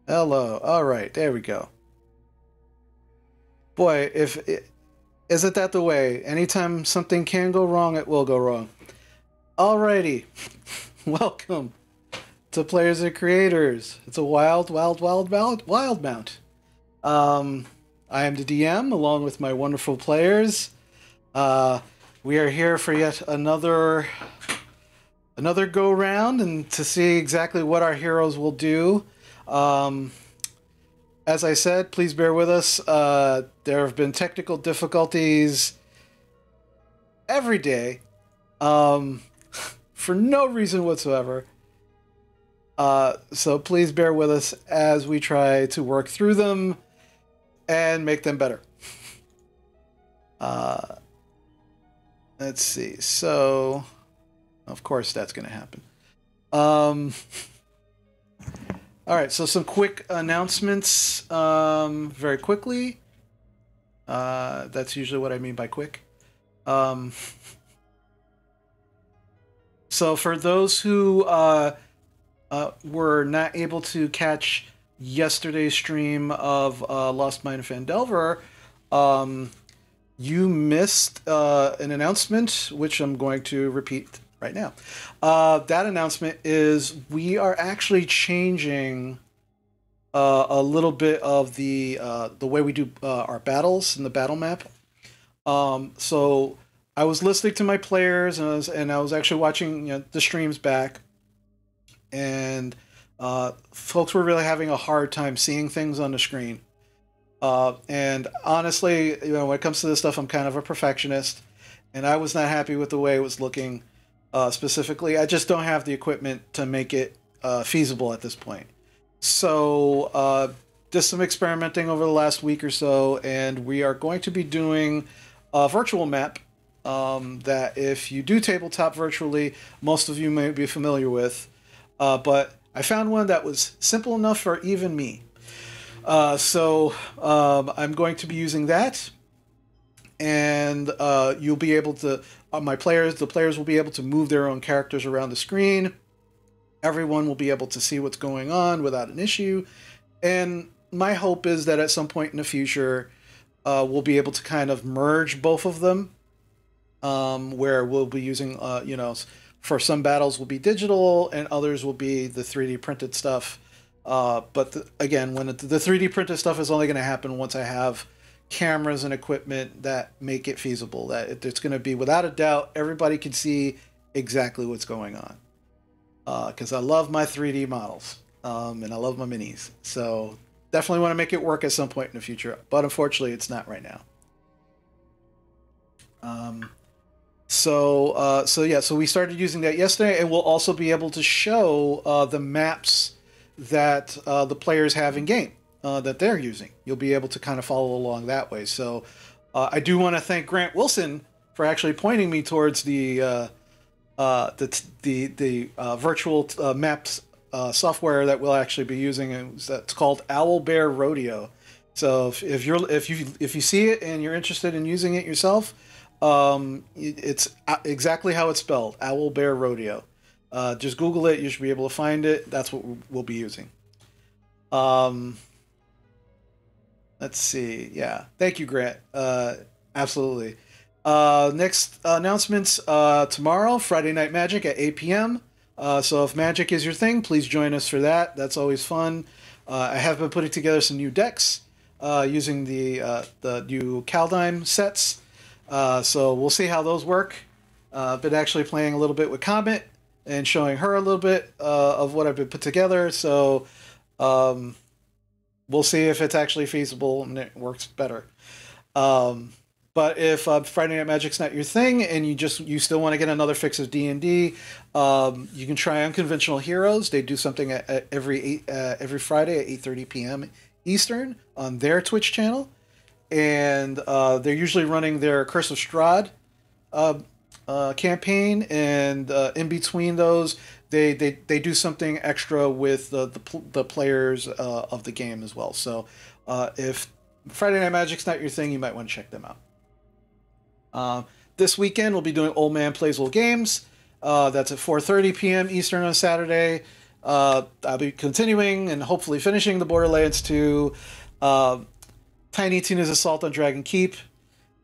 Hello. All right, there we go. Boy, isn't that the way? Anytime something can go wrong, it will go wrong. Alrighty, welcome to Players and Creators. It's a wild, wild, wild, wild, wild mount. Um, I am the DM along with my wonderful players. Uh, we are here for yet another go round and to see exactly what our heroes will do. Um, as I said, please bear with us. There have been technical difficulties every day, for no reason whatsoever. So please bear with us as we try to work through them and make them better. Uh, let's see. So, of course, that's going to happen. All right, so some quick announcements very quickly. That's usually what I mean by quick. So for those who were not able to catch yesterday's stream of Lost Mine of Phandelver, you missed an announcement, which I'm going to repeat right now. That announcement is we are actually changing a little bit of the way we do our battles in the battle map. So I was listening to my players and I was actually watching the streams back, and folks were really having a hard time seeing things on the screen. And honestly, when it comes to this stuff, I'm kind of a perfectionist, and I was not happy with the way it was looking. Specifically, I just don't have the equipment to make it feasible at this point. So did some experimenting over the last week or so, and we are going to be doing a virtual map that if you do tabletop virtually, most of you may be familiar with. But I found one that was simple enough for even me. So I'm going to be using that, and you'll be able to, the players will be able to move their own characters around the screen. Everyone will be able to see what's going on without an issue. And my hope is that at some point in the future, we'll be able to kind of merge both of them, where we'll be using, for some battles will be digital and others will be the 3D printed stuff. But again, when the 3D printed stuff is only going to happen once I have cameras and equipment that make it feasible, that it's going to be, without a doubt, everybody can see exactly what's going on. Because I love my 3D models, and I love my minis. So definitely want to make it work at some point in the future, but unfortunately it's not right now. So we started using that yesterday, and we'll also be able to show the maps that the players have in game that they're using. You'll be able to kind of follow along that way. So I do want to thank Grant Wilson for actually pointing me towards the virtual maps software that we'll actually be using. It's called Owl Bear Rodeo. So if you see it and you're interested in using it yourself, it's exactly how it's spelled, Owl Bear Rodeo. Just Google it. You should be able to find it. That's what we'll be using. Let's see. Yeah. Thank you, Grant. Absolutely. Next announcements, tomorrow, Friday Night Magic at 8 p.m. So if Magic is your thing, please join us for that. That's always fun. I have been putting together some new decks using the new Kaldheim sets. So we'll see how those work. Been actually playing a little bit with Comet and showing her a little bit of what I've been put together. So we'll see if it's actually feasible and it works better. But if Friday Night Magic's not your thing and you still want to get another fix of D&D, you can try Unconventional Heroes. They do something every Friday at 8:30 p.m. Eastern on their Twitch channel, and they're usually running their Curse of Strahd campaign, and in between those, they do something extra with the players of the game as well. So if Friday Night Magic's not your thing, you might want to check them out. This weekend we'll be doing Old Man Plays Old Games. That's at 4:30 p.m. Eastern on Saturday. I'll be continuing and hopefully finishing the Borderlands 2 uh, Tiny Tina's Assault on Dragon Keep.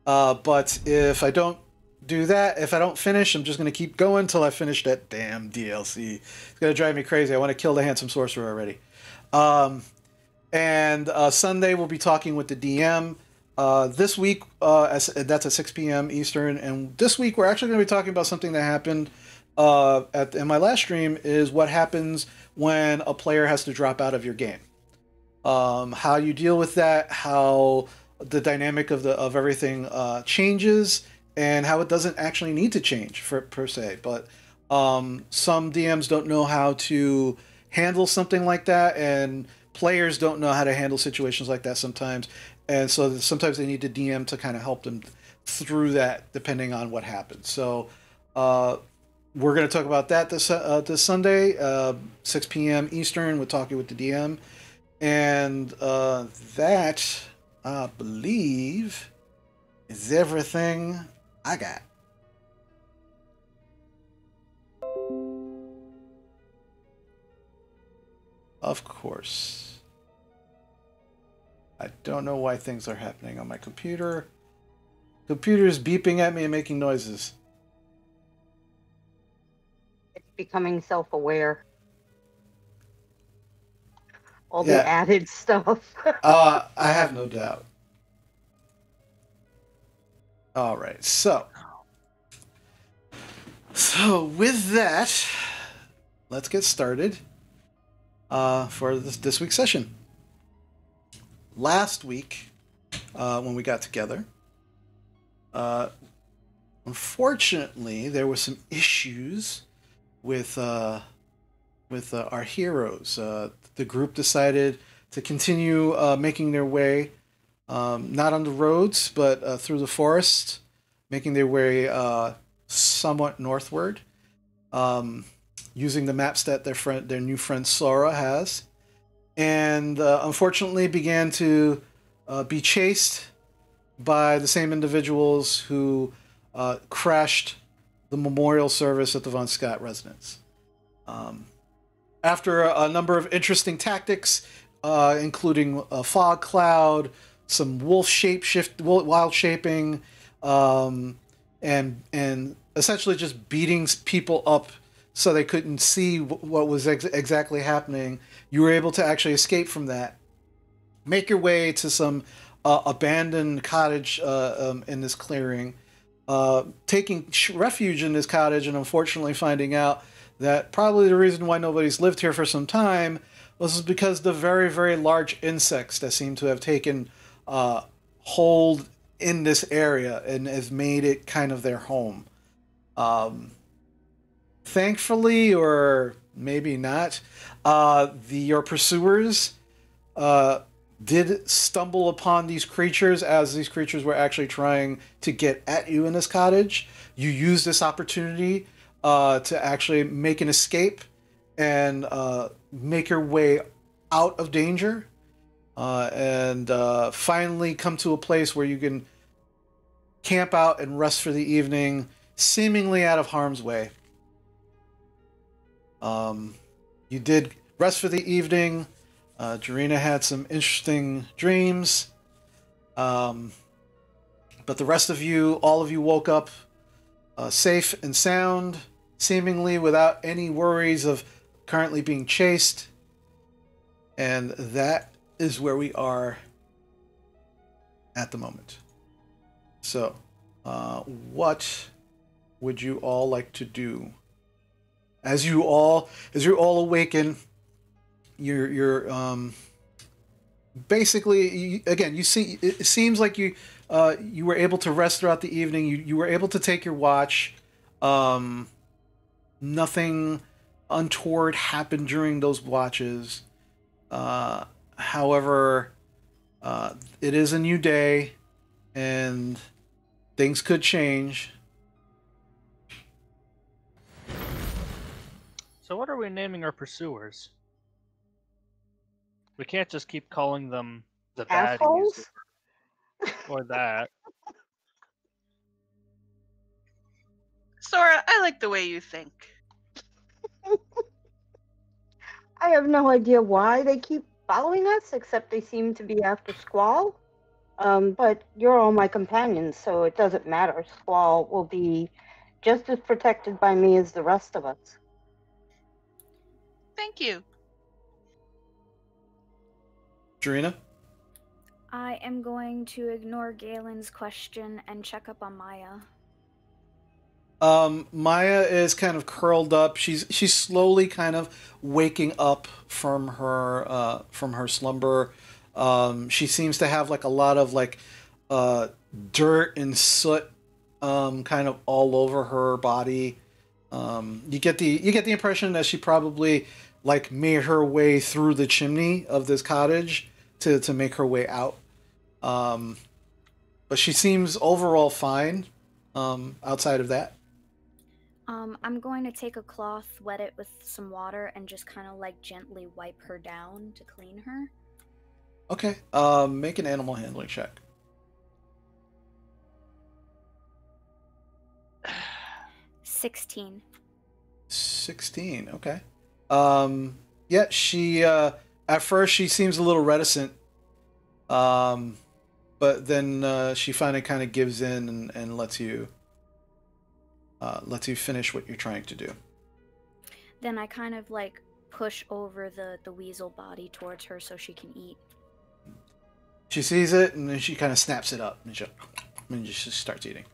But if I don't do that, if I don't finish, I'm just going to keep going until I finish that damn DLC. It's going to drive me crazy. I want to kill the Handsome Sorcerer already. Um, and Sunday, we'll be talking with the DM. This week, that's at 6 p.m. Eastern. And this week, we're actually going to be talking about something that happened in my last stream, is what happens when a player has to drop out of your game. How you deal with that, how the dynamic of everything changes, and how it doesn't actually need to change per se. But some DMs don't know how to handle something like that, and players don't know how to handle situations like that sometimes. And so sometimes they need the DM to kind of help them through that, depending on what happens. So we're going to talk about that this Sunday, 6 p.m. Eastern. We're talking with the DM. And that, I believe, is everything I got. Of course. I don't know why things are happening on my computer. Computer's beeping at me and making noises. It's becoming self-aware. All the added stuff. I have no doubt. All right, so with that, let's get started for this week's session. Last week, when we got together, unfortunately, there were some issues with our heroes. The group decided to continue making their way, not on the roads, but through the forest, making their way somewhat northward, using the maps that their new friend Sora has, and unfortunately began to be chased by the same individuals who crashed the memorial service at the Von Scott residence. After a number of interesting tactics, including a fog cloud, some wild shaping, and essentially just beating people up so they couldn't see what was exactly happening, you were able to actually escape from that, make your way to some abandoned cottage in this clearing, taking refuge in this cottage, and unfortunately finding out that probably the reason why nobody's lived here for some time was because the very, very large insects that seem to have taken hold in this area and has made it kind of their home. Thankfully, or maybe not, your pursuers did stumble upon these creatures as these creatures were actually trying to get at you in this cottage. You used this opportunity to actually make an escape and make your way out of danger, and finally come to a place where you can camp out and rest for the evening, seemingly out of harm's way. You did rest for the evening. Jarina had some interesting dreams. But the rest of you, all of you, woke up safe and sound, seemingly without any worries of currently being chased. And that is where we are at the moment. So, what would you all like to do? As you're all awaken, you're basically, again, you see, it seems like you were able to rest throughout the evening. You were able to take your watch. Nothing untoward happened during those watches. However, it is a new day, and things could change. So what are we naming our pursuers? We can't just keep calling them the baddies Assholes? or that. Sora, I like the way you think. I have no idea why they keep following us, except they seem to be after Squall. But you're all my companions, so it doesn't matter. Squall will be just as protected by me as the rest of us. Thank you. Jarina? I am going to ignore Galen's question and check up on Maya. Maya is kind of curled up. She's slowly kind of waking up from her slumber. She seems to have like a lot of like dirt and soot kind of all over her body. You get the impression that she probably like made her way through the chimney of this cottage to make her way out. But she seems overall fine. Outside of that. I'm going to take a cloth, wet it with some water, and just kind of like gently wipe her down to clean her. Okay. Make an animal handling check. 16. 16. Okay. Yeah. She at first she seems a little reticent. But then she finally kind of gives in and lets you finish what you're trying to do. Then I kind of like push over the weasel body towards her so she can eat. She sees it and then she kind of snaps it up and just starts eating.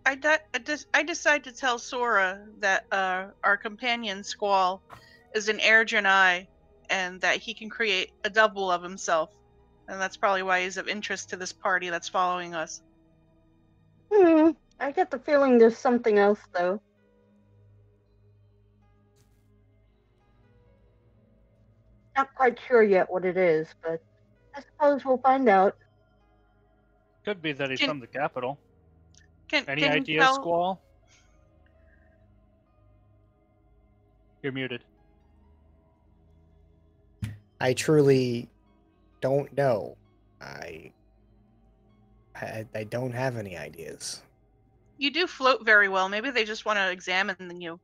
I decide to tell Sora that our companion Squall is an Air Janai and that he can create a double of himself. And that's probably why he's of interest to this party that's following us. I get the feeling there's something else, though. Not quite sure yet what it is, but I suppose we'll find out. Could be that he's from the capital. Any Can ideas, tell... Squall? You're muted. I truly don't know. I don't have any ideas. You do float very well. Maybe they just want to examine you.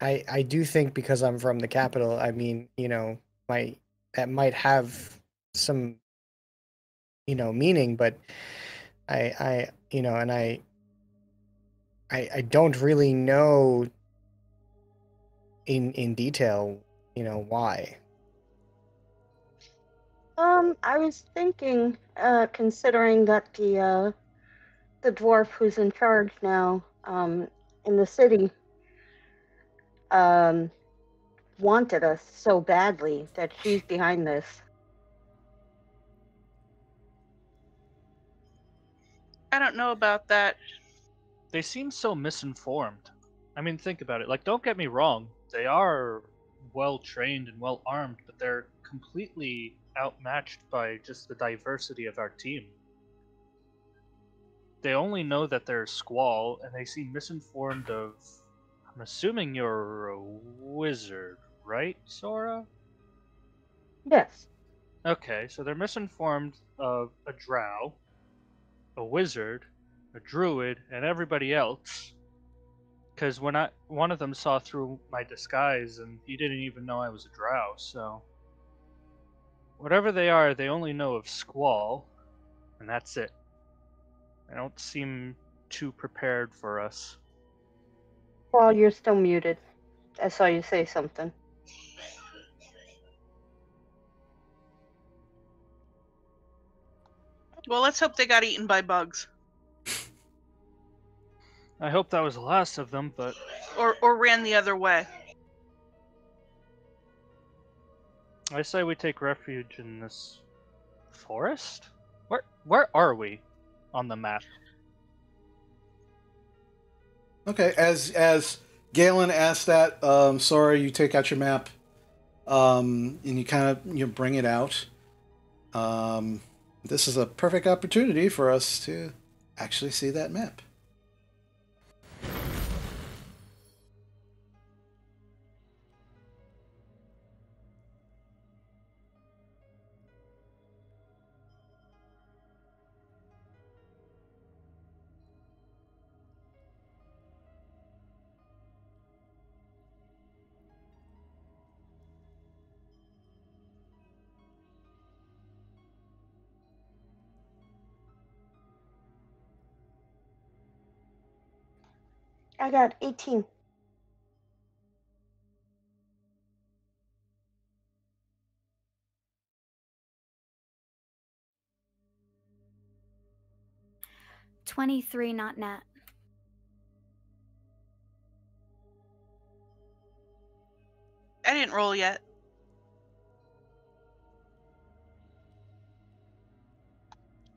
I do think because I'm from the capital, I mean, that might have some, meaning, but I don't really know in detail, why. I was thinking, considering that the dwarf who's in charge now, in the city, wanted us so badly that she's behind this. I don't know about that. They seem so misinformed. I mean, think about it. Like, don't get me wrong. They are well trained and well armed, but they're completely outmatched by just the diversity of our team. They only know that they're Squall, and they seem misinformed of... I'm assuming you're a wizard, right, Sora? Yes. Okay, so they're misinformed of a drow, a wizard, a druid, and everybody else. Because one of them saw through my disguise, and he didn't even know I was a drow, so... Whatever they are, they only know of Squall, and that's it. They don't seem too prepared for us. Well, you're still muted. I saw you say something. Well, let's hope they got eaten by bugs. I hope that was the last of them, but... Or ran the other way. I say we take refuge in this forest? Where are we on the map? Okay, as Galen asked that, Sora, you take out your map, and you kind of bring it out. This is a perfect opportunity for us to actually see that map. I got 18. $23, not nat. I didn't roll yet.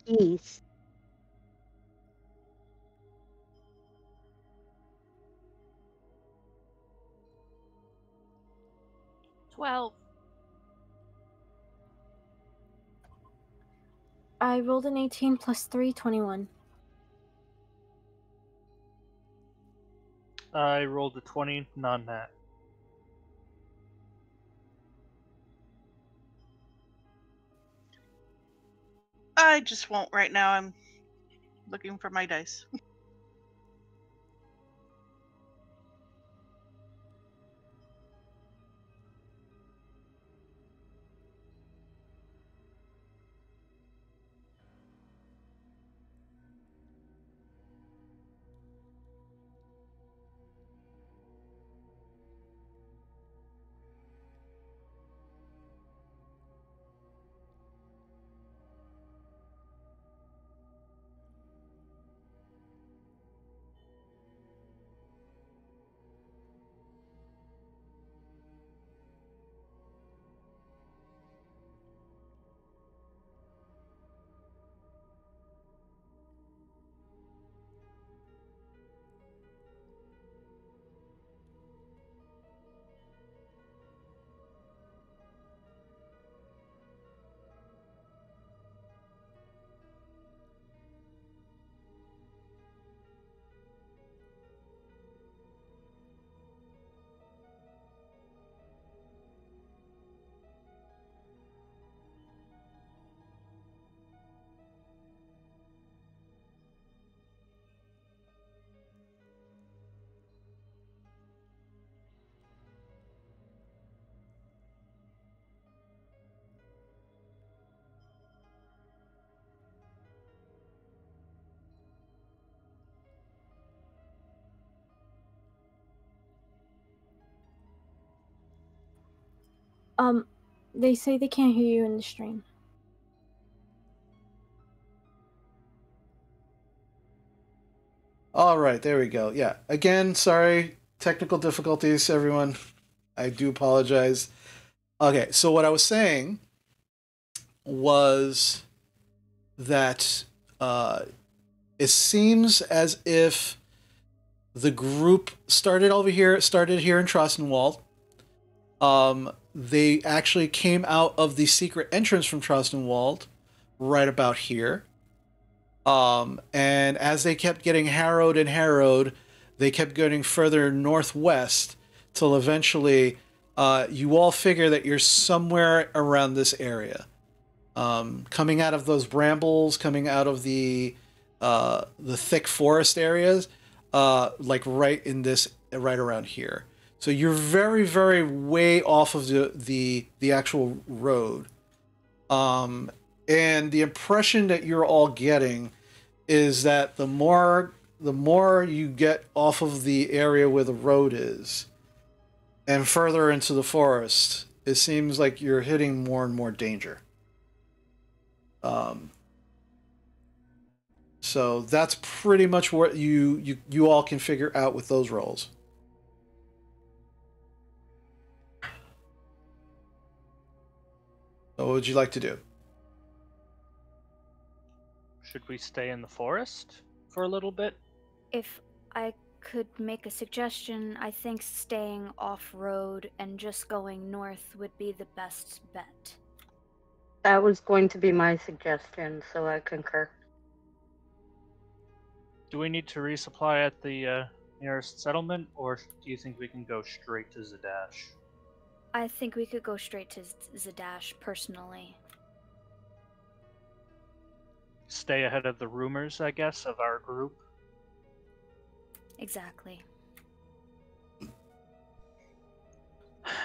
Yes. I rolled an 18 plus 3, 21. I rolled a 20, non-nat. I just won't right now. I'm looking for my dice. They say they can't hear you in the stream. All right, there we go. Yeah. Again, sorry, technical difficulties, everyone. I do apologize. Okay, so what I was saying was that it seems as if the group started here in Trostenwald. They actually came out of the secret entrance from Trostenwald right about here. And as they kept getting harrowed and harrowed, they kept getting further northwest till eventually you all figure that you're somewhere around this area. Coming out of those brambles, coming out of the thick forest areas, like right around here. So you're very, very way off of the actual road. And the impression that you're all getting is that the more you get off of the area where the road is and further into the forest, it seems like you're hitting more and more danger. So that's pretty much what you all can figure out with those rolls. So what would you like to do? Should we stay in the forest for a little bit? If I could make a suggestion, I think staying off-road and just going north would be the best bet. That was going to be my suggestion, so I concur. Do we need to resupply at the nearest settlement, or do you think we can go straight to Zadash? I think we could go straight to Zadash, personally. Stay ahead of the rumors, I guess, of our group. Exactly.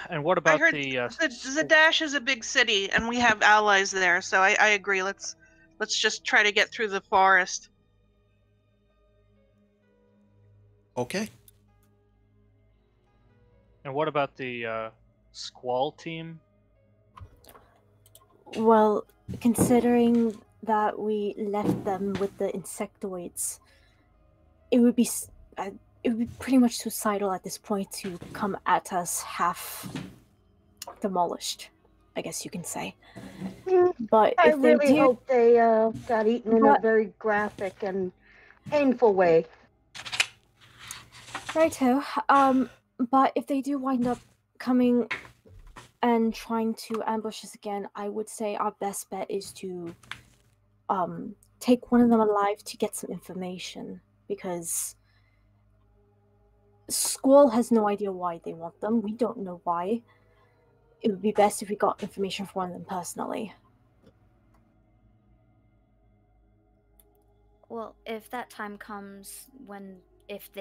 And what about I heard the Zadash is a big city, and we have allies there, so I agree. Let's just try to get through the forest. Okay. And what about the Squall team? Well, considering that we left them with the insectoids, it would be pretty much suicidal at this point to come at us half demolished, I guess you can say. But I if they really do, hope they got eaten in a But- very graphic and painful way. righto. But if they do wind up coming and trying to ambush us again, I would say our best bet is to take one of them alive to get some information, because Squall has no idea why they want them. We don't know why. It would be best if we got information from one of them personally. Well, if that time comes if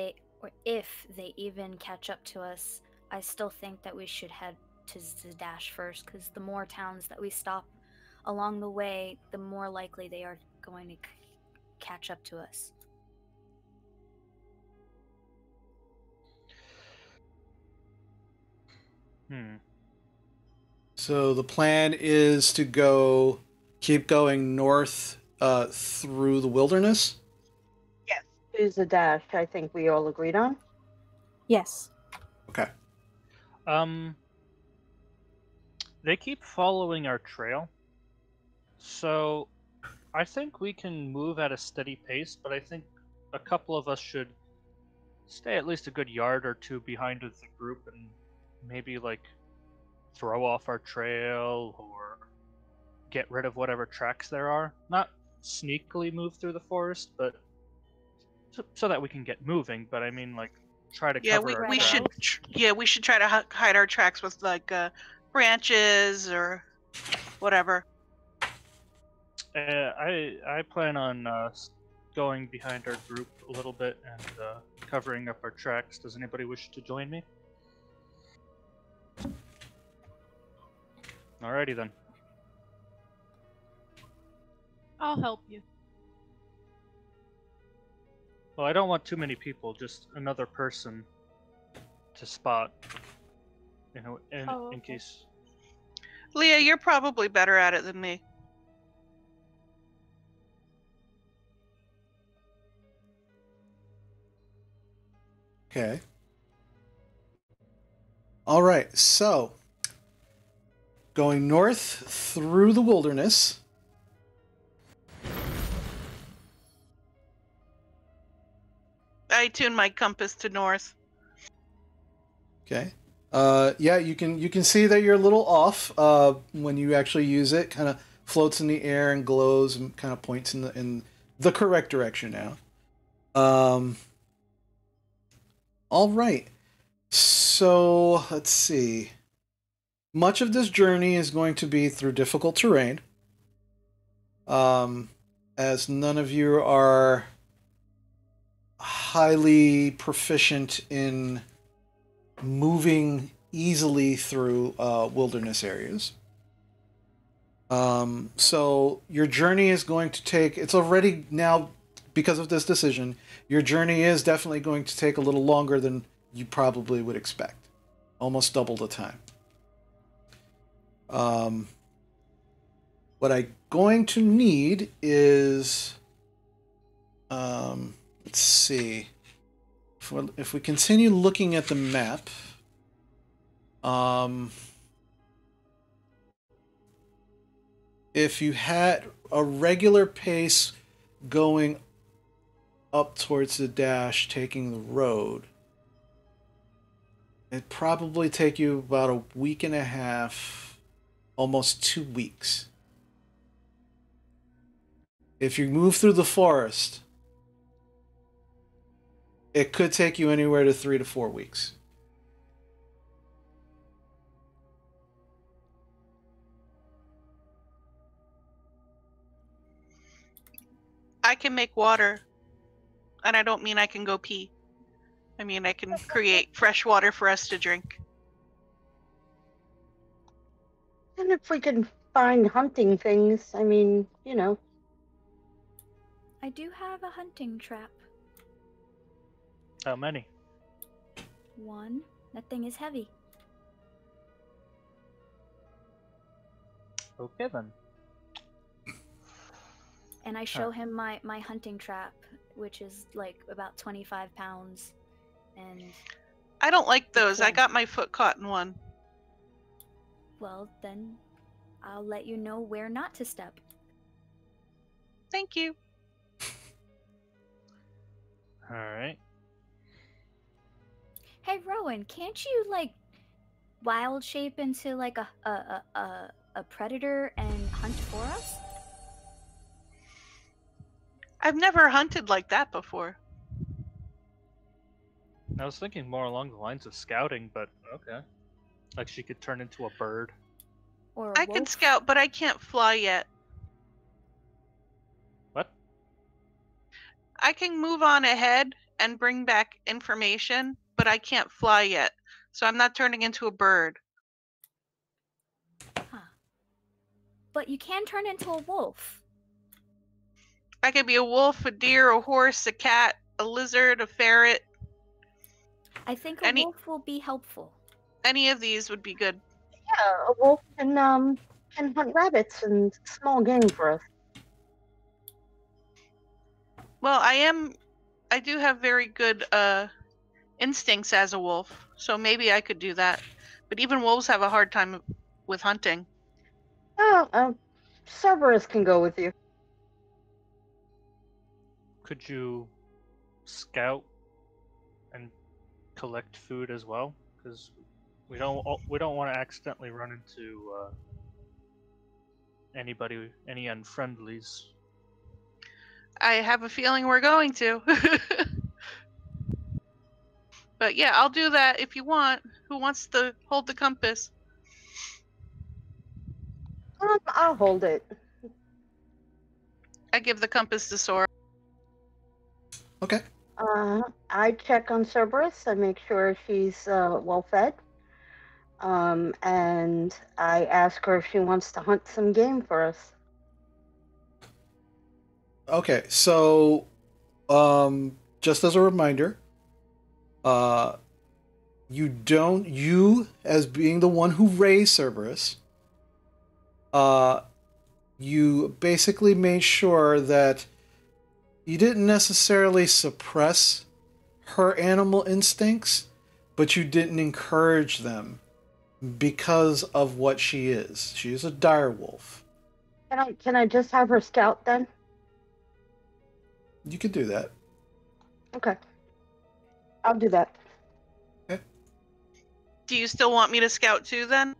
they even catch up to us, I still think that we should head to Zadash first, because the more towns that we stop along the way, the more likely they are going to catch up to us. So the plan is to keep going north through the wilderness. Yes. Is a dash, I think we all agreed on. Yes. Okay. They keep following our trail, so I think we can move at a steady pace, but I think a couple of us should stay at least a good yard or two behind with the group and maybe, like, throw off our trail or get rid of whatever tracks there are. Not sneakily move through the forest, but so that we can get moving, but I mean, like, try to cover our we tracks. we should try to hide our tracks with, like, branches or whatever. I plan on going behind our group a little bit and covering up our tracks. Does anybody wish to join me? Alrighty then. I'll help you. Well, I don't want too many people, just another person to spot. You know, in okay. case. Leah, you're probably better at it than me. Okay. All right. So going north through the wilderness. I tune my compass to north. Okay. Yeah, you can see that you're a little off when you actually use it. Kind of floats in the air and glows and kind of points in the correct direction now. All right. So let's see. Much of this journey is going to be through difficult terrain. As none of you are highly proficient in moving easily through wilderness areas. So your journey is going to take, it's already now, because of this decision, your journey is definitely going to take a little longer than you probably would expect. Almost double the time. What I'm going to need is, let's see, if we continue looking at the map, if you had a regular pace going up towards the dash, taking the road, it'd probably take you about a week and a half, almost 2 weeks. If you move through the forest, it could take you anywhere to 3 to 4 weeks. I can make water, and I don't mean I can go pee. I mean I can create fresh water for us to drink. And if we can find hunting things, I mean, you know. I do have a hunting trap. How many? 1. That thing is heavy. Okay then. And I show him my hunting trap, which is like about 25 pounds. And I don't like the those. I claw. got my foot caught in one. Well, then I'll let you know where not to step. Thank you. Alright. Hey, Rowan, can't you like wild shape into like a predator and hunt for us? I've never hunted like that before. I was thinking more along the lines of scouting, but okay. Like she could turn into a bird. Or a I wolf? can scout, but I can't fly yet. What? I can move on ahead and bring back information, but I can't fly yet. So I'm not turning into a bird. Huh. But you can turn into a wolf. I could be a wolf, a deer, a horse, a cat, a lizard, a ferret. I think a Any- wolf will be helpful. Any of these would be good. Yeah, a wolf can hunt rabbits and small game for us. Well, I do have very good instincts as a wolf, so maybe I could do that. But even wolves have a hard time with hunting. Oh, Cerberus can go with you. Could you scout and collect food as well? Because we don't want to accidentally run into any unfriendlies. I have a feeling we're going to. But yeah, I'll do that if you want. Who wants to hold the compass? I'll hold it. I give the compass to Sora. Okay. I check on Cerberus. I make sure she's well fed. And I ask her if she wants to hunt some game for us. Okay. So, just as a reminder, uh, you as being the one who raised Cerberus, you basically made sure that you didn't necessarily suppress her animal instincts, but you didn't encourage them because of what she is. She is a dire wolf. Can I just have her scout then? You could do that. Okay. I'll do that. Okay. Do you still want me to scout too then?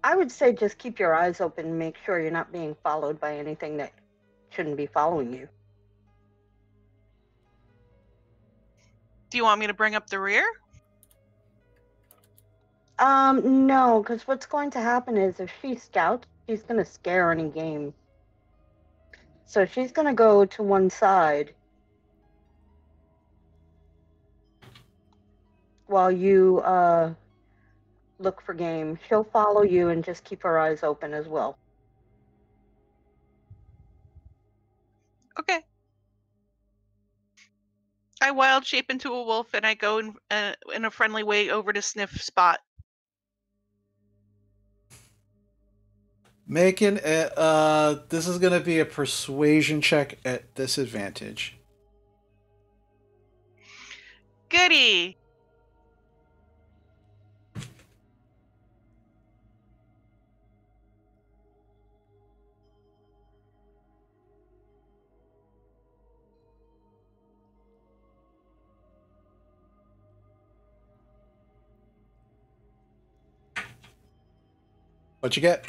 I would say just keep your eyes open and make sure you're not being followed by anything that shouldn't be following you. Do you want me to bring up the rear? No, because what's going to happen is if she scouts, she's going to scare any game. So she's going to go to one side while you look for game. She'll follow you and just keep her eyes open as well. Okay. I wild shape into a wolf and I go in a friendly way over to sniff Spot. Making it, this is gonna be a persuasion check at disadvantage. Goody! What you get?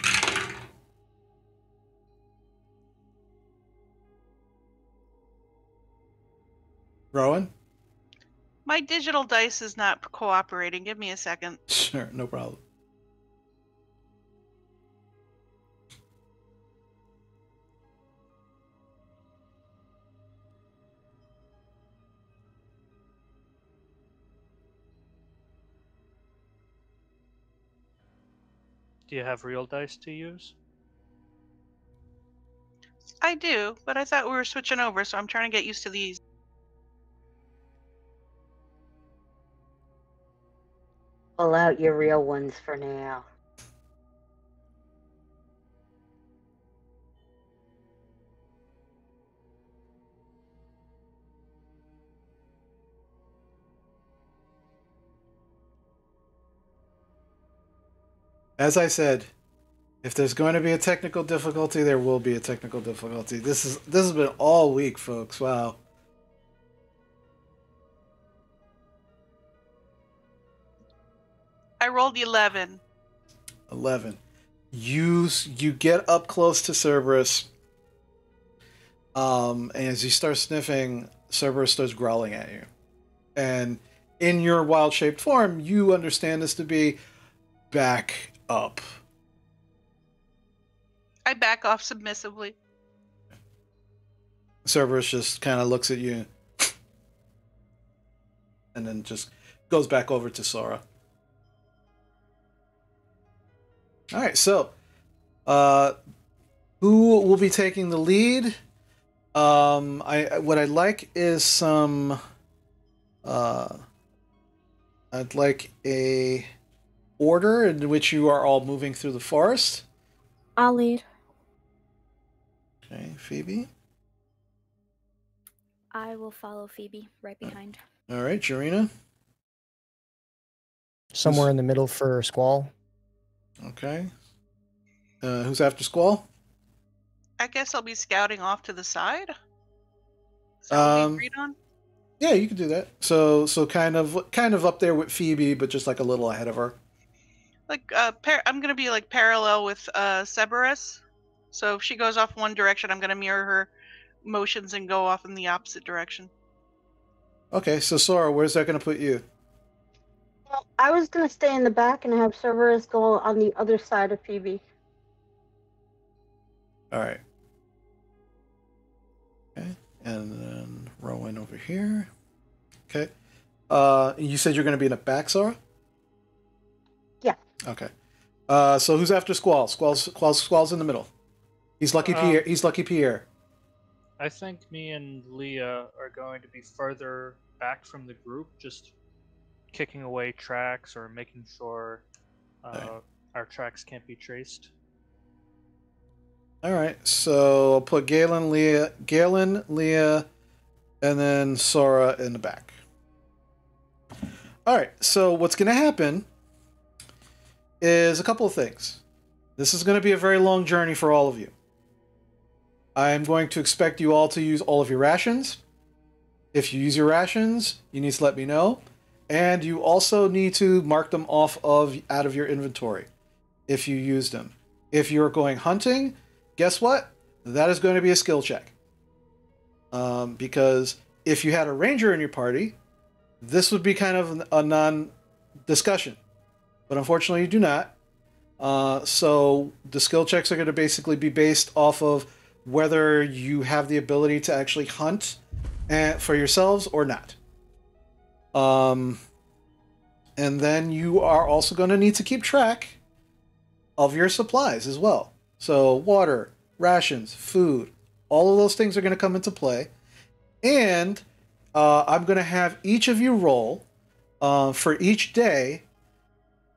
Rowan? My digital dice is not cooperating. Give me a second. Sure, no problem. Do you have real dice to use? I do, but I thought we were switching over, so I'm trying to get used to these. Pull out your real ones for now. As I said, if there's going to be a technical difficulty, there will be a technical difficulty. This has been all week, folks. Wow. I rolled 11. 11. You get up close to Cerberus. And as you start sniffing, Cerberus starts growling at you. And in your wild-shaped form, you understand this to be back up. I back off submissively. Cerberus just kind of looks at you and then just goes back over to Sora. All right, so who will be taking the lead? What I'd like is some. I'd like a order in which you are all moving through the forest. I'll lead. Okay, Phoebe. I will follow Phoebe right behind. All right, Jarina. Somewhere in the middle for Squall. Okay. Who's after Squall? I guess I'll be scouting off to the side. Is that what we agreed on? Yeah, you can do that. So kind of up there with Phoebe, but just like a little ahead of her. Like I'm gonna be like parallel with Cerberus. So if she goes off one direction, I'm gonna mirror her motions and go off in the opposite direction. Okay, so Sora, where's that going to put you? Well, I was going to stay in the back and have Cerberus go on the other side of Phoebe. All right. Okay, and then Rowan over here. Okay. You said you're going to be in the back, Sora? Yeah. Okay. So who's after Squall? Squall's in the middle. He's Lucky Pierre. He's Lucky Pierre. I think me and Leah are going to be further back from the group, just kicking away tracks or making sure our tracks can't be traced. All right, so I'll put Galen, Leah, and then Sora in the back. All right, so what's going to happen is a couple of things. This is going to be a very long journey for all of you. I'm going to expect you all to use all of your rations. If you use your rations, you need to let me know. And you also need to mark them off out of your inventory if you use them. If you're going hunting, guess what? That is going to be a skill check. Because if you had a ranger in your party, this would be kind of a non-discussion. But unfortunately, you do not. So the skill checks are going to basically be based off of whether you have the ability to actually hunt for yourselves or not. And then you are also going to need to keep track of your supplies as well. So water, rations, food, all of those things are going to come into play. And I'm going to have each of you roll for each day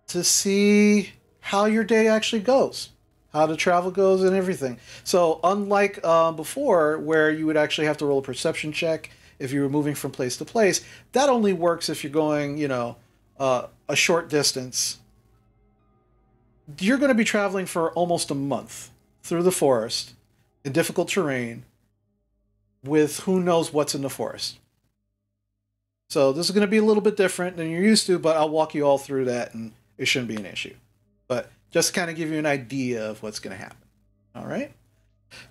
to see how your day actually goes, how the travel goes and everything. So unlike before, where you would actually have to roll a perception check if you were moving from place to place, that only works if you're going, a short distance. You're going to be traveling for almost a month through the forest in difficult terrain with who knows what's in the forest. So this is going to be a little bit different than you're used to, but I'll walk you all through that and it shouldn't be an issue. But just to kind of give you an idea of what's going to happen. All right?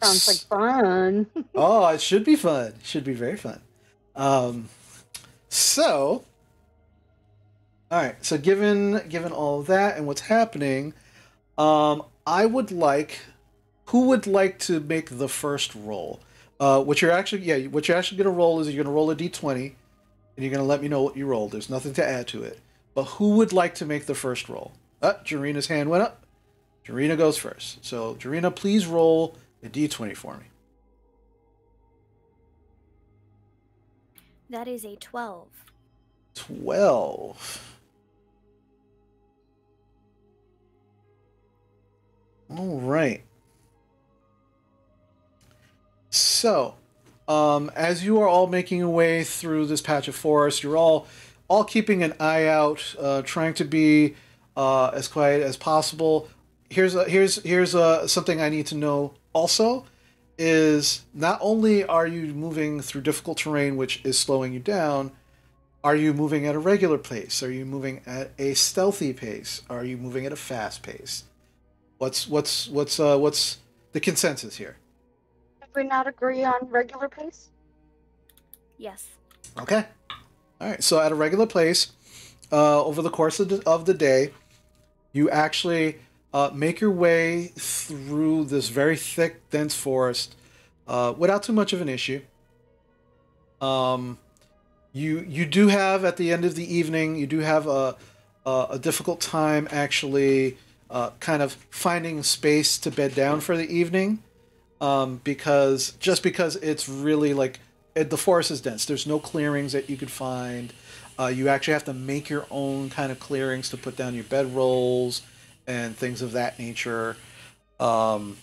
Sounds like fun. Oh, it should be fun. It should be very fun. So, all right. So given all of that and what's happening, I would like, who would like to make the first roll? What you're actually going to roll is you're going to roll a d20, and you're going to let me know what you rolled. There's nothing to add to it. But who would like to make the first roll? Jarina's hand went up. Jarina goes first. So, Jarina, please roll a d20 for me. That is a 12. 12. All right. So, as you are all making your way through this patch of forest, you're all keeping an eye out, trying to be as quiet as possible. Here's something I need to know also is not only are you moving through difficult terrain, which is slowing you down, are you moving at a regular pace? Are you moving at a stealthy pace? Are you moving at a fast pace? What's the consensus here? Did we not agree on regular pace? Yes. Okay. All right. So at a regular pace, over the course of the day, you actually make your way through this very thick, dense forest without too much of an issue. You do have at the end of the evening, you do have a difficult time actually kind of finding space to bed down for the evening, because it's really like the forest is dense. There's no clearings that you could find. You actually have to make your own kind of clearings to put down your bedrolls and things of that nature. But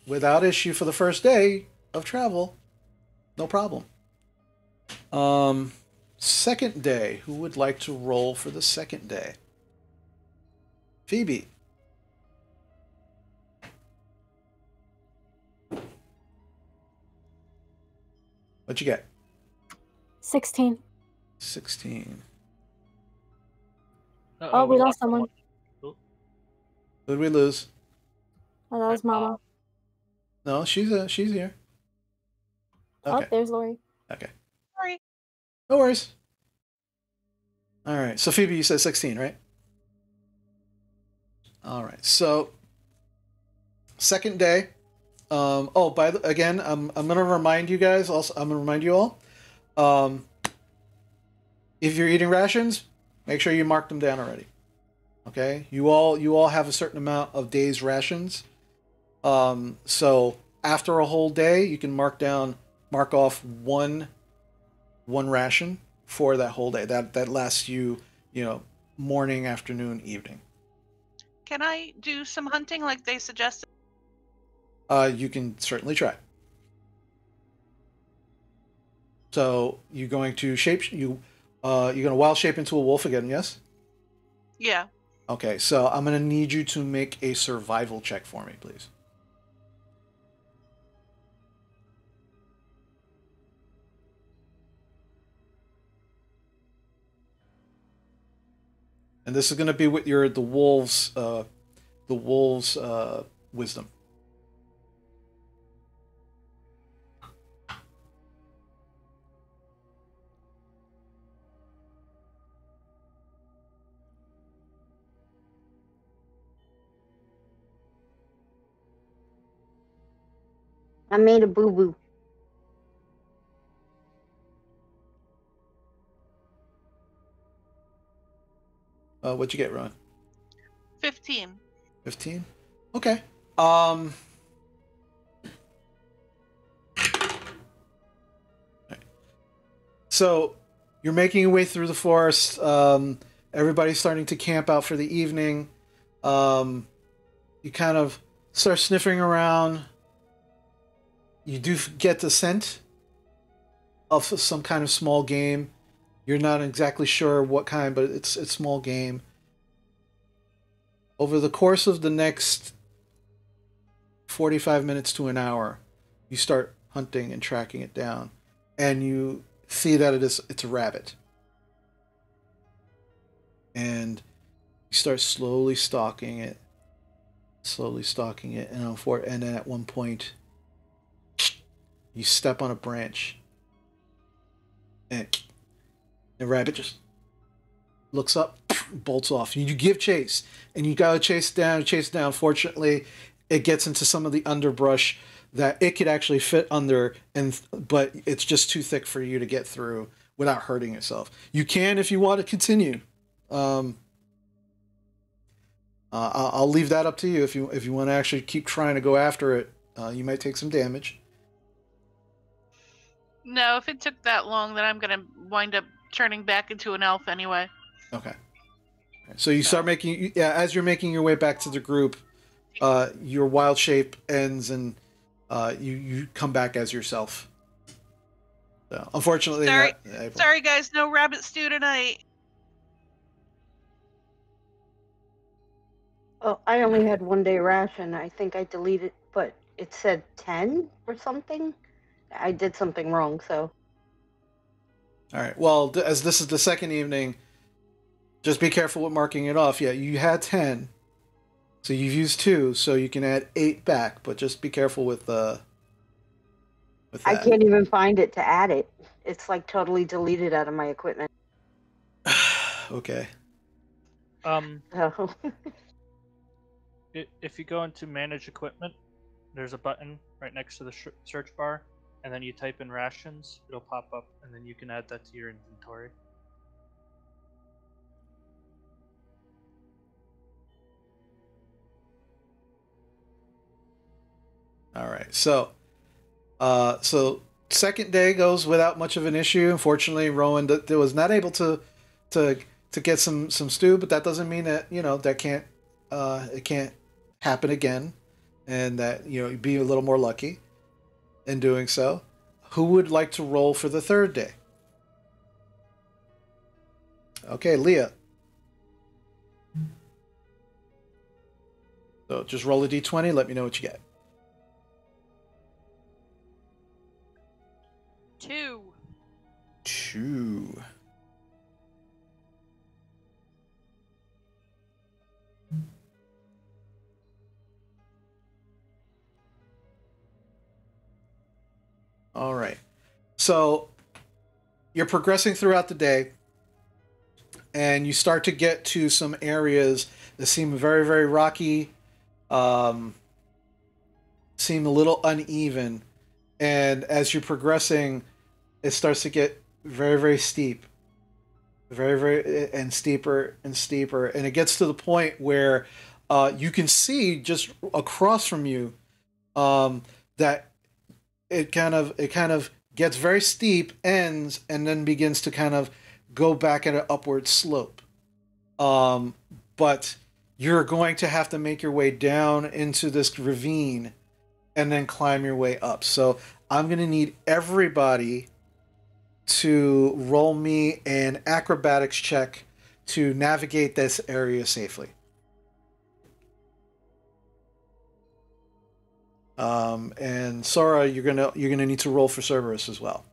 without issue for the first day of travel, no problem. Second day. Who would like to roll for the second day? Phoebe. What'd you get? 16. 16. Oh, we lost someone. Oh, Who did we lose? Oh, that was Mama. No, she's here. Oh, Okay. there's Lori. Okay. Sorry. No worries. All right. So Phoebe, you said 16, right? All right. So second day. Again, I'm gonna remind you guys. Also, I'm gonna remind you all. If you're eating rations, make sure you mark them down already. Okay. You all have a certain amount of days rations. So after a whole day, you can mark off one ration for that whole day. That lasts you, morning, afternoon, evening. Can I do some hunting like they suggested? You can certainly try. So you're going to you're going to wild shape into a wolf again, yes? Yeah. Okay, so I'm going to need you to make a survival check for me, please. And this is going to be with the wolves' wisdom. I made a boo boo. What'd you get, Ron? 15. 15? Okay. So you're making your way through the forest. Everybody's starting to camp out for the evening. You kind of start sniffing around. You do get the scent of some kind of small game. You're not exactly sure what kind, but it's small game. Over the course of the next 45 minutes to an hour, you start hunting and tracking it down, and you see that it's a rabbit. And you start slowly stalking it, and then at one point you step on a branch, and the rabbit just looks up, bolts off. You give chase, and you gotta chase it down. Fortunately, it gets into some of the underbrush that it could actually fit under, but it's just too thick for you to get through without hurting yourself. You can if you want to continue. I'll leave that up to you. If you want to actually keep trying to go after it, you might take some damage. No, if it took that long, then I'm gonna wind up turning back into an elf anyway. Okay. So you start making, as you're making your way back to the group, your wild shape ends and you come back as yourself. So, unfortunately, Sorry, guys, no rabbit stew tonight. Oh, I only had 1 day ration. I think I deleted, but it said 10 or something. I did something wrong, so. All right. Well, as this is the second evening, just be careful with marking it off. Yeah, you had 10, so you've used 2, so you can add 8 back. But just be careful with that. I can't even find it to add it. It's like totally deleted out of my equipment. Okay. So. If you go into manage equipment, there's a button right next to the search bar, and then you type in rations, it'll pop up, and then you can add that to your inventory. All right. So second day goes without much of an issue. Unfortunately, Rowan was not able to get some stew, but that doesn't mean that that can't it can't happen again, and that you'd be a little more lucky in doing so. Who would like to roll for the third day? Okay, Leah. So just roll a d20. Let me know what you get. 2. 2. All right. So you're progressing throughout the day, and you start to get to some areas that seem very, very rocky, seem a little uneven. And as you're progressing, it starts to get very, very steep. Very, very, and steeper and steeper. And it gets to the point where you can see just across from you that it kind of gets very steep, ends, and then begins to kind of go back at an upward slope. But you're going to have to make your way down into this ravine and then climb your way up. So I'm going to need everybody to roll me an acrobatics check to navigate this area safely. And Sora, you're gonna need to roll for Cerberus as well.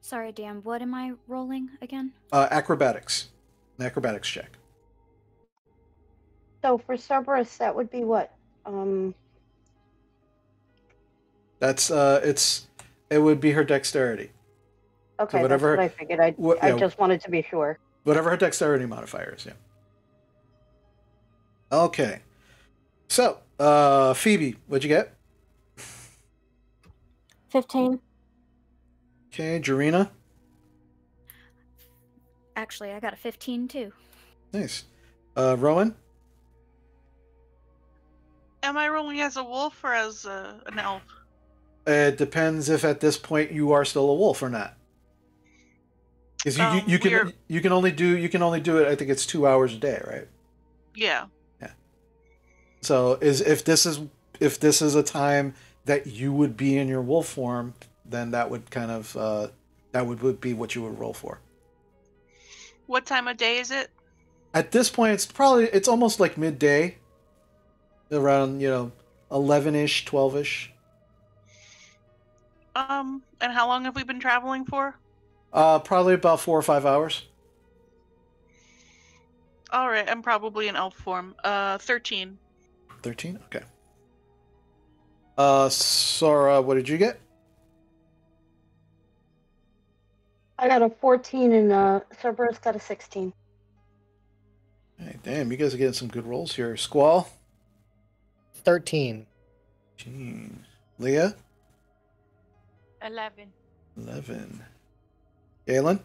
Sorry, Dan. What am I rolling again? Acrobatics, an acrobatics check. So for Cerberus, that would be what? That's it would be her dexterity. Okay, So whatever, that's what I figured. I just wanted to be sure. Whatever her dexterity modifier is, yeah. Okay. So, Phoebe, what'd you get? 15. Okay, Jarena? Actually, I got a 15 too. Nice. Rowan? Am I rolling as a wolf or as an elf? It depends if at this point you are still a wolf or not. Because you can only do it. I think it's 2 hours a day, right? Yeah. Yeah. So if this is a time that you would be in your wolf form, then that would kind of that would be what you would roll for. What time of day is it? At this point, it's almost like midday, around 11-ish, 12-ish. And how long have we been traveling for? Probably about 4 or 5 hours. All right, I'm probably in elf form. 13. 13? Okay. Sora, what did you get? I got a 14 and Cerberus got a 16. Hey, damn, you guys are getting some good rolls here. Squall? 13. Jeez. Leah? 11. 11. Galen?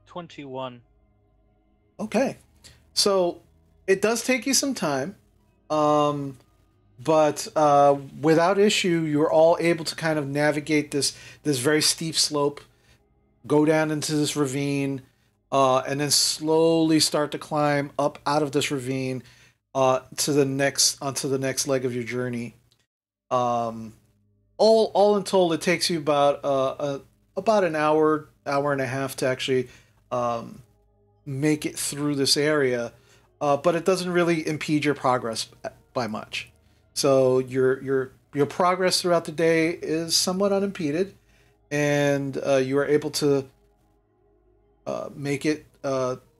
21. Okay. So it does take you some time, but without issue, you're all able to kind of navigate this very steep slope go down into this ravine, and then slowly start to climb up out of this ravine to the next onto the next leg of your journey. Um, all in total, it takes you about an hour and a half to actually um, make it through this area, but it doesn't really impede your progress by much. So your progress throughout the day is somewhat unimpeded, and you are able to make it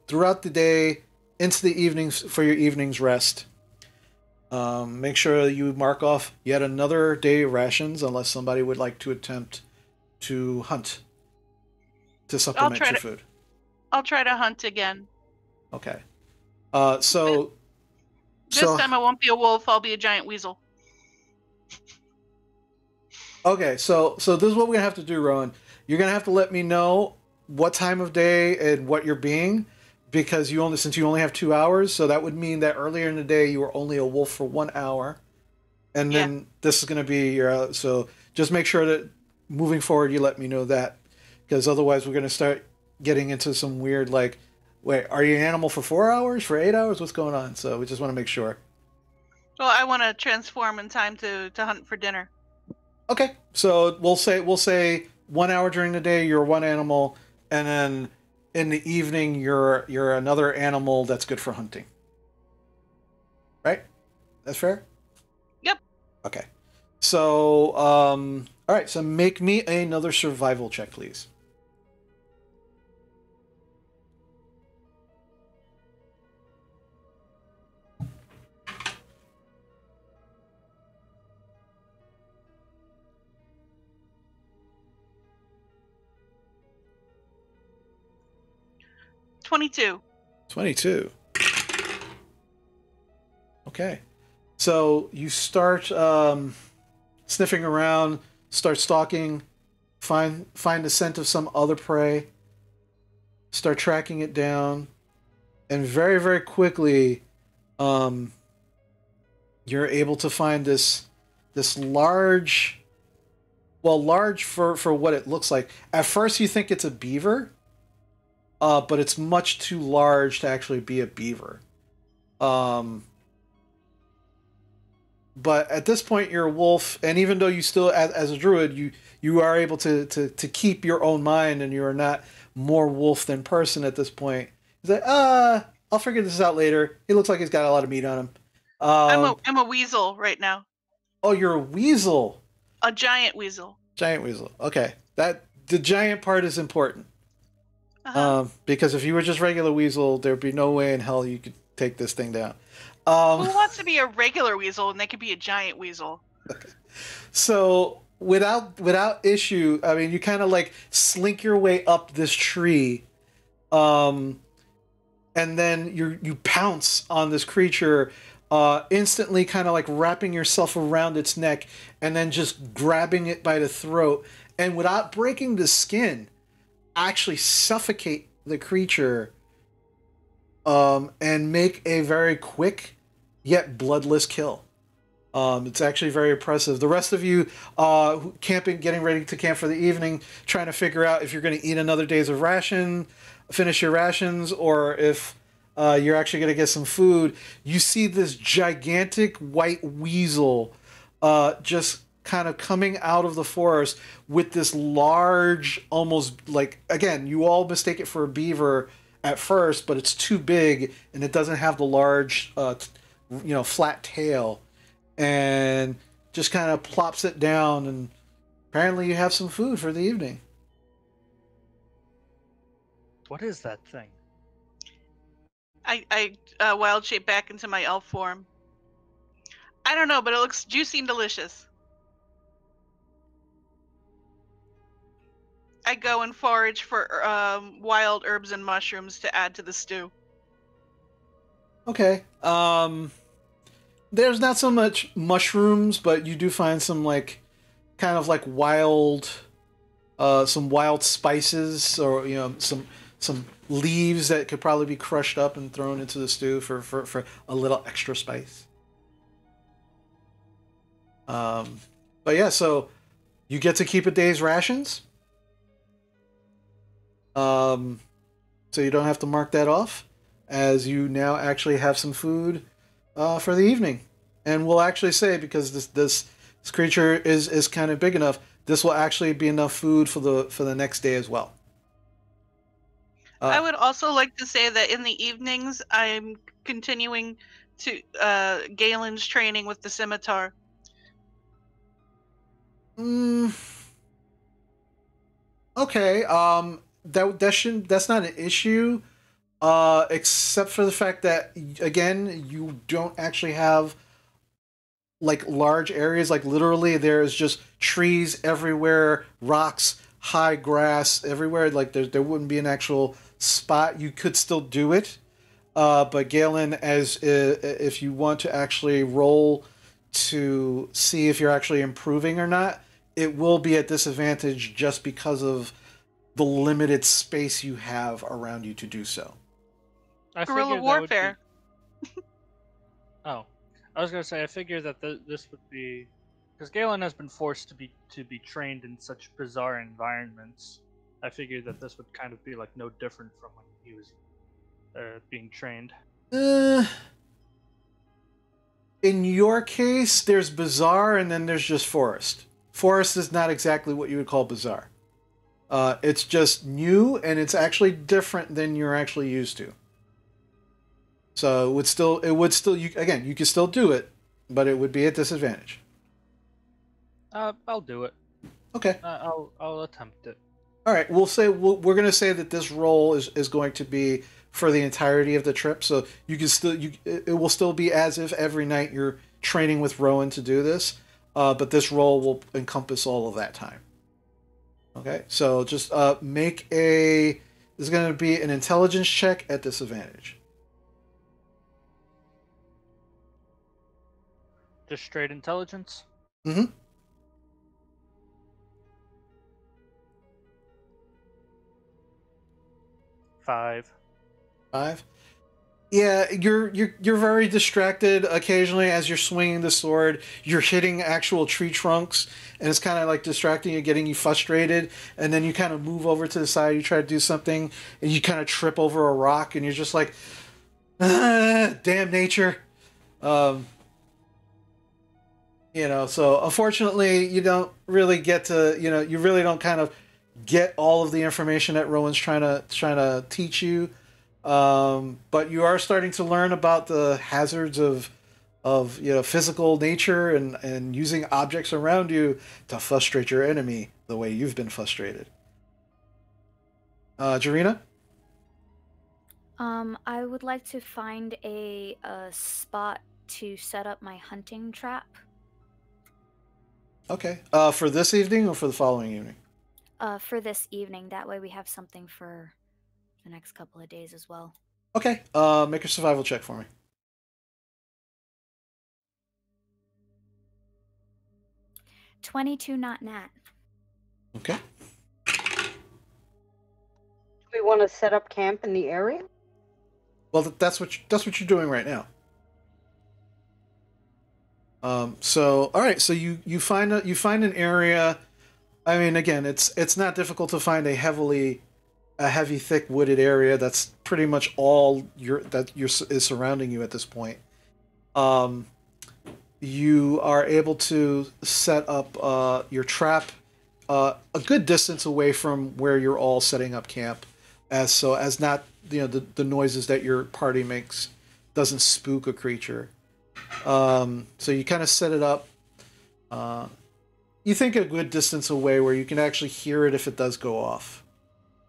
throughout the day into the evenings for your evening's rest. Make sure you mark off yet another day of rations, unless somebody would like to attempt to hunt to supplement your food. I'll try to hunt again. Okay. This So time I won't be a wolf. I'll be a giant weasel. okay. So this is what we're gonna have to do, Rowan. You're gonna have to let me know what time of day and what you're being, because since you only have 2 hours, so that would mean that earlier in the day you were only a wolf for 1 hour, and then this is gonna be your. So just make sure that moving forward you let me know that, because otherwise we're gonna start getting into some weird like, wait, are you an animal for 4 hours, for 8 hours? What's going on? So we just want to make sure. Well, I want to transform in time to hunt for dinner. Okay, so we'll say 1 hour during the day you're one animal, and then in the evening you're another animal that's good for hunting. Right? That's fair? Yep. Okay. So all right, so make me another survival check, please. $22. 22. Okay. So you start sniffing around, start stalking, find the scent of some other prey, start tracking it down, and very, very quickly you're able to find this large, well, large for what it looks like. At first you think it's a beaver, but it's much too large to actually be a beaver. But at this point, you're a wolf, and even though you still, as a druid, you are able to keep your own mind, and you are not more wolf than person at this point. He's like, I'll figure this out later. He looks like he's got a lot of meat on him. I'm a weasel right now. Oh, you're a weasel. A giant weasel. Giant weasel. Okay, the giant part is important. Because if you were just regular weasel, there'd be no way in hell you could take this thing down. Who wants to be a regular weasel and they could be a giant weasel? Okay. So without issue, I mean, you kind of like slink your way up this tree, and then you pounce on this creature, instantly kind of like wrapping yourself around its neck, and then just grabbing it by the throat, and without breaking the skin, actually suffocate the creature, and make a very quick yet bloodless kill. It's actually very impressive. The rest of you getting ready to camp for the evening, trying to figure out if you're going to eat another day's of finish your rations, or if you're actually going to get some food. You see this gigantic white weasel just kind of coming out of the forest with this large, almost like, again, you all mistake it for a beaver at first, but it's too big and it doesn't have the large flat tail, and just kind of plops it down, and apparently you have some food for the evening. What is that thing? I wild shape back into my elf form. I don't know, but it looks juicy and delicious. I go and forage for wild herbs and mushrooms to add to the stew. Okay. There's not so much mushrooms, but you do find some kind of wild, some wild spices, or some leaves that could probably be crushed up and thrown into the stew for a little extra spice. But yeah, so you get to keep a day's rations. So you don't have to mark that off, as you now actually have some food for the evening. And we'll actually say, because this creature is kind of big enough, this will actually be enough food for the next day as well. I would also like to say that in the evenings, I'm continuing to Galen's training with the scimitar. Okay. That's not an issue. Except for the fact that, again, you don't actually have like large areas. Like literally, there's just trees everywhere, rocks, high grass everywhere. Like there wouldn't be an actual spot. You could still do it, but Galen, as if you want to actually roll to see if you're actually improving or not, it will be at disadvantage just because of the limited space you have around you to do so. Guerrilla warfare. Oh, I was gonna say I figured that this would be because Galen has been forced to be trained in such bizarre environments. I figured that this would kind of be like no different from when he was being trained. In your case, there's bizarre and then there's just forest. Forest is not exactly what you would call bizarre. It's just new and it's actually different than you're actually used to. So it would still you could still do it, but it would be at disadvantage. I'll do it. Okay. I'll attempt it. All right. We're going to say that this roll is going to be for the entirety of the trip. So you can still it will still be as if every night you're training with Rowan to do this, but this roll will encompass all of that time. Okay. So just make a. This is going to be an intelligence check at disadvantage. Just straight intelligence? Mm-hmm. Five. Yeah, you're very distracted occasionally as you're swinging the sword. You're hitting actual tree trunks, and it's kind of like distracting you, getting you frustrated. And then you kind of move over to the side. You try to do something, and you kind of trip over a rock, and you're just like, "Damn nature." So unfortunately, you don't really get to, you really don't kind of get all of the information that Rowan's trying to teach you. But you are starting to learn about the hazards of physical nature and using objects around you to frustrate your enemy the way you've been frustrated. Jarina? I would like to find a spot to set up my hunting trap. Okay. For this evening or for the following evening? For this evening. That way we have something for the next couple of days as well. Okay. Make a survival check for me. 22 not nat. Okay. Do we want to set up camp in the area? Well, that's what you're doing right now. So all right, so you find an area. I mean, again, it's not difficult to find a heavy thick wooded area. That's pretty much all is surrounding you at this point. You are able to set up your trap a good distance away from where you're all setting up camp, as not the noises that your party makes doesn't spook a creature. So you kind of set it up. You think a good distance away where you can actually hear it if it does go off.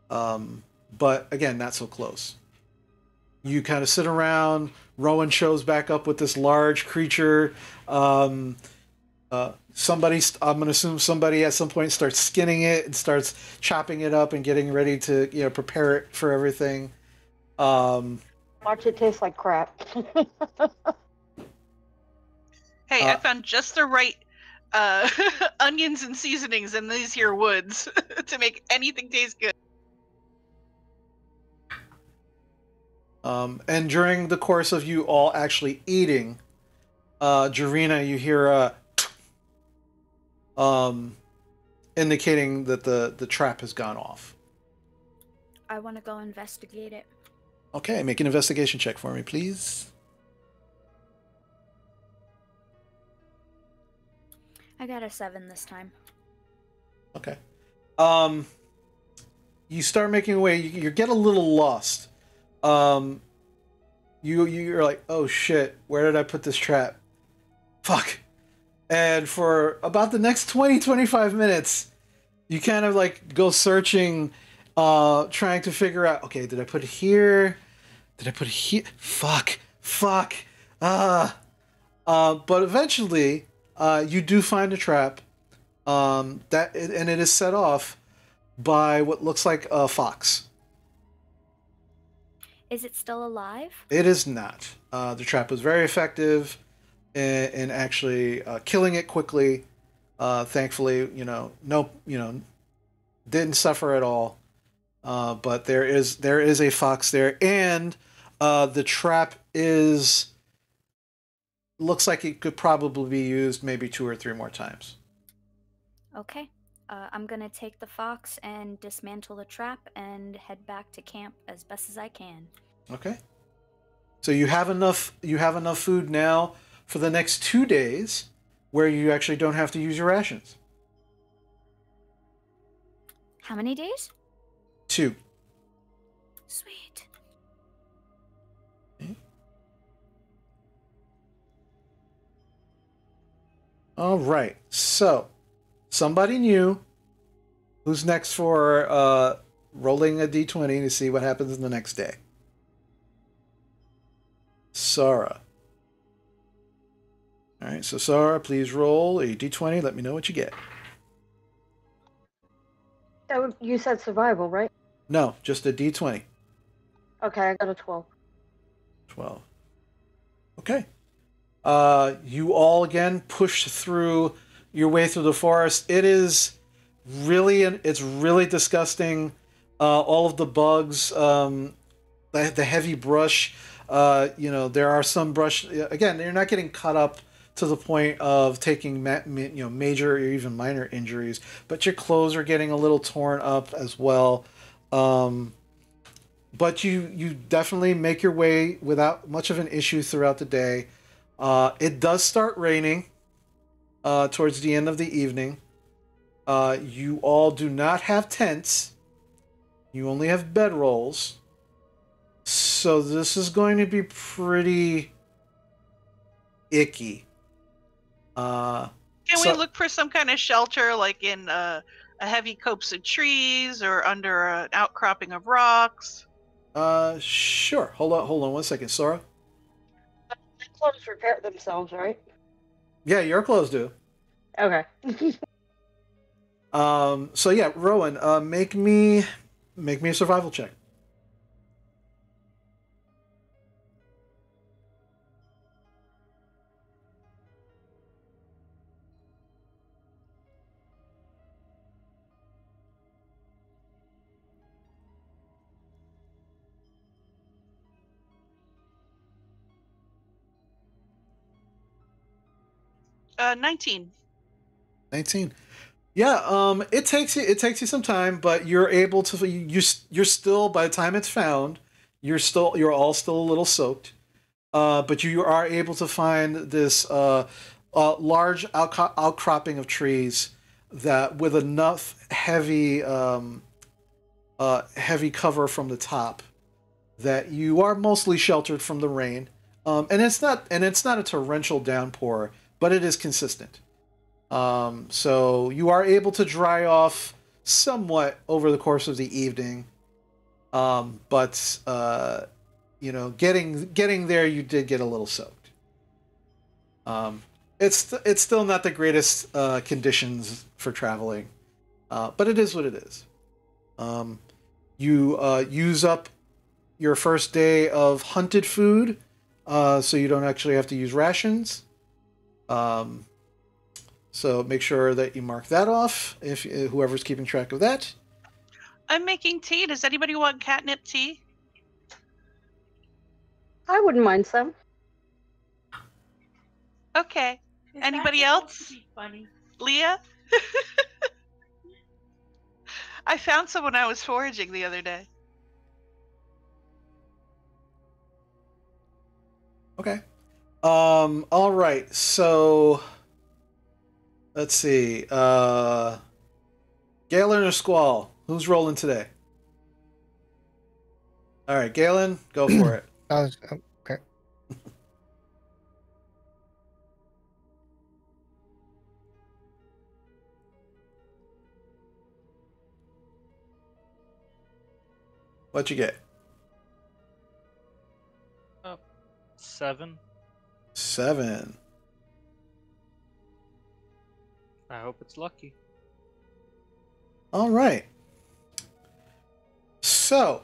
But again, not so close. You kind of sit around. Rowan shows back up with this large creature. I'm going to assume somebody at some point starts skinning it and starts chopping it up and getting ready to prepare it for everything. Watch it taste like crap. Hey, I found just the right onions and seasonings in these here woods to make anything taste good. And during the course of you all actually eating, Jarina, you hear indicating that the trap has gone off. I want to go investigate it. Okay, make an investigation check for me, please. I got a 7 this time. Okay. You start making your way. You get a little lost. You're like, oh shit, where did I put this trap? Fuck. And for about the next 20-25 minutes, you kind of like go searching, trying to figure out, okay, did I put it here? Did I put it here? Fuck. But eventually, you do find a trap, and it is set off by what looks like a fox. Is it still alive? It is not. The trap was very effective in actually killing it quickly. Thankfully, didn't suffer at all. But there is a fox there, and the trap looks like it could probably be used maybe 2 or 3 more times. Okay. I'm gonna take the fox and dismantle the trap and head back to camp as best as I can. Okay. So you have enough food now for the next 2 days where you actually don't have to use your rations. How many days? 2. Sweet. Okay. All right. So, somebody new. Who's next for rolling a d20 to see what happens the next day? Sara. All right, so Sara, please roll a d20. Let me know what you get. You said survival, right? No, just a d20. Okay, I got a 12. 12. Okay. You all again push through your way through the forest. It's really disgusting. All of the bugs, the heavy brush. There are some brush. Again, you're not getting cut up to the point of taking major or even minor injuries, but your clothes are getting a little torn up as well. But you definitely make your way without much of an issue throughout the day. It does start raining towards the end of the evening. You all do not have tents. You only have bedrolls. So this is going to be pretty icky. Can we look for some kind of shelter, like in a heavy copse of trees or under an outcropping of rocks? Sure. Hold on 1 second, Sora. My clothes repair themselves, right? Yeah, your clothes do. Okay. So yeah, Rowan, make me a survival check. Uh, 19. 19. Yeah, it takes you some time, but you're able to you're still, by the time it's found, you're all still a little soaked. But you are able to find this large outcropping of trees that with enough heavy cover from the top that you are mostly sheltered from the rain. And it's not a torrential downpour, but it is consistent. So you are able to dry off somewhat over the course of the evening. But getting there, you did get a little soaked. It's still not the greatest conditions for traveling, but it is what it is. You use up your first day of hunted food, so you don't actually have to use rations. So make sure that you mark that off if whoever's keeping track of that. I'm making tea. Does anybody want catnip tea? I wouldn't mind some. Okay. Anybody else? Funny. Leah? I found some when I was foraging the other day. Okay. All right. So let's see. Galen or Squall? Who's rolling today? All right, Galen, go for it. Okay. What'd you get? 7. 7. I hope it's lucky. All right. So,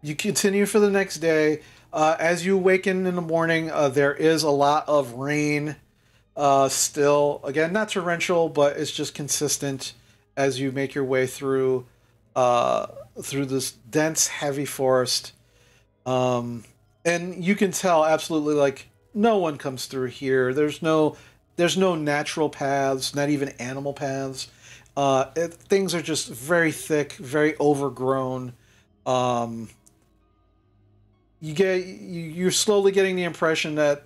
you continue for the next day. As you awaken in the morning, there is a lot of rain. Still, again, not torrential, but it's just consistent as you make your way through this dense, heavy forest. And you can tell absolutely, like, no one comes through here. There's no natural paths, not even animal paths. Things are just very thick, very overgrown. You're slowly getting the impression that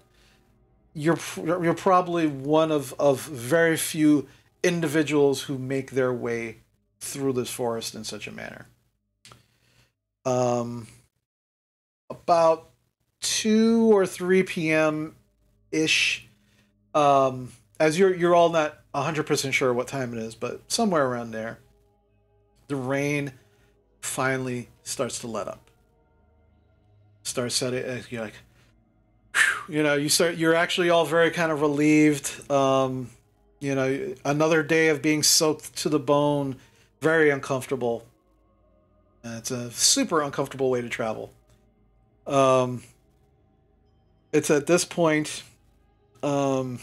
you're probably one of very few individuals who make their way through this forest in such a manner. About 2 or 3 p.m. ish. As you're all not 100% sure what time it is, but somewhere around there, the rain finally starts to let up. Starts setting. You're like, you're actually all very kind of relieved. Another day of being soaked to the bone, very uncomfortable. It's a super uncomfortable way to travel. It's at this point, I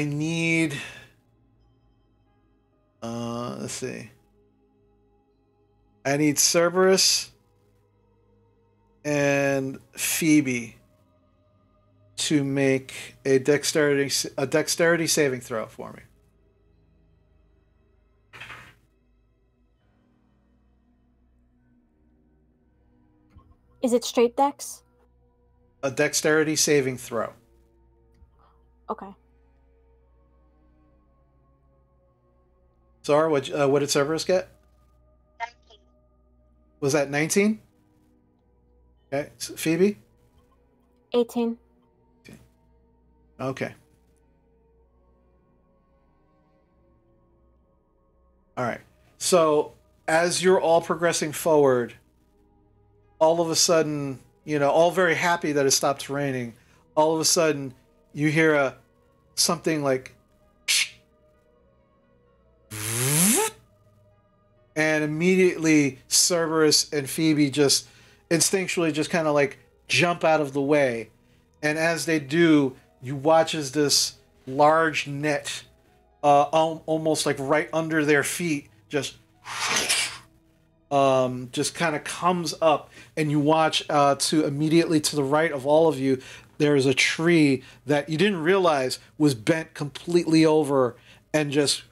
need, let's see. I need Cerberus and Phoebe to make a dexterity saving throw for me. Is it straight dex? A dexterity saving throw. Okay. Zara, what did Cerberus get? 19. Was that 19? Okay. So Phoebe? 18. Okay. All right. So as you're all progressing forward, all of a sudden, all very happy that it stopped raining. All of a sudden, you hear something like, and immediately Cerberus and Phoebe just instinctually just kind of like jump out of the way. And as they do, you watch as this large net, almost like right under their feet, just kind of comes up, and you watch to immediately to the right of all of you, there is a tree that you didn't realize was bent completely over and just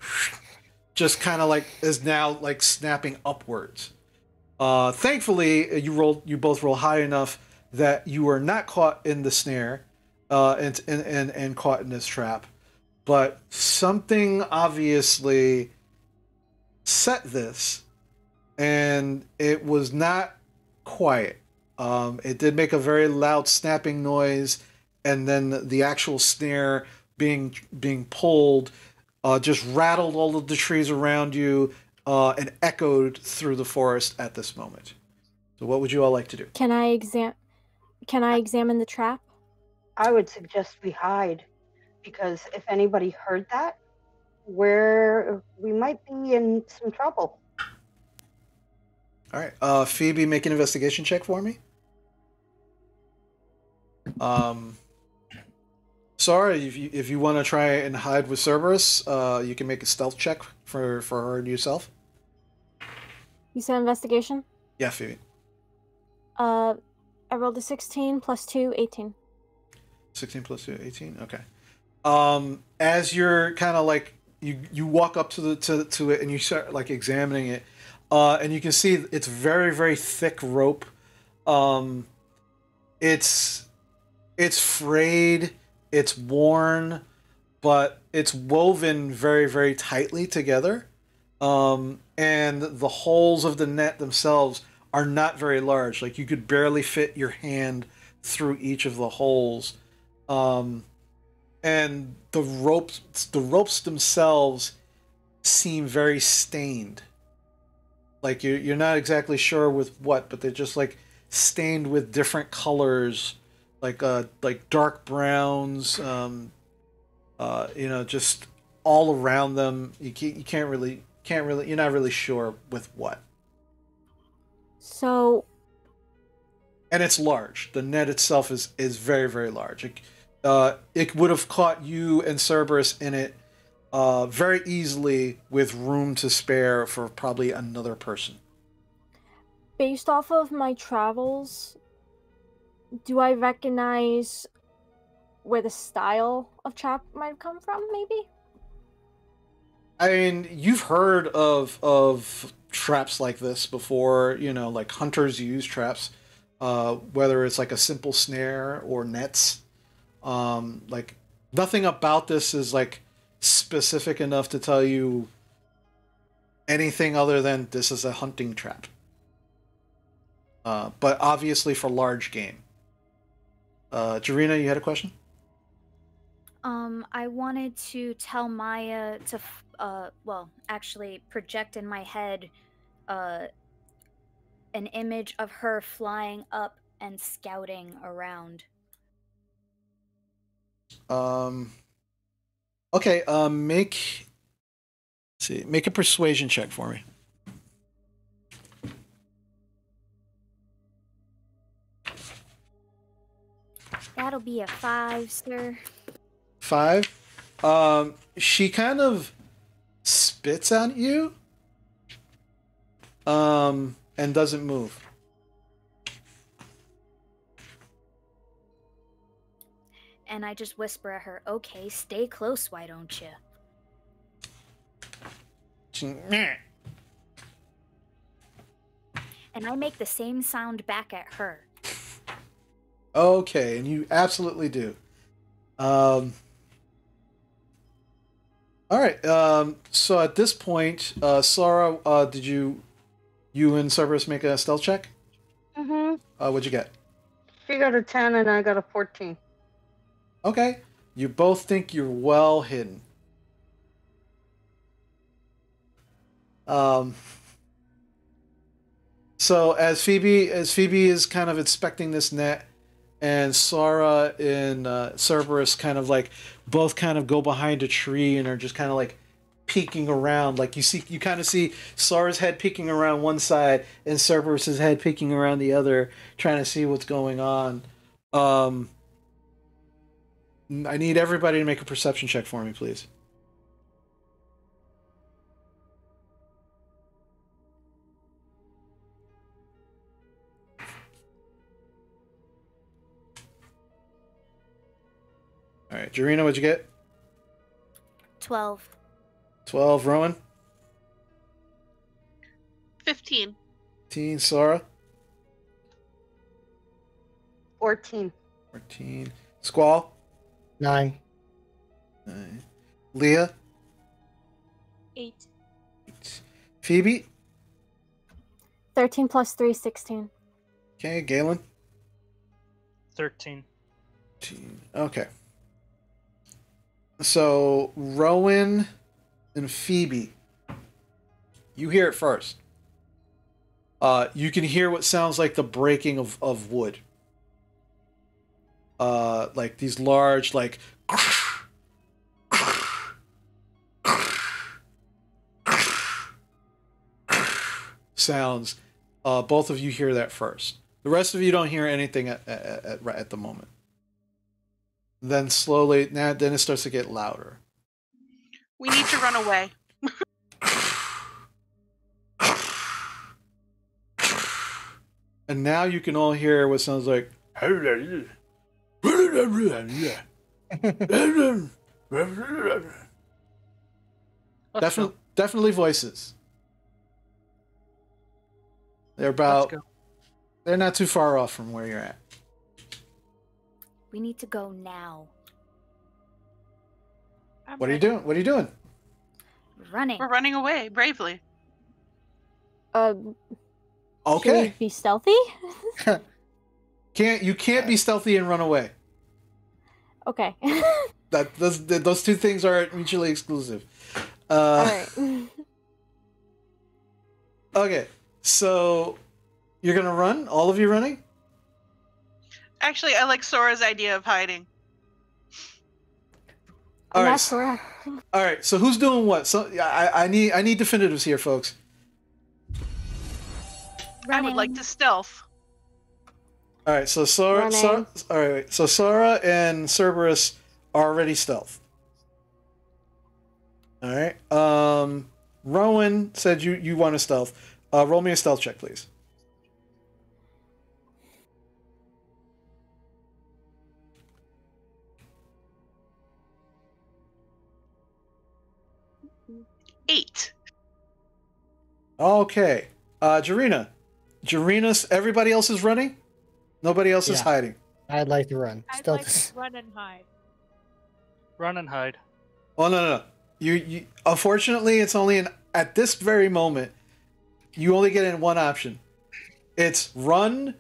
kind of like is now like snapping upwards. Thankfully, you both roll high enough that you are not caught in the snare, and caught in this trap. But something obviously set this, and it was not quiet. It did make a very loud snapping noise, and then the actual snare being pulled just rattled all of the trees around you and echoed through the forest at this moment. So what would you all like to do? Can I examine the trap? I would suggest we hide, because if anybody heard that, we might be in some trouble. All right, Phoebe, make an investigation check for me. Sorry, if you want to try and hide with Cerberus, you can make a stealth check for her and yourself. You said investigation? Yeah, Phoebe. I rolled a 16 plus 2, 18. 16 plus 2, 18? Okay. As you're kind of like, you walk up to it and you start like examining it, and you can see it's very very thick rope. It's frayed, it's worn, but it's woven very very tightly together. And the holes of the net themselves are not very large. Like you could barely fit your hand through each of the holes. And the ropes themselves seem very stained. Like you're not exactly sure with what, but they're just like stained with different colors, like dark browns. Just all around them. You can't really. You're not really sure with what. So. And it's large. The net itself is very very large. It would have caught you and Cerberus in it very easily with room to spare for probably another person. Based off of my travels, do I recognize where the style of trap might come from, maybe? I mean, you've heard of traps like this before, like hunters use traps, whether it's like a simple snare or nets. Like nothing about this is like specific enough to tell you anything other than this is a hunting trap. But obviously for large game. Jarina, you had a question? I wanted to tell Maya to, actually project in my head, an image of her flying up and scouting around. Okay. Make a persuasion check for me. That'll be a 5, sir. 5. She kind of spits at you, and doesn't move. And I just whisper at her, "Okay, stay close, why don't you?" And I make the same sound back at her. Okay, and you absolutely do. All right. So at this point, Sarah, did you and Cerberus make a stealth check? Mm-hmm. What'd you get? She got a 10 and I got a 14. Okay. You both think you're well hidden. So as Phoebe is kind of inspecting this net, and Sara and Cerberus kind of like both kind of go behind a tree and are just kind of like peeking around. Like you kind of see Sara's head peeking around one side and Cerberus's head peeking around the other, trying to see what's going on. I need everybody to make a perception check for me, please. All right, Jarina, what'd you get? 12. 12, Rowan? 15. 15, Sara? 14. 14. Squall? 9. 9. Leah? 8. 8. Phoebe? 13 plus 3, 16. Okay, Galen? 13. 13. Okay. So, Rowan and Phoebe, you hear it first. You can hear what sounds like the breaking of wood. Like these large, like sounds. Both of you hear that first. The rest of you don't hear anything at the moment. Then slowly, then it starts to get louder. We need to run away. And now you can all hear what sounds like. Let's go. Definitely voices. They're Let's about. go. They're not too far off from where you're at. We need to go now. I'm What are you ready. doing? What are you doing? Running. We're running away bravely. Should Okay. we be stealthy? You can't be stealthy and run away. Okay. Those two things are mutually exclusive. All right. Okay, so you're gonna run. All of you running. Actually, I like Sora's idea of hiding. All I'm right. not sure. All right. So who's doing what? So I need definitives here, folks. I would like to stealth. All right. So Sora. Running. All right. So Sora and Cerberus are already stealth. All right. Rowan said you want to stealth. Roll me a stealth check, please. Eight. Okay. Jarina. Everybody else is running? Nobody else is Yeah. hiding. I'd like to run. I'd Stealth like is- to run and hide. Run and hide. Oh no. You unfortunately it's only at this very moment you only get in one option. It's run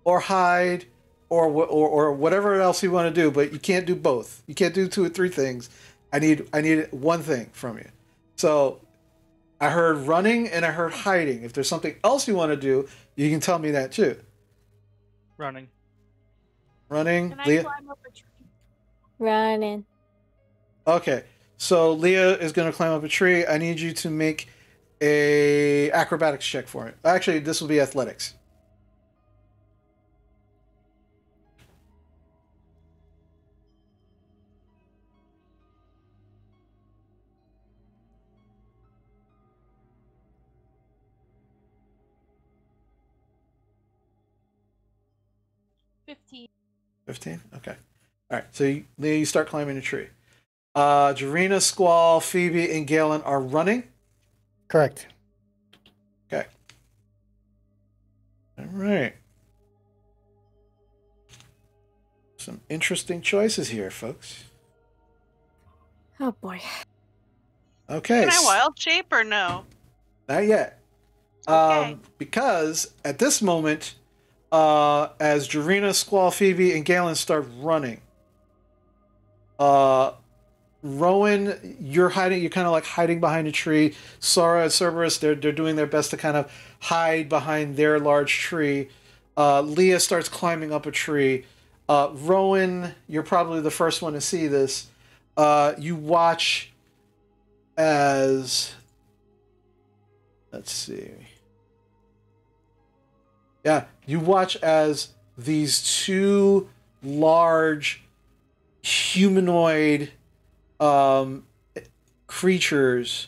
or hide or whatever else you want to do, but you can't do both. You can't do two or three things. I need one thing from you. So I heard running and I heard hiding. If there's something else you want to do, you can tell me that too. Running. Running, Can I Leah. climb up a tree? Running. Okay, so Leah is going to climb up a tree. I need you to make a acrobatics check for it. Actually, this will be athletics. $15. 15? Okay. All right, so Leah, you start climbing a tree. Jarina, Squall, Phoebe, and Galen are running. Correct. Okay. All right. Some interesting choices here, folks. Oh boy. Okay. Can I wild shape or no? Not yet. Okay. Because at this moment, as Jarina, Squall, Phoebe, and Galen start running, Rowan, you're hiding. You're kind of like hiding behind a tree. Sora and Cerberus, they're doing their best to kind of hide behind their large tree. Leah starts climbing up a tree. Rowan, you're probably the first one to see this. You watch as, let's see. Yeah, you watch as these two large humanoid creatures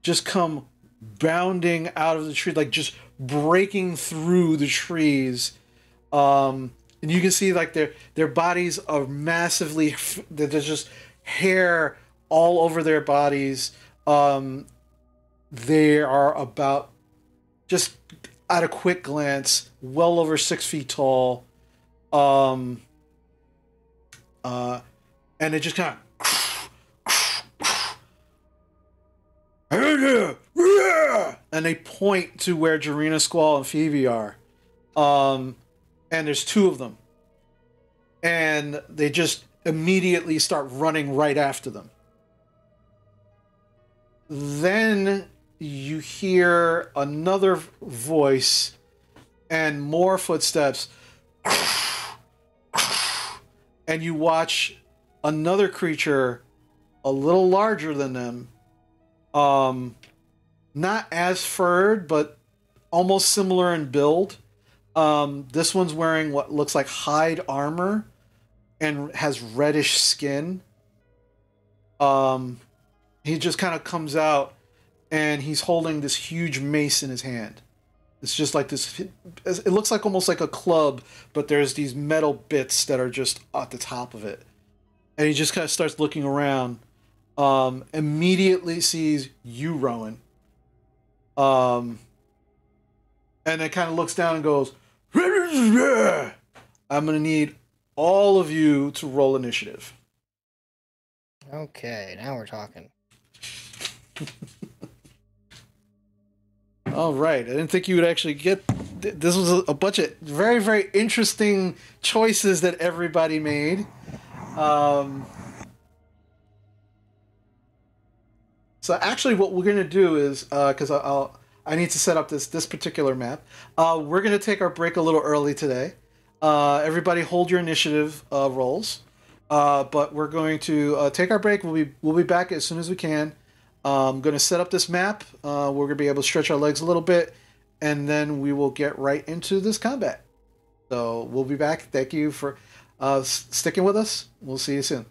just come bounding out of the tree, like just breaking through the trees. And you can see like their bodies are massively, there's just hair all over their bodies. They are about, just at a quick glance, well over 6 feet tall. And it just kind of, and they point to where Jarina, Squall, and Phoebe are. And there's two of them. And they just immediately start running right after them. Then you hear another voice and more footsteps. And you watch another creature a little larger than them. Not as furred, but almost similar in build. This one's wearing what looks like hide armor and has reddish skin. He just kind of comes out and he's holding this huge mace in his hand. It's just like this, it looks like almost like a club, but there's these metal bits that are just at the top of it. And he just kind of starts looking around. immediately sees you, Rowan. And then kind of looks down and goes, I'm going to need all of you to roll initiative. Okay, now we're talking. All right. I didn't think you would actually get... This was a bunch of very, very interesting choices that everybody made. So actually what we're going to do is, because I need to set up this particular map, we're going to take our break a little early today. Everybody hold your initiative rolls. But we're going to take our break. We'll be back as soon as we can. I'm going to set up this map. We're going to be able to stretch our legs a little bit, and then we will get right into this combat. So we'll be back. Thank you for sticking with us. We'll see you soon.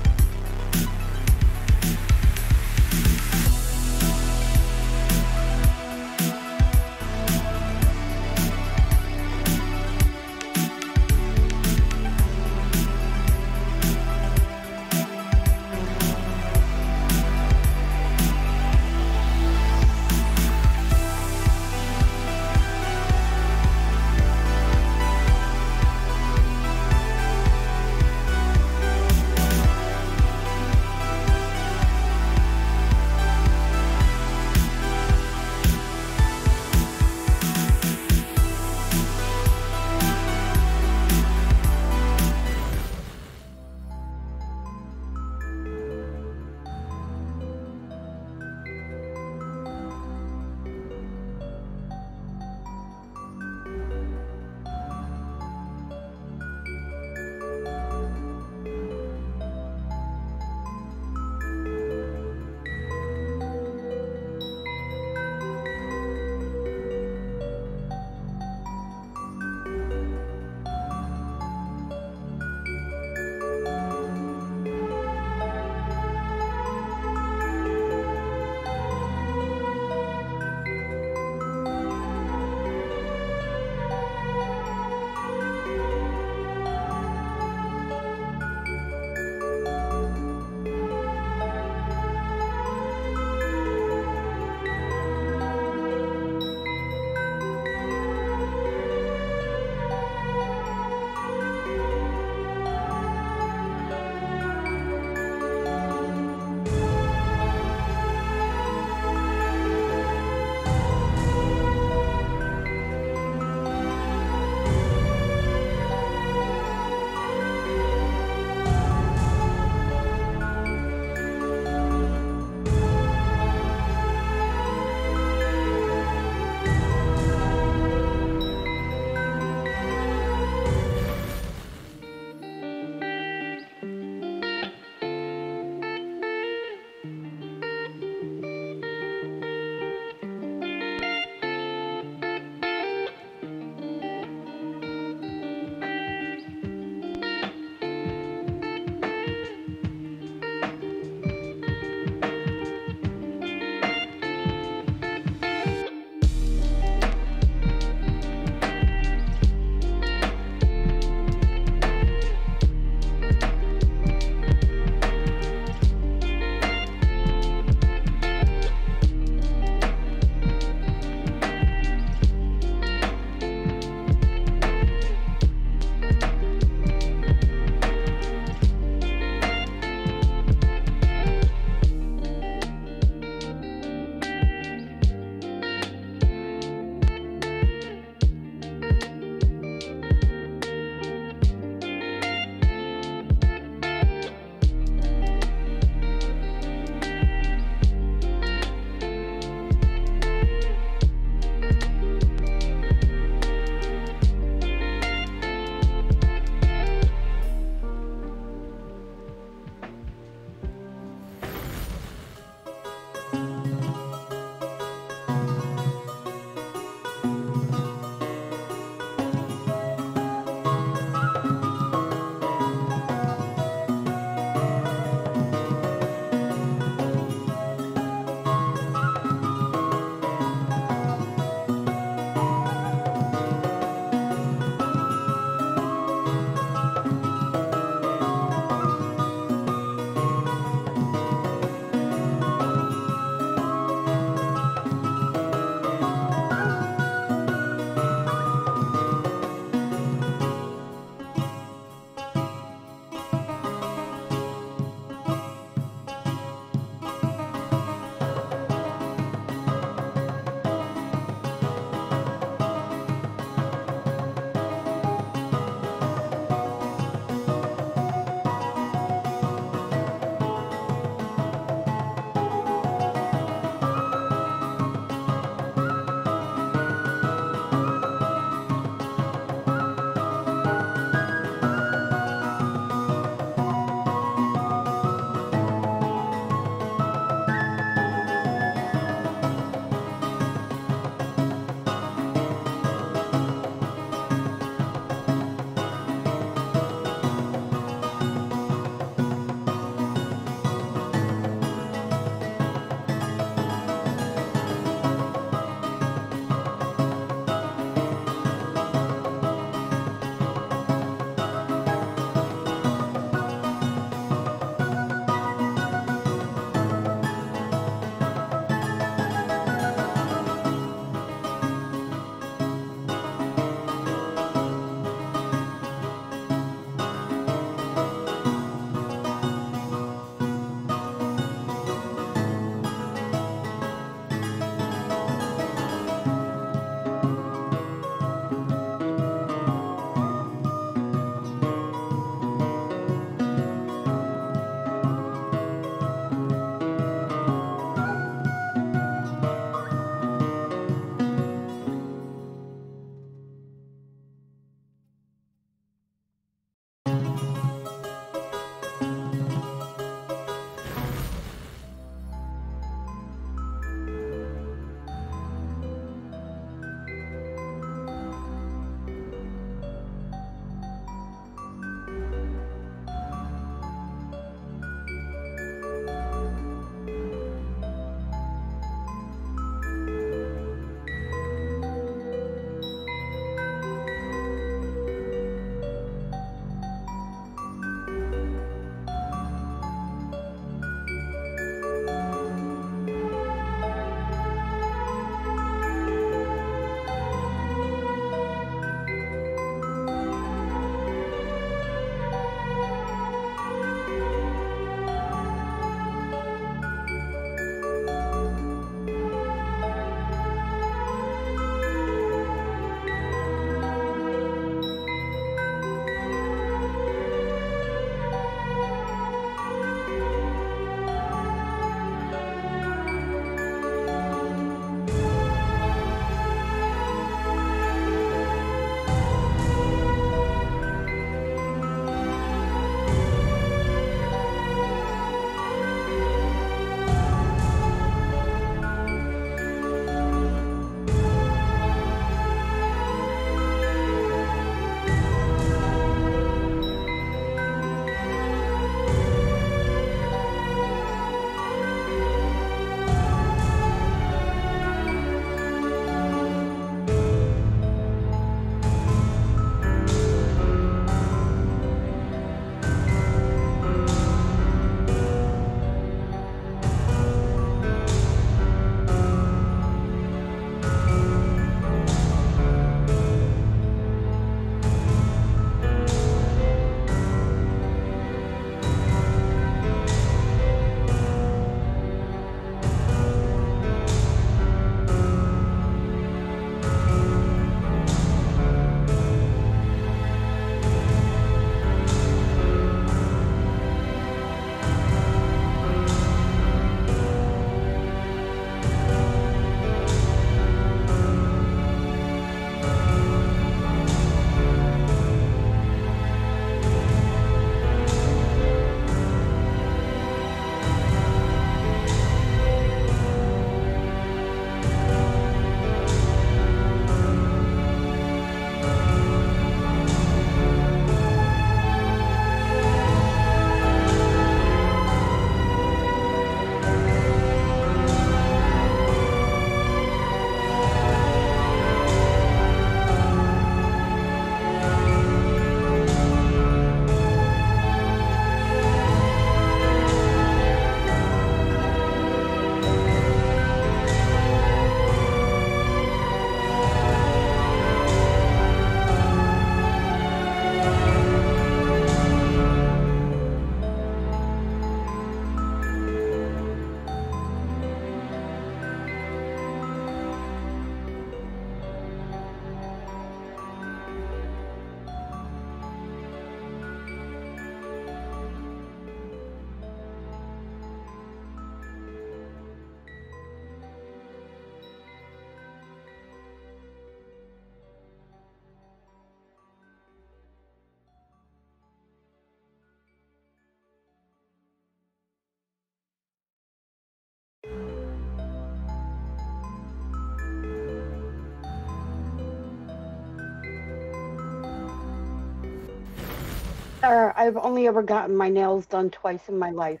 I've only ever gotten my nails done twice in my life.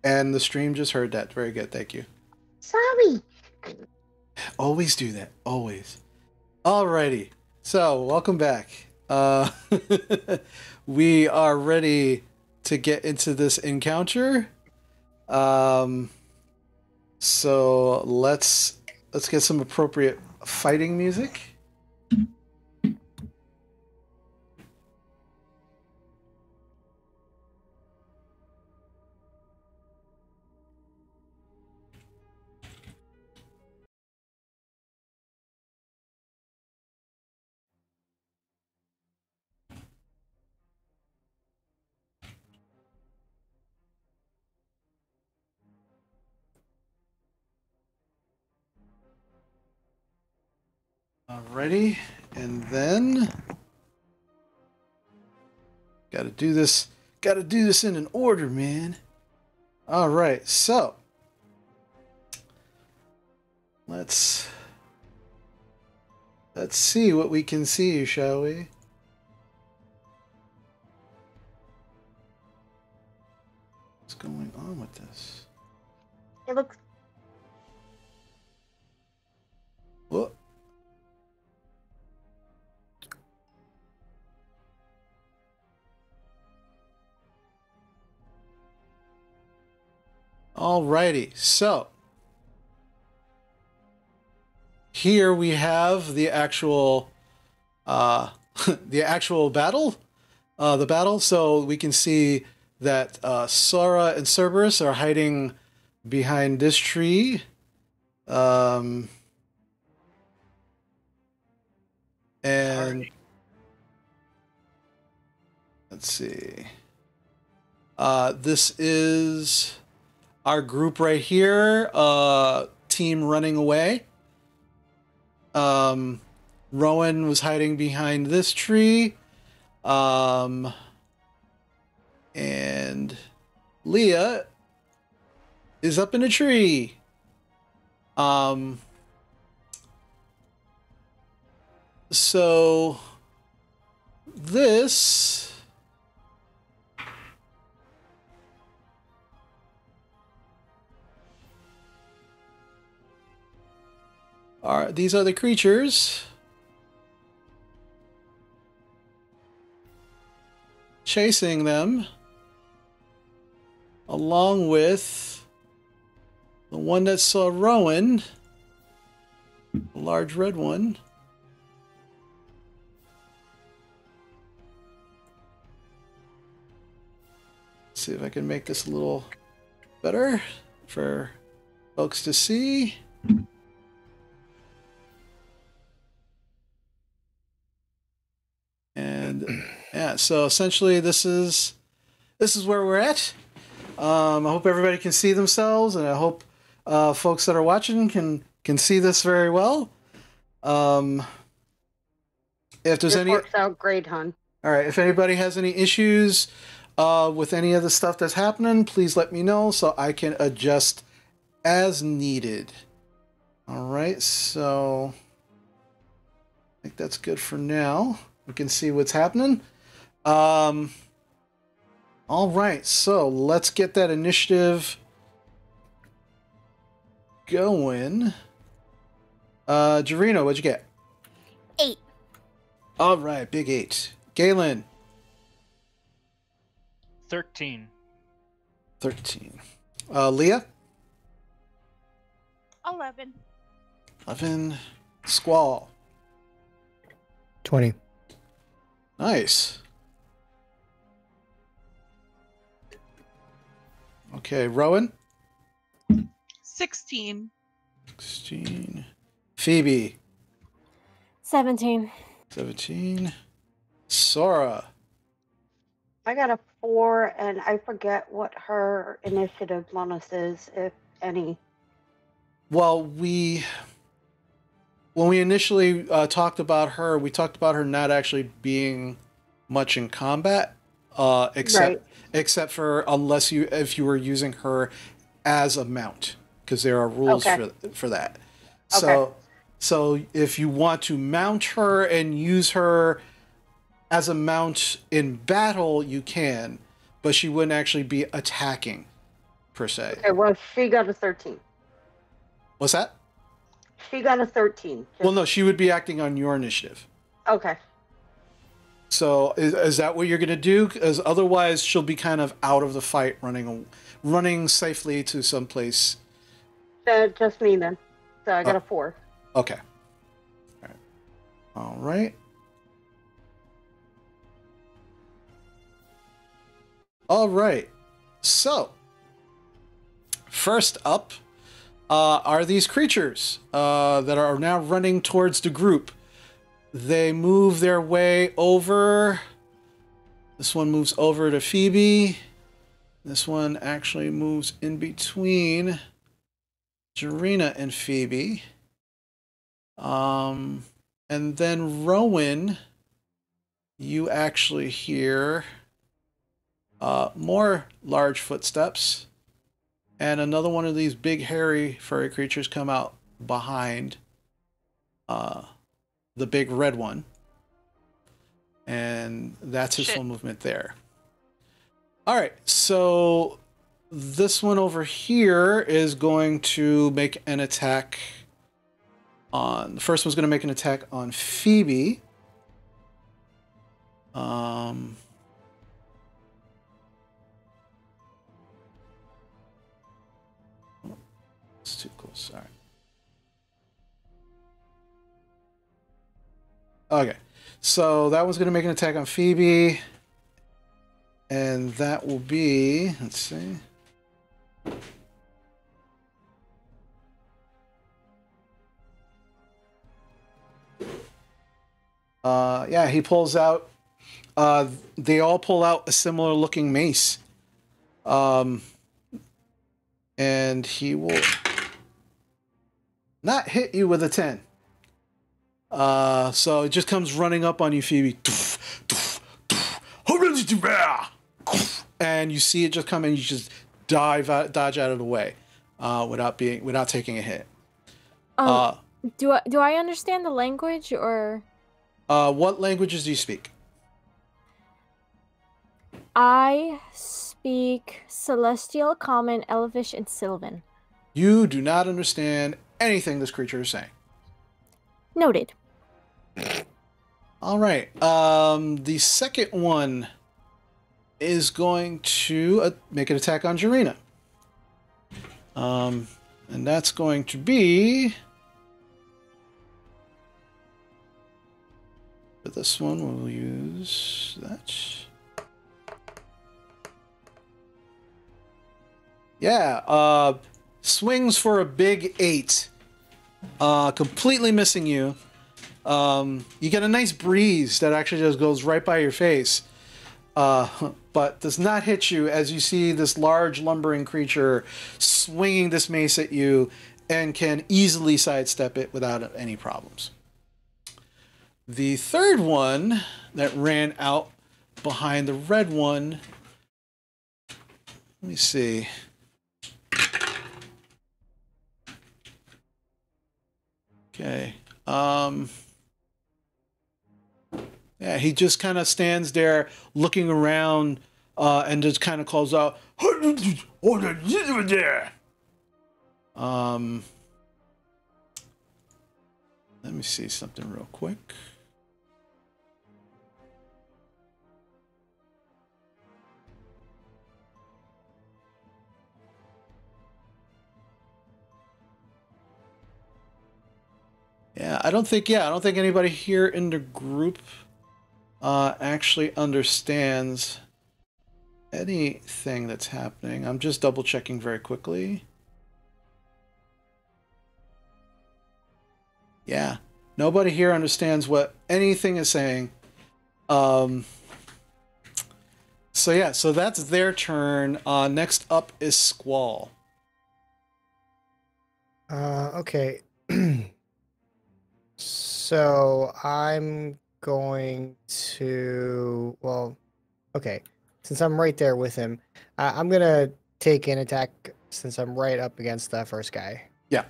And the stream just heard that. Very good. Thank you. Sorry. Always do that. Always. Alrighty. So, welcome back. We are ready to get into this encounter. So let's get some appropriate fighting music. Alrighty, and then gotta do this in an order, man. Alright, so let's see what we can see, shall we? What's going on with this? It looks. What? Alrighty, so here we have the actual the actual battle. The battle. So we can see that Sora and Cerberus are hiding behind this tree. And let's see. This is our group right here. Team running away. Rowan was hiding behind this tree. And Leah is up in a tree. So this these are the creatures chasing them, along with the one that saw Rowan, the large red one. Let's see if I can make this a little better for folks to see. And yeah, so essentially this is where we're at. I hope everybody can see themselves, and I hope folks that are watching can see this very well. If there's This any, works out great, hon. all right, if anybody has any issues with any of the stuff that's happening, please let me know so I can adjust as needed. All right, so I think that's good for now. We can see what's happening. All right, so let's get that initiative going. Jarino, what'd you get? 8. All right, big 8. Galen. 13. 13. Leah. 11. 11. Squall. 20. Nice. Okay, Rowan. 16. 16. Phoebe. 17. 17. Sora. I got a 4, and I forget what her initiative bonus is, if any. Well, when we initially talked about her, we talked about her not actually being much in combat, except for if you were using her as a mount, because there are rules for that. Okay. So if you want to mount her and use her as a mount in battle, you can, but she wouldn't actually be attacking, per se. Okay, well, she got a 13. What's that? She got a 13. Well, no, she would be acting on your initiative. Okay. So is that what you're going to do? Because otherwise she'll be kind of out of the fight, running safely to someplace. Just me then. So I got a 4. Okay. All right. All right. So, first up are these creatures that are now running towards the group. They move their way over. This one moves over to Phoebe. This one actually moves in between Jarena and Phoebe. And then Rowan, you actually hear more large footsteps. And another one of these big hairy furry creatures come out behind the big red one. And that's his full movement there. All right, so this one over here is going to make an attack on... The first one's going to make an attack on Phoebe. It's too close, sorry. Okay, so that one's going to make an attack on Phoebe. And that will be, let's see. Yeah, he pulls out, they all pull out a similar looking mace. And he will not hit you with a 10. So it just comes running up on you, Phoebe. And you see it just come and you just dodge out of the way, without taking a hit. Do I understand the language, or? What languages do you speak? I speak Celestial, Common, Elvish, and Sylvan. You do not understand anything this creature is saying. Noted. All right. The second one is going to make an attack on Jarena. And that's going to be... For this one, we'll use that. Yeah, swings for a big 8. Completely missing you. You get a nice breeze that actually just goes right by your face. But does not hit you as you see this large lumbering creature swinging this mace at you and can easily sidestep it without any problems. The third one that ran out behind the red one, let me see. Okay. Yeah, he just kind of stands there looking around and just kind of calls out, let me see something real quick. Yeah, I don't think anybody here in the group actually understands anything that's happening. I'm just double checking very quickly. Yeah, nobody here understands what anything is saying. So yeah, so that's their turn. Next up is Squall. Okay. So I'm going to, well, okay. Since I'm right there with him, I'm going to take an attack since I'm right up against the first guy. Yeah.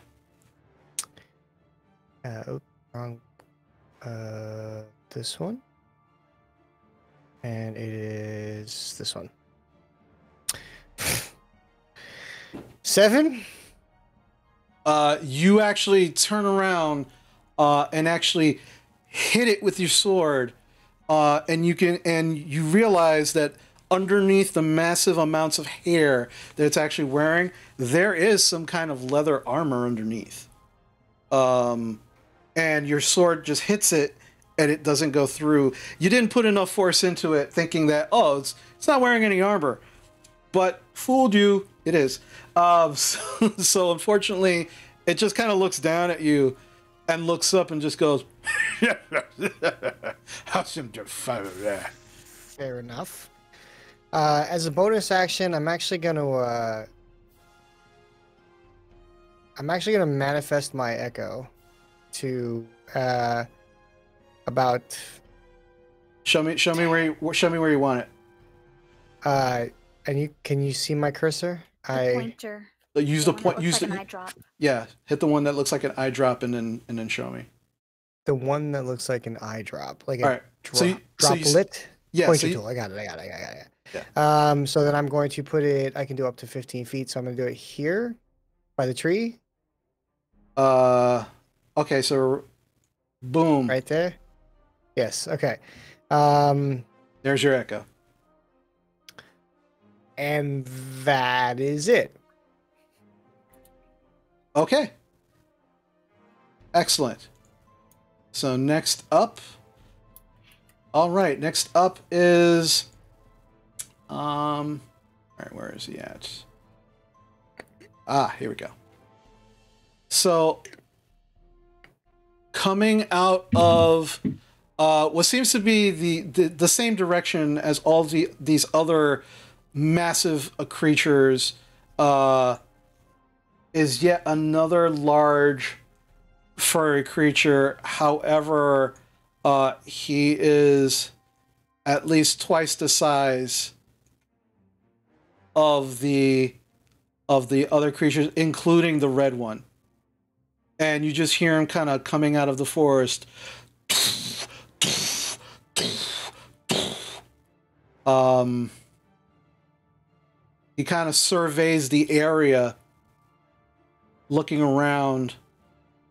Wrong. This one. And it is this one. 7. You actually turn around and actually hit it with your sword, and you realize that underneath the massive amounts of hair that it's actually wearing, there is some kind of leather armor underneath. And your sword just hits it, and it doesn't go through. You didn't put enough force into it, thinking that it's not wearing any armor, but fooled you. It is. So unfortunately, it just kind of looks down at you and looks up and just goes, Fair enough. As a bonus action, I'm actually gonna manifest my echo to about. Show me where you want it. And can you see my cursor? The pointer. Use the point. Use like an eye drop. Yeah, hit the one that looks like an eye drop, and then show me. The one that looks like an eye drop, like All right. droplet. Yeah. Pointer tool. I got it. Yeah. So then I'm going to put it. I can do up to 15 feet. So I'm going to do it here, by the tree. Okay. So, boom. Right there. Yes. Okay. There's your echo. And that is it. Okay. Excellent. So next up. All right. Next up is. All right. Where is he at? Here we go. So, coming out of what seems to be the same direction as all these other massive creatures, is yet another large furry creature. However, he is at least twice the size of the other creatures, including the red one. And you just hear him kind of coming out of the forest. He kind of surveys the area, looking around,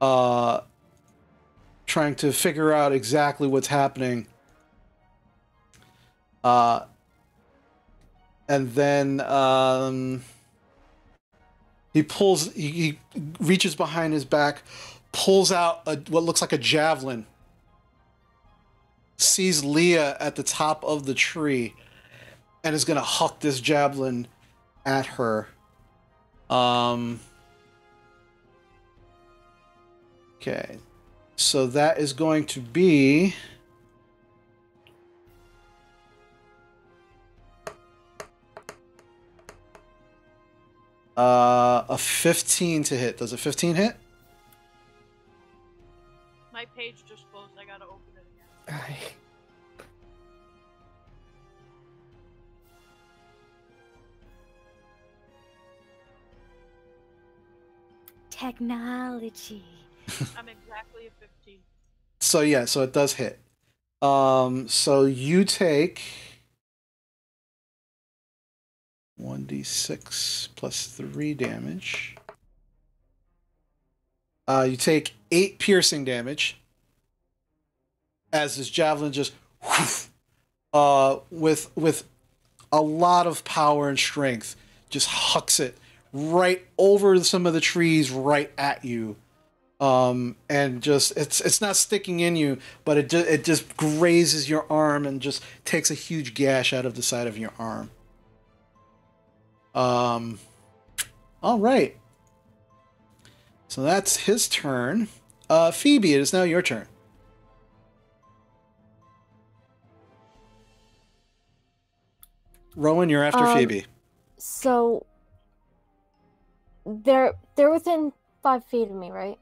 trying to figure out exactly what's happening. And then he reaches behind his back, pulls out what looks like a javelin, sees Leah at the top of the tree, and is going to huck this javelin at her. Okay. So that is going to be a 15 to hit. Does a 15 hit? My page just closed. I gotta open it again. Technology. I'm exactly a 15. So yeah, so it does hit. So you take 1d6 plus 3 damage. You take 8 piercing damage as this javelin just with a lot of power and strength just hucks it right over some of the trees right at you. And just it's not sticking in you, but it just grazes your arm and just takes a huge gash out of the side of your arm. All right. So that's his turn. Phoebe, it is now your turn. Rowan, you're after Phoebe. So they're within 5 feet of me, right?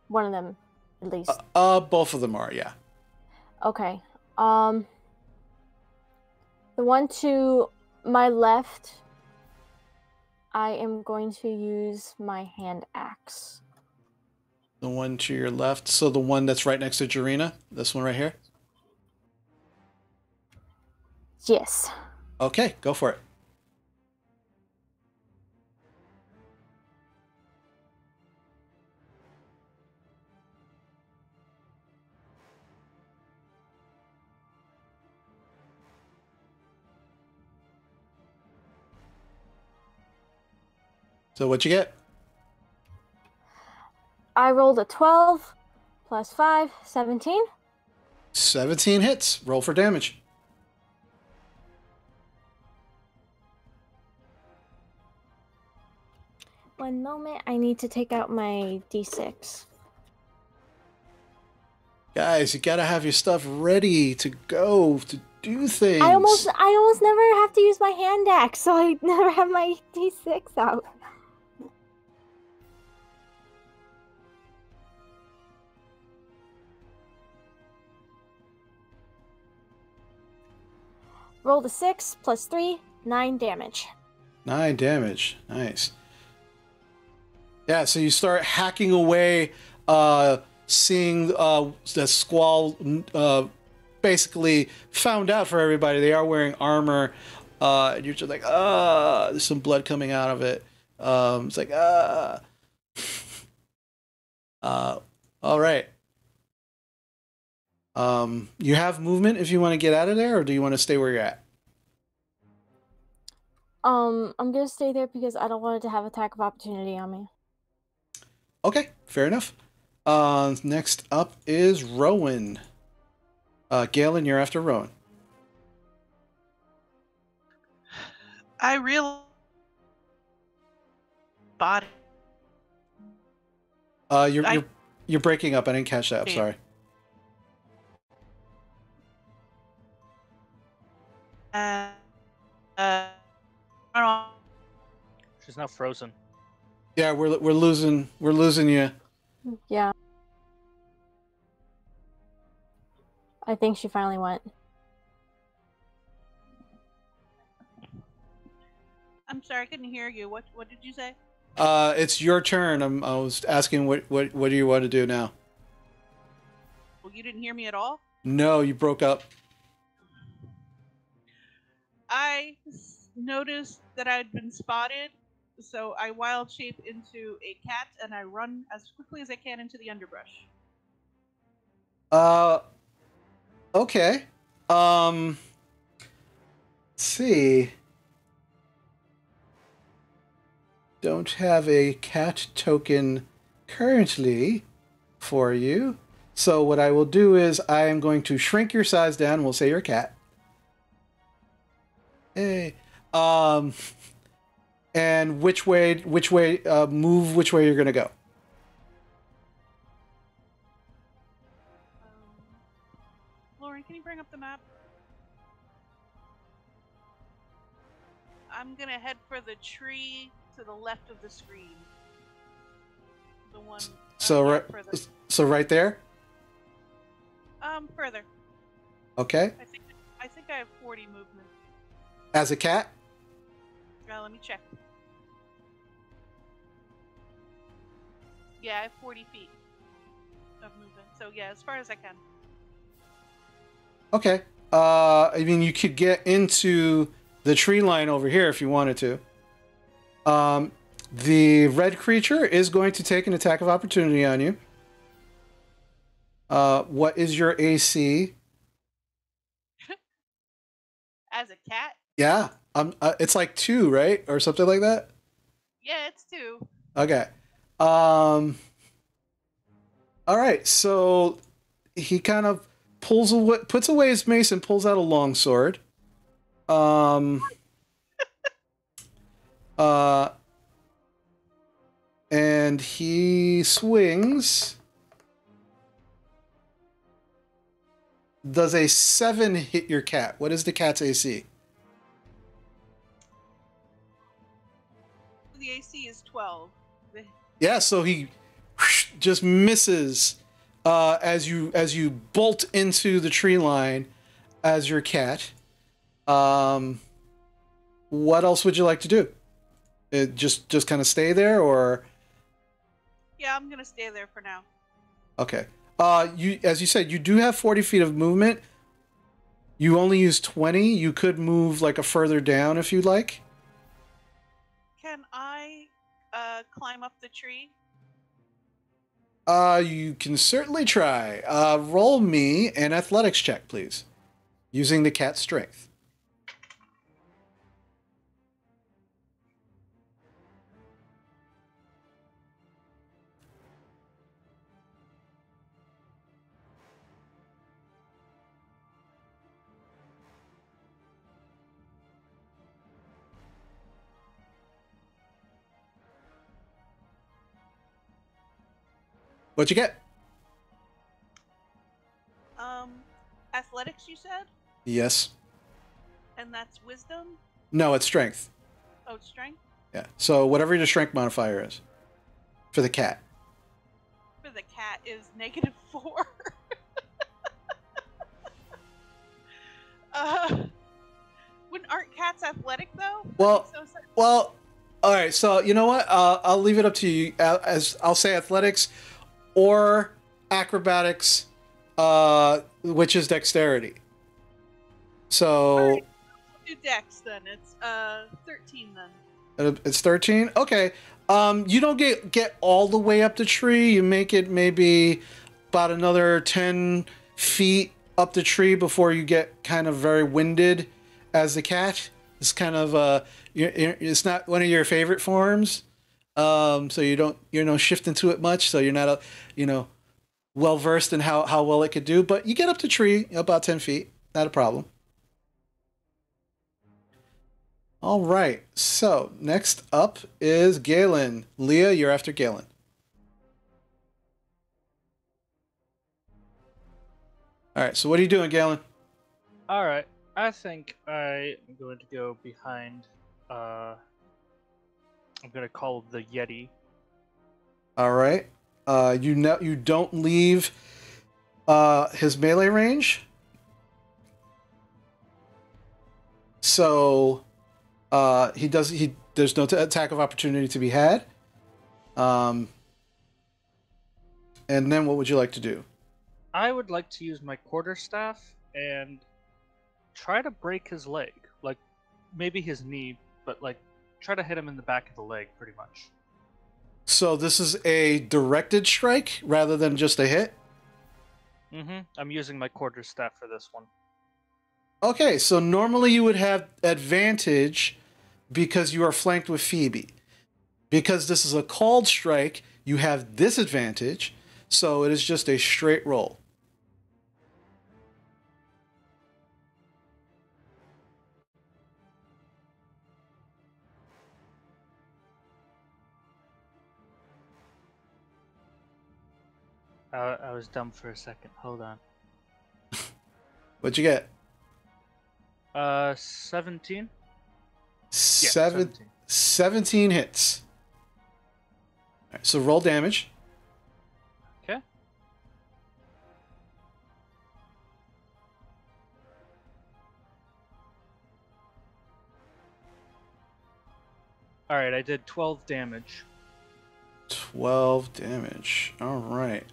One of them, at least. Both of them are, yeah. Okay. The one to my left, I am going to use my hand axe. The one to your left, so the one that's right next to Jarina, this one right here. Yes. Okay, go for it. So what you get? I rolled a 12 plus 5, 17. 17 hits. Roll for damage. One moment, I need to take out my d6. Guys, you gotta have your stuff ready to go to do things. I almost never have to use my hand axe, so I never have my d6 out. Rolled a 6 plus 3, 9 damage. 9 damage. Nice. Yeah, so you start hacking away, seeing the Squall basically found out for everybody. They are wearing armor, and you're just like, there's some blood coming out of it. It's like, all right. You have movement if you want to get out of there, or do you want to stay where you're at? I'm gonna stay there because I don't want it to have attack of opportunity on me. Okay, fair enough. Next up is Rowan. Galen, you're after Rowan. I real body. You're breaking up. I didn't catch that. I'm sorry. I don't know. She's now frozen. Yeah, we're losing you. Yeah. I think she finally went. I'm sorry, I couldn't hear you. What did you say? It's your turn. I was asking what do you want to do now? Well, you didn't hear me at all? No, you broke up. I noticed that I'd been spotted, so I wild shape into a cat and I run as quickly as I can into the underbrush. Okay. Let's see. Don't have a cat token currently for you. So what I will do is I am going to shrink your size down. We'll say you're a cat. Hey. And which way, move which way you're going to go. Lauren, can you bring up the map? I'm gonna head for the tree to the left of the screen. The one. So right there. Further. Okay. I think I have 40 movement. As a cat. Let me check. Yeah, I have 40 feet of movement. So yeah, as far as I can. Okay. I mean, you could get into the tree line over here if you wanted to. The red creature is going to take an attack of opportunity on you. What is your AC? As a cat? Yeah. It's like 2, right? Or something like that? Yeah, it's 2. Okay. All right. So he kind of puts away his mace and pulls out a longsword. And he swings. Does a 7 hit your cat? What is the cat's AC? The AC is 12. Yeah, so he just misses as you bolt into the tree line as your cat. What else would you like to do? Just kind of stay there, or? Yeah, I'm gonna stay there for now. Okay. As you said, you do have 40 feet of movement. You only use 20. You could move like a further down if you'd like. Can I climb up the tree? You can certainly try. Roll me an athletics check, please, using the cat's strength. What'd you get? Athletics, you said? Yes. And that's wisdom? No, it's strength. Oh, it's strength? Yeah. So whatever your strength modifier is for the cat. For the cat is -4. Aren't cats athletic though? Well, So sorry. well. All right. So you know what? I'll leave it up to you. As I'll say, athletics or acrobatics, which is dexterity. So Alright, do dex then. It's 13 then. it's 13. Okay. You don't get all the way up the tree. You make it maybe about another 10 feet up the tree before you get kind of very winded as the cat. It's kind of it's not one of your favorite forms. So you don't shift into it much. So you're not well versed in how well it could do. But you get up the tree about 10 feet. Not a problem. All right. So next up is Galen. Leah, you're after Galen. All right. So what are you doing, Galen? All right. I think I am going to go behind. I'm going to call the Yeti. All right. You don't leave his melee range. So there's no attack of opportunity to be had. And then what would you like to do? I would like to use my quarterstaff and try to break his leg. Like, maybe his knee, but like, try to hit him in the back of the leg, pretty much. So this is a directed strike rather than just a hit? Mm-hmm. I'm using my quarterstaff for this one. Okay, so normally you would have advantage because you are flanked with Phoebe. Because this is a called strike, you have disadvantage, so it is just a straight roll. I was dumb for a second. Hold on. What'd you get? 17? 17 hits. All right, so roll damage. Okay. Alright, I did 12 damage. 12 damage. All right.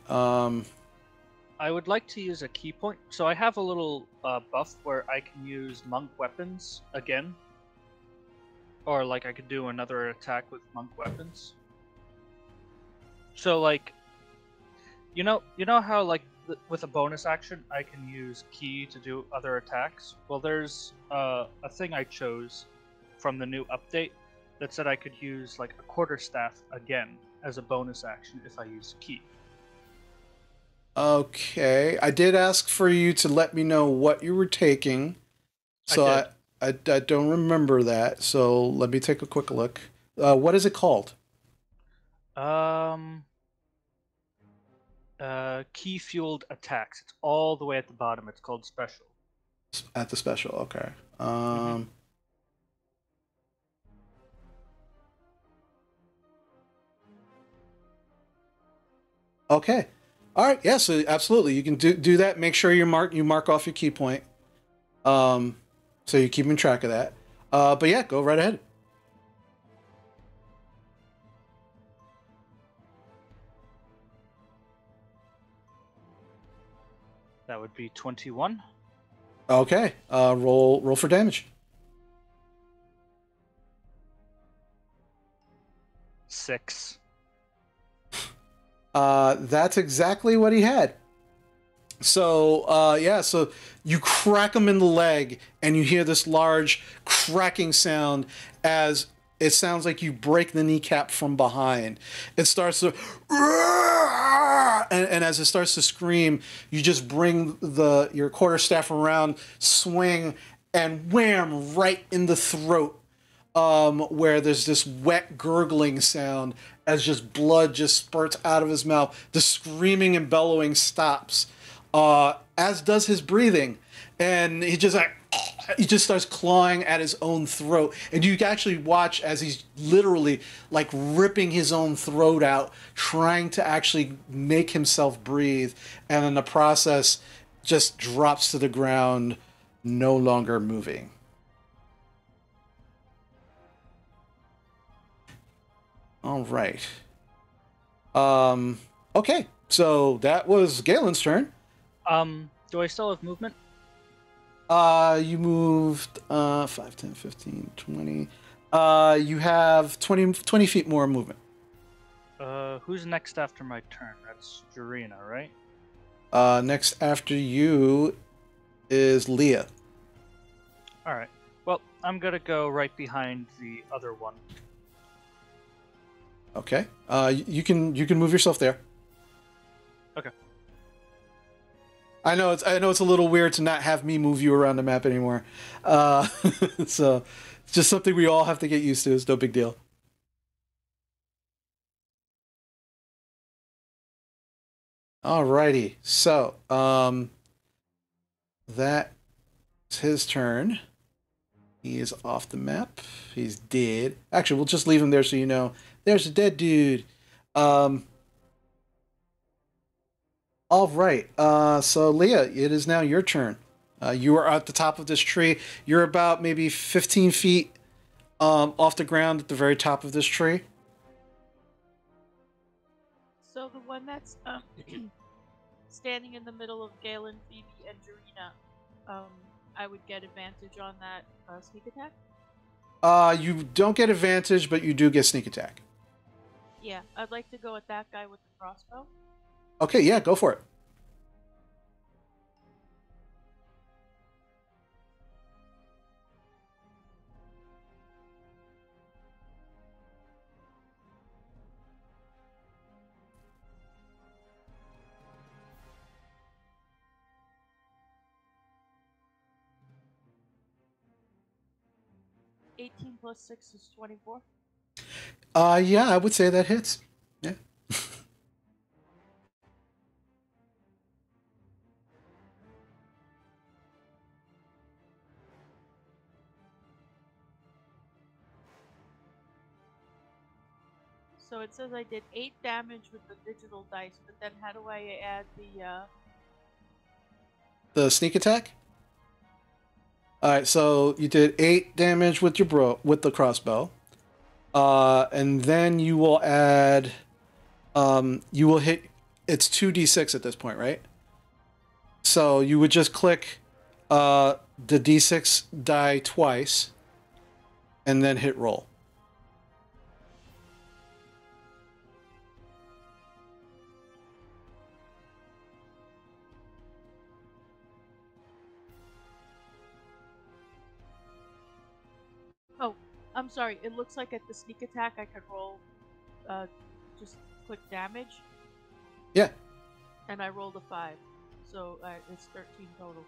I would like to use a key point. So I have a little buff where I can use monk weapons again. Or like I could do another attack with monk weapons. So like, you know how like with a bonus action I can use key to do other attacks? Well, there's a thing I chose from the new update that said I could use like a quarterstaff again as a bonus action if I use key. Okay. I did ask for you to let me know what you were taking. So I don't remember that. So let me take a quick look. What is it called? Key fueled attacks. It's all the way at the bottom. It's called special. At the special. Okay. Okay. All right. Yeah. So absolutely, you can do that. Make sure you mark off your key point. So you're keeping track of that. But yeah, go right ahead. That would be 21. Okay. Roll for damage. 6. That's exactly what he had. So, so you crack him in the leg, and you hear this large cracking sound as it sounds like you break the kneecap from behind. It starts to, and as it starts to scream, you just bring your quarterstaff around, swing, and wham, right in the throat, where there's this wet gurgling sound as just blood just spurts out of his mouth. The screaming and bellowing stops, as does his breathing, and he just starts clawing at his own throat, and you can actually watch as he's literally like ripping his own throat out, trying to actually make himself breathe, and in the process just drops to the ground, no longer moving. All right. Okay, so that was Galen's turn. Do I still have movement? You moved 5, 10, 15, 20. You have 20 feet more movement. Who's next after my turn? That's Jarina, right? Next after you is Leah. Alright. Well, I'm gonna go right behind the other one. Okay. You can move yourself there. Okay. I know it's a little weird to not have me move you around the map anymore. So it's just something we all have to get used to. It's no big deal. Alrighty. So that's his turn. He is off the map. He's dead. Actually, we'll just leave him there so you know. There's a dead dude. All right. So Leah, it is now your turn. You are at the top of this tree. You're about maybe 15 feet off the ground at the very top of this tree. So the one that's standing in the middle of Galen, Phoebe, and Jarina, I would get advantage on that sneak attack? You don't get advantage, but you do get sneak attack. Yeah, I'd like to go at that guy with the crossbow. Okay, yeah, go for it. +18 +6 is 24. Yeah, I would say that hits. Yeah. So it says I did 8 damage with the digital dice, but then how do I add The sneak attack? All right, so you did 8 damage with with the crossbow. And then you will add you will hit, it's 2d6 at this point, right? So you would just click the d6 die twice and then hit roll. Oh, I'm sorry. It looks like at the sneak attack I could roll, just click damage. Yeah. And I rolled a 5, so it's 13 total.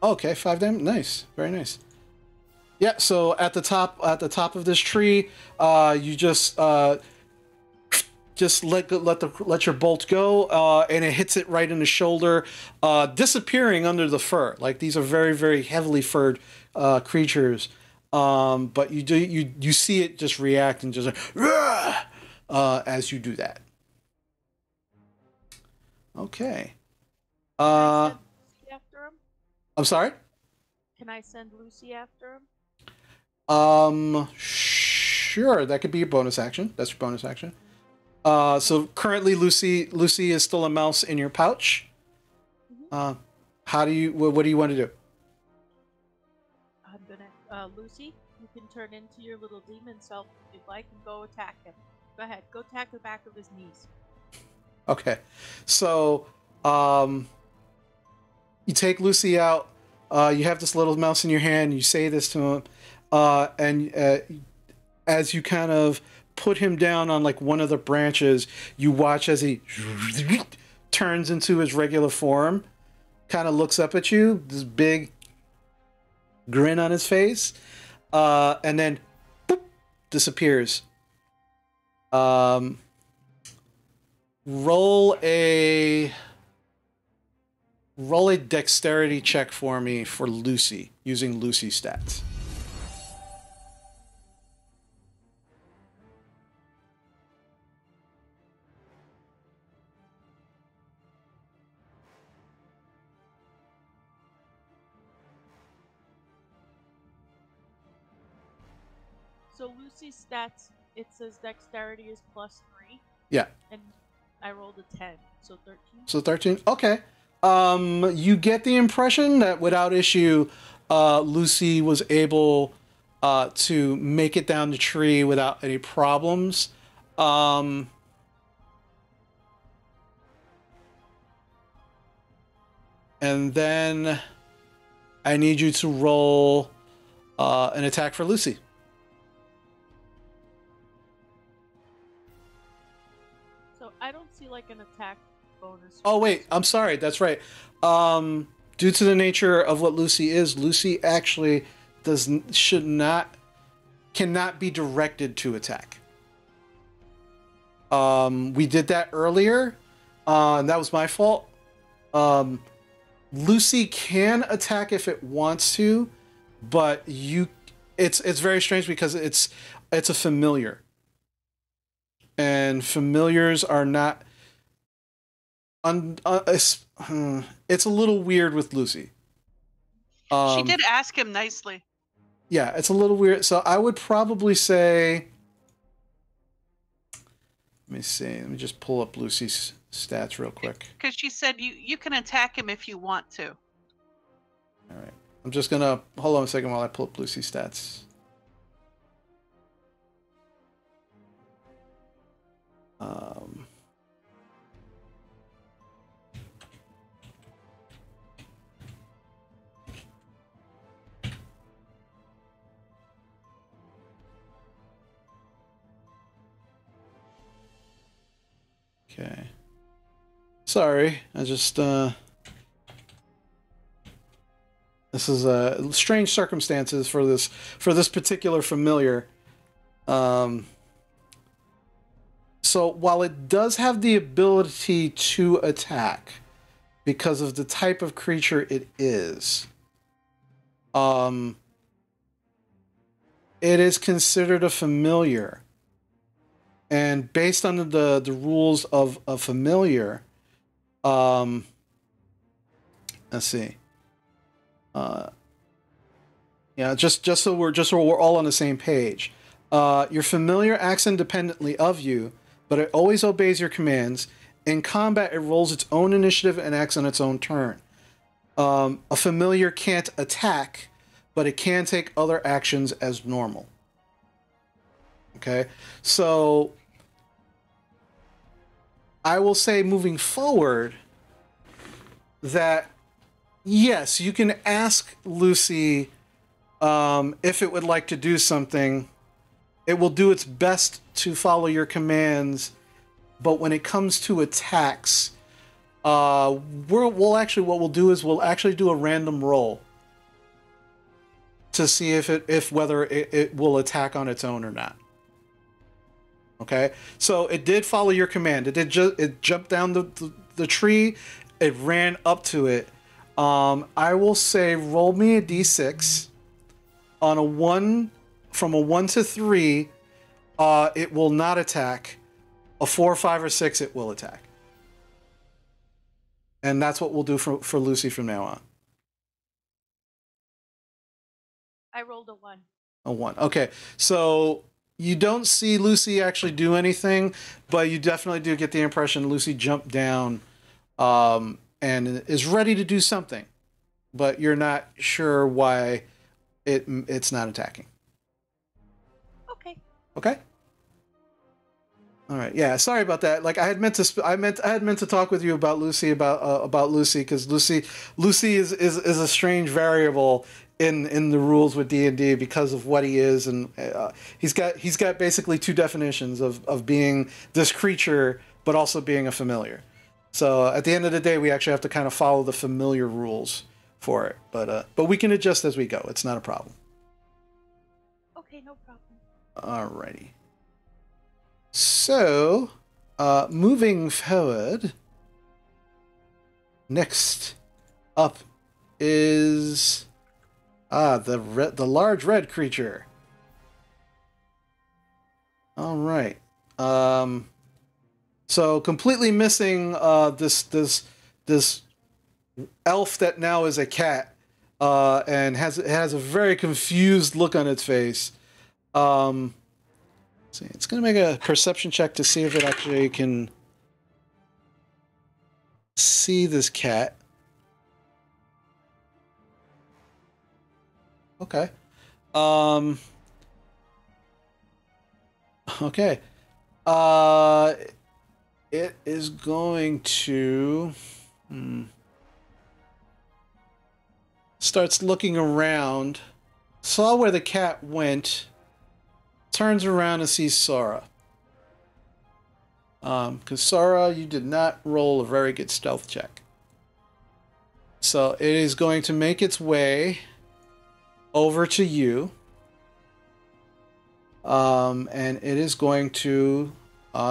Okay, 5 damage. Nice, very nice. Yeah. So at the top of this tree, you just let your bolt go, and it hits it right in the shoulder, disappearing under the fur. Like, these are very, very heavily furred creatures. But you see it just react and just like, as you do that. Okay. Can I send Lucy after him? I'm sorry? Can I send Lucy after him? Sure. That could be your bonus action. That's your bonus action. So currently Lucy is still a mouse in your pouch. Mm-hmm. What do you want to do? Lucy, you can turn into your little demon self if you'd like and go attack him. Go ahead, go attack the back of his knees. Okay, so you take Lucy out. You have this little mouse in your hand. You say this to him, and as you kind of put him down on like one of the branches, you watch as he turns into his regular form, kind of looks up at you, this big grin on his face, and then boop, disappears. Roll a dexterity check for me for Lucy, using Lucy stats. So Lucy's stats, it says dexterity is +3. Yeah. And I rolled a 10, so 13. So 13. Okay. You get the impression that without issue, Lucy was able to make it down the tree without any problems. And then I need you to roll an attack for Lucy. So I don't see like an attack bonus. Oh wait, I'm sorry. That's right. Due to the nature of what Lucy is, Lucy actually cannot be directed to attack. We did that earlier, and that was my fault. Lucy can attack if it wants to, but it's very strange because it's a familiar, and familiars are not. It's a little weird with Lucy. She did ask him nicely. Yeah, it's a little weird. So I would probably say, let me see. Let me just pull up Lucy's stats real quick. Because she said you can attack him if you want to. All right. I'm just gonna hold on a second while I pull up Lucy's stats. Okay. Sorry, I just this is strange circumstances for this particular familiar. So while it does have the ability to attack because of the type of creature it is, it is considered a familiar. And based on the rules of a familiar, let's see. Yeah, just so we're all on the same page. Your familiar acts independently of you, but it always obeys your commands. In combat, it rolls its own initiative and acts on its own turn. A familiar can't attack, but it can take other actions as normal. Okay, so I will say moving forward that yes, you can ask Lucy if it would like to do something. It will do its best to follow your commands, but when it comes to attacks, what we'll actually do a random roll to see if whether it will attack on its own or not. Okay, so it did follow your command. It jumped down the tree. It ran up to it. I will say roll me a d6. On a 1, from a 1 to 3, it will not attack. A 4, 5, or 6, it will attack. And that's what we'll do for Lucy from now on. I rolled a 1. A 1. Okay, so you don't see Lucy actually do anything, but you definitely do get the impression Lucy jumped down and is ready to do something, but you're not sure why it's not attacking. Okay. Okay. All right. Yeah. Sorry about that. Like I had meant to. I had meant to talk with you about Lucy about Lucy because Lucy is a strange variable in the rules with D&D because of what he is, and he's got basically two definitions of being this creature but also being a familiar. So at the end of the day, we actually have to kind of follow the familiar rules for it. But we can adjust as we go. It's not a problem. Okay, no problem. Alrighty. So, moving forward, next up is the large red creature. All right. So completely missing this elf that now is a cat, and has a very confused look on its face. See, it's going to make a perception check to see if it actually can see this cat. Okay. Okay. It is going to starts looking around, saw where the cat went, turns around and sees Sora. Because Sora, you did not roll a very good stealth check. So it is going to make its way over to you. And it is going to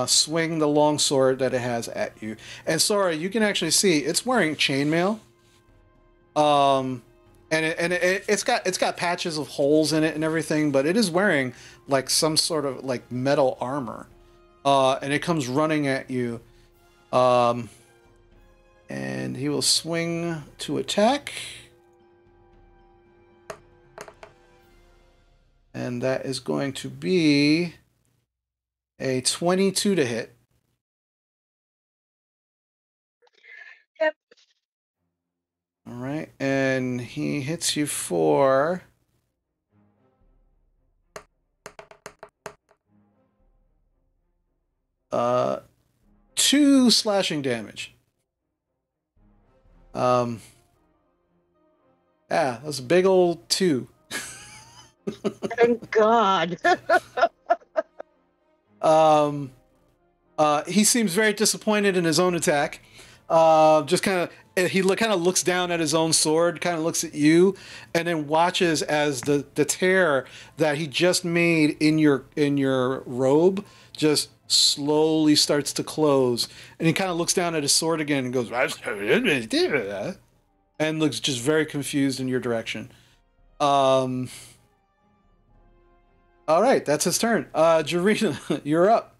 swing the long sword that it has at you. And Sora, you can actually see it's wearing chainmail. And it's got patches of holes in it and everything, but it is wearing like some sort of like metal armor. And it comes running at you. And he will swing to attack. And that is going to be a 22 to hit. Yep. All right, and he hits you for 2 slashing damage. Yeah, that's a big old 2. Thank God. He seems very disappointed in his own attack. Just kind of looks down at his own sword, kind of looks at you, and then watches as the tear that he just made in your robe just slowly starts to close, and he kind of looks down at his sword again and goes and looks just very confused in your direction. All right, that's his turn. Jarina, you're up.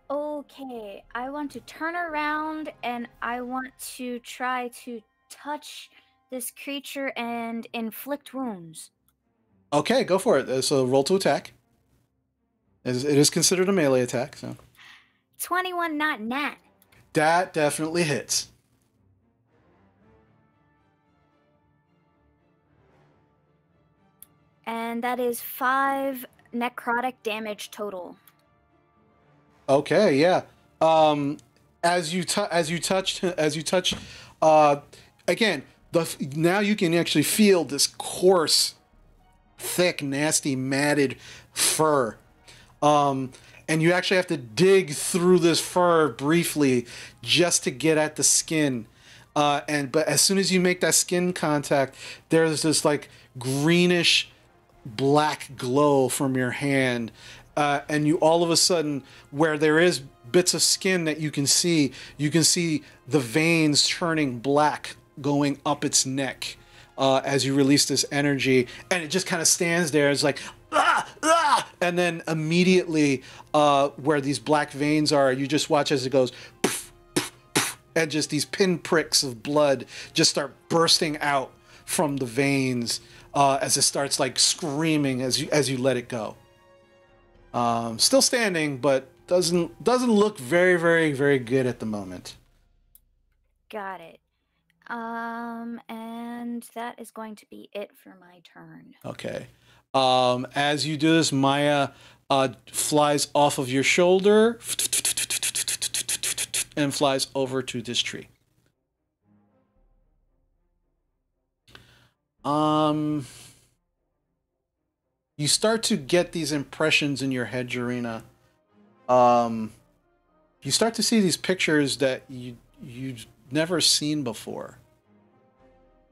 Okay, I want to turn around and I want to try to touch this creature and inflict wounds. Okay, go for it. So roll to attack. It is considered a melee attack, so 21, not nat. that definitely hits. And that is 5 necrotic damage total. Okay, yeah. As you touch, again, now you can actually feel this coarse, thick, nasty, matted fur. And you actually have to dig through this fur briefly just to get at the skin. But as soon as you make that skin contact, there's this like greenish black glow from your hand. And you all of a sudden, where there is bits of skin that you can see the veins turning black going up its neck as you release this energy. And it just kind of stands there. It's like, ah, ah! And then immediately where these black veins are, you just watch as it goes, poof, poof, poof, and just these pinpricks of blood just start bursting out from the veins as it starts like screaming as you let it go. Still standing, but doesn't look very, very, very good at the moment. Got it. And that is going to be it for my turn. Okay. As you do this, Maya flies off of your shoulder and flies over to this tree. You start to get these impressions in your head, Jarina. You start to see these pictures that you've never seen before.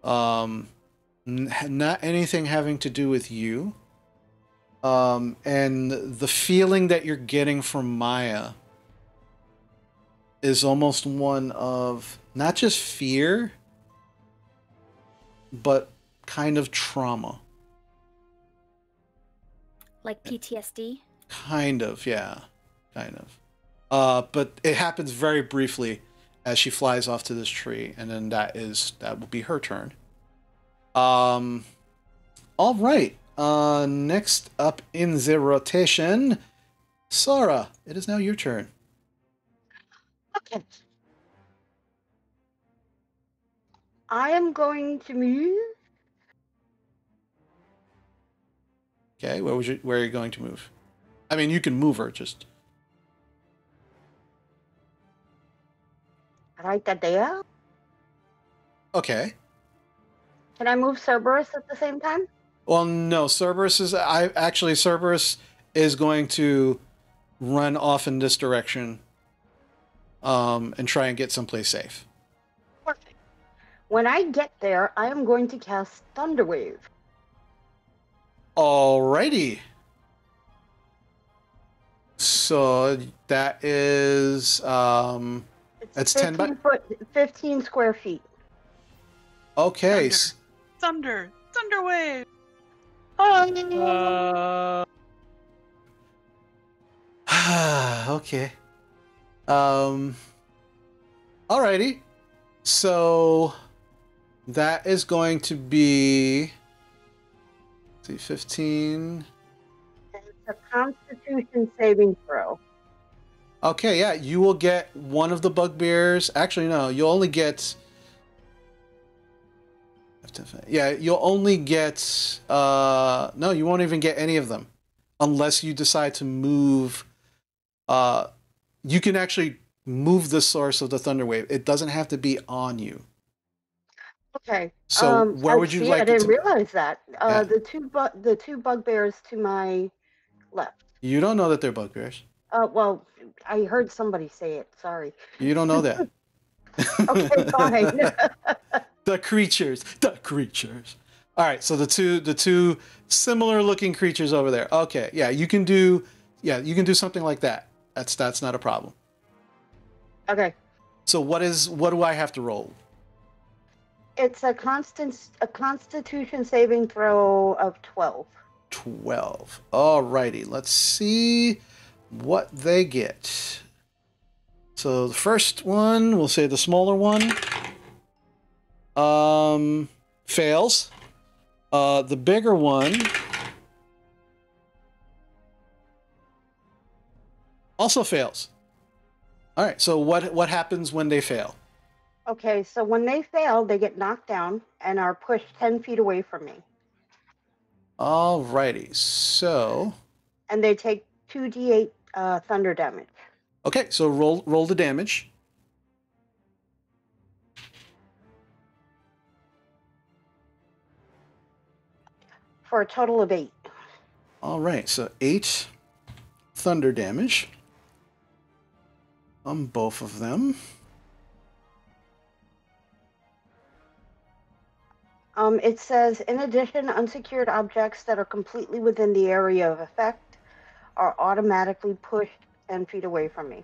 Not anything having to do with you. And the feeling that you're getting from Maya is almost one of not just fear, but kind of trauma. Like PTSD? Kind of, yeah. Kind of. But it happens very briefly as she flies off to this tree, and then that will be her turn. All right. Next up in the rotation, Sora, it is now your turn. Okay. I am going to move. Okay, where are you going to move? I mean, you can move her, just... Right there. Okay. Can I move Cerberus at the same time? Well, no, Cerberus is going to run off in this direction, and try and get someplace safe. Perfect. When I get there, I am going to cast Thunderwave. Alrighty. So that is that's 10 by 15 square feet. Okay. Thunder wave. Okay. Alrighty. So that is going to be, let's see, 15. It's a Constitution saving throw. Okay, yeah, you will get one of the bugbears. Actually, no, you'll only get... Yeah, you'll only get... no, you won't even get any of them. Unless you decide to move... you can actually move the source of the thunder wave. It doesn't have to be on you. Okay. So where would you like I didn't to... realize that. Yeah. The two bugbears to my left. You don't know that they're bugbears. Well, I heard somebody say it. Sorry. You don't know that. Okay, fine. The creatures. All right, so the two similar looking creatures over there. Okay, yeah, you can do something like that. That's not a problem. Okay. So what do I have to roll? It's a Constitution saving throw of 12. 12. Alrighty, let's see what they get. So the first one, we'll say the smaller one, fails. The bigger one also fails. All right, so what happens when they fail? Okay, so when they fail, they get knocked down and are pushed 10 feet away from me. Alrighty, so... And they take 2d8 thunder damage. Okay, so roll the damage. For a total of 8. Alright, so 8 thunder damage on both of them. It says, in addition, unsecured objects that are completely within the area of effect are automatically pushed 10 feet away from me.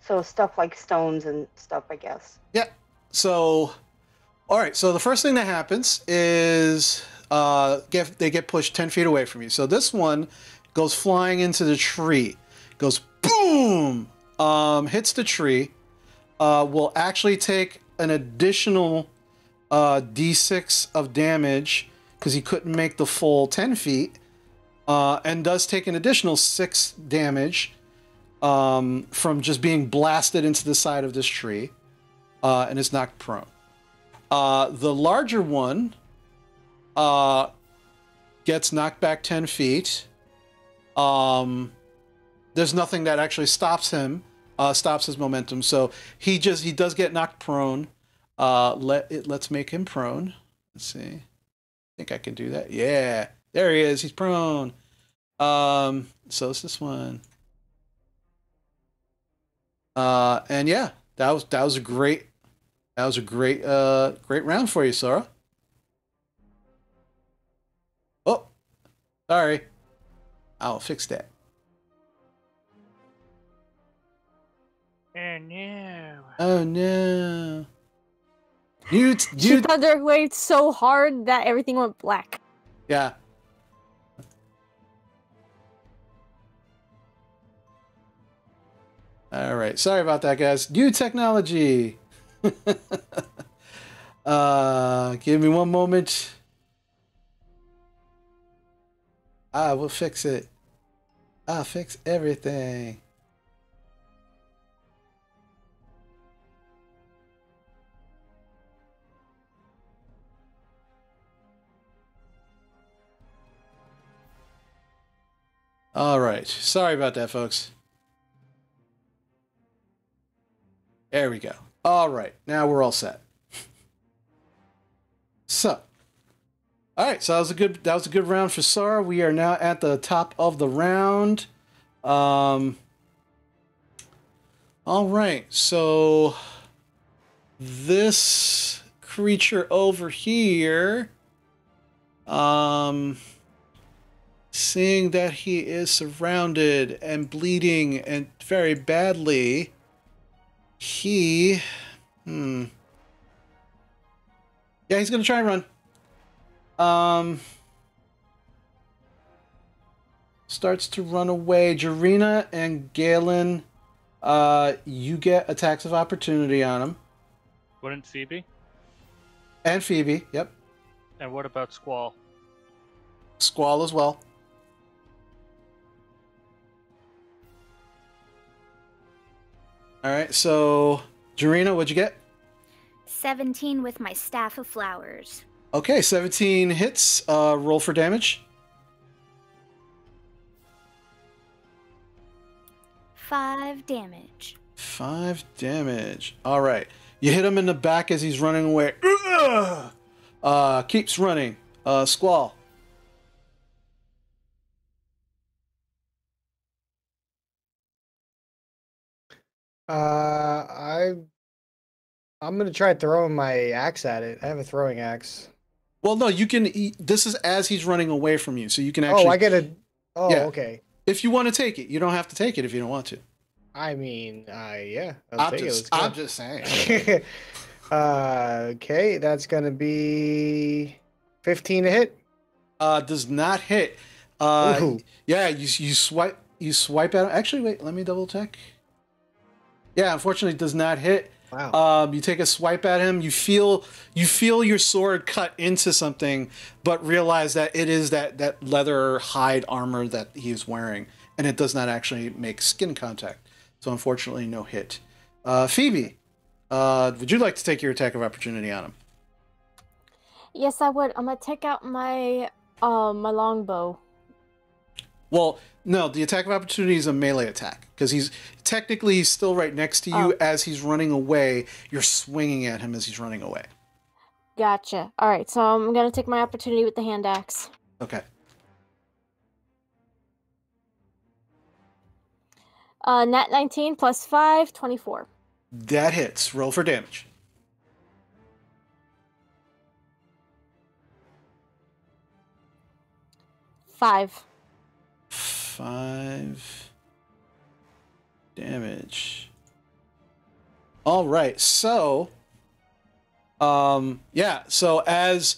So stuff like stones and stuff, I guess. Yeah. So, all right. So the first thing that happens is they get pushed 10 feet away from you. So this one goes flying into the tree. Goes boom! Hits the tree. Will actually take an additional... D6 of damage because he couldn't make the full 10 feet, and does take an additional 6 damage from just being blasted into the side of this tree, and is knocked prone. The larger one gets knocked back 10 feet. There's nothing that actually stops him, stops his momentum. So he does get knocked prone. Let's make him prone. Let's see. I think I can do that. Yeah, there he is. He's prone. So it's this one. And yeah, that was a great great round for you, Sora. Oh, sorry. I'll fix that. Oh no. Oh no. She thunder waved so hard that everything went black. Yeah. All right. Sorry about that, guys. New technology. Give me one moment. I will fix it. I'll fix everything. All right. Sorry about that, folks. There we go. All right. Now we're all set. So, all right. So that was a good round for Sora. We are now at the top of the round. All right. So this creature over here, seeing that he is surrounded and bleeding and very badly, he, yeah, he's gonna try and run. Starts to run away. Jarina and Galen, you get attacks of opportunity on him. Wouldn't Phoebe? And Phoebe, yep. And what about Squall? Squall as well. All right, so Jarina, what'd you get? 17 with my staff of flowers. Okay, 17 hits. Roll for damage. 5 damage. 5 damage. All right. You hit him in the back as he's running away. Keeps running. Squall. I'm gonna try throwing my axe at it. I have a throwing axe. Well, no, you can. This is as he's running away from you, so you can actually. Oh, I get a. Oh, Yeah. okay. If you want to take it, you don't have to take it if you don't want to. I mean, yeah. I'll take it. I'm just saying. Okay, that's gonna be 15 to hit. Does not hit. Ooh. Yeah, you swipe at him. Actually, wait, let me double check. Yeah, unfortunately, it does not hit. Wow. You take a swipe at him. You feel your sword cut into something, but realize that it is that leather hide armor that he is wearing, and it does not actually make skin contact. So unfortunately, no hit. Phoebe, would you like to take your attack of opportunity on him? Yes, I would. I'm gonna take out my my longbow. Well, no, the attack of opportunity is a melee attack because he's technically still right next to you as he's running away. You're swinging at him as he's running away. Gotcha. All right, so I'm gonna take my opportunity with the hand axe. Okay. Nat 19 plus 5, 24. That hits. Roll for damage. Five 5 damage. All right. So, yeah. So as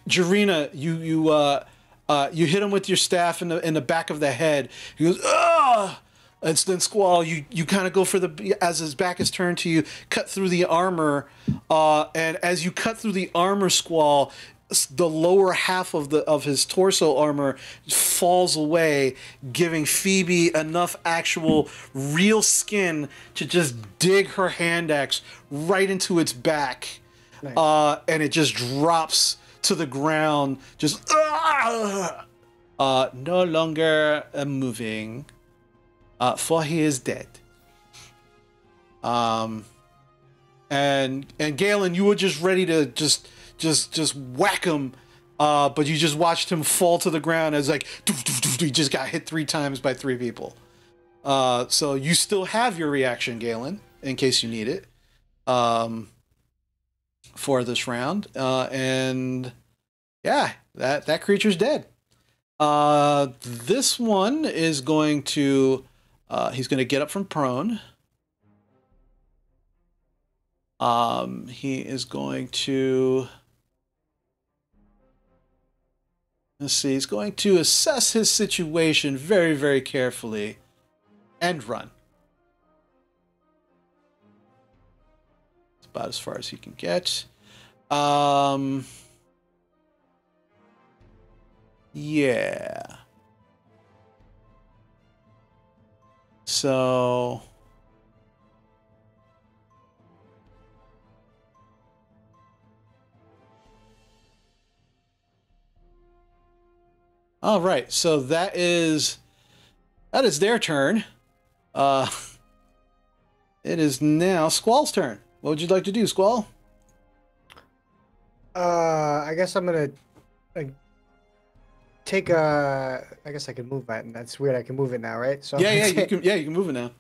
Jarina, you hit him with your staff in the back of the head. He goes, "Ugh!" And then Squall, you kind of go for as his back is turned to you, cut through the armor, and as you cut through the armor, Squall, the lower half of his torso armor falls away, giving Phoebe enough actual real skin to just dig her hand axe right into its back. Nice. And it just drops to the ground, just no longer moving, for he is dead. And Galen, you were just ready to just whack him, but you just watched him fall to the ground as like he just got hit 3 times by 3 people. So you still have your reaction, Galen, in case you need it, for this round. And yeah, that creature's dead. This one is going to he's going to get up from prone. He is going to, let's see, he's going to assess his situation very, very carefully and run. It's about as far as he can get. Yeah. So all right, so that is their turn. It is now Squall's turn. What would you like to do, Squall? I guess I'm gonna take a. I guess I can move that. That's weird. I can move it now, right? So Yeah, you can move it now.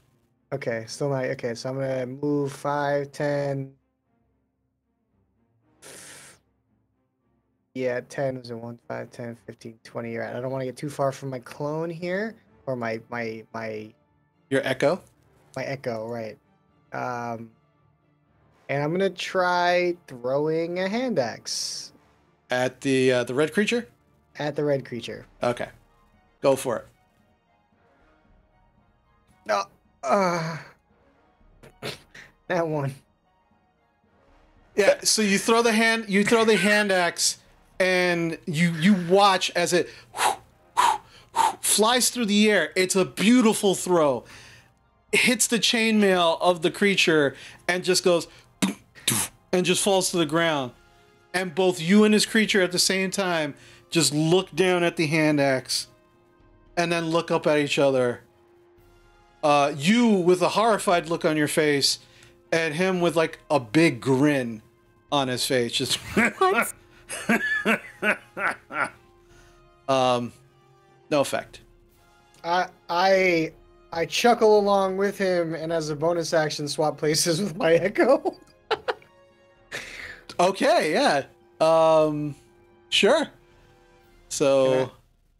Okay, still not. Okay, so I'm gonna move 5, 10. Yeah, 10 was a 1, 5, 10, 15, 20. Right. I don't want to get too far from my clone here, or my Your echo. my echo, right? And I'm gonna try throwing a hand axe At the red creature? at the red creature. Okay. Go for it. No, that one. Yeah, so you throw the hand axe, and you watch as it flies through the air. It's a beautiful throw. It hits the chainmail of the creature and just goes and just falls to the ground. And both you and his creature at the same time just look down at the hand axe and then look up at each other. You with a horrified look on your face, and him with like a big grin on his face. Just What? no effect. I chuckle along with him, and as a bonus action, swap places with my echo. Okay, yeah. Sure. So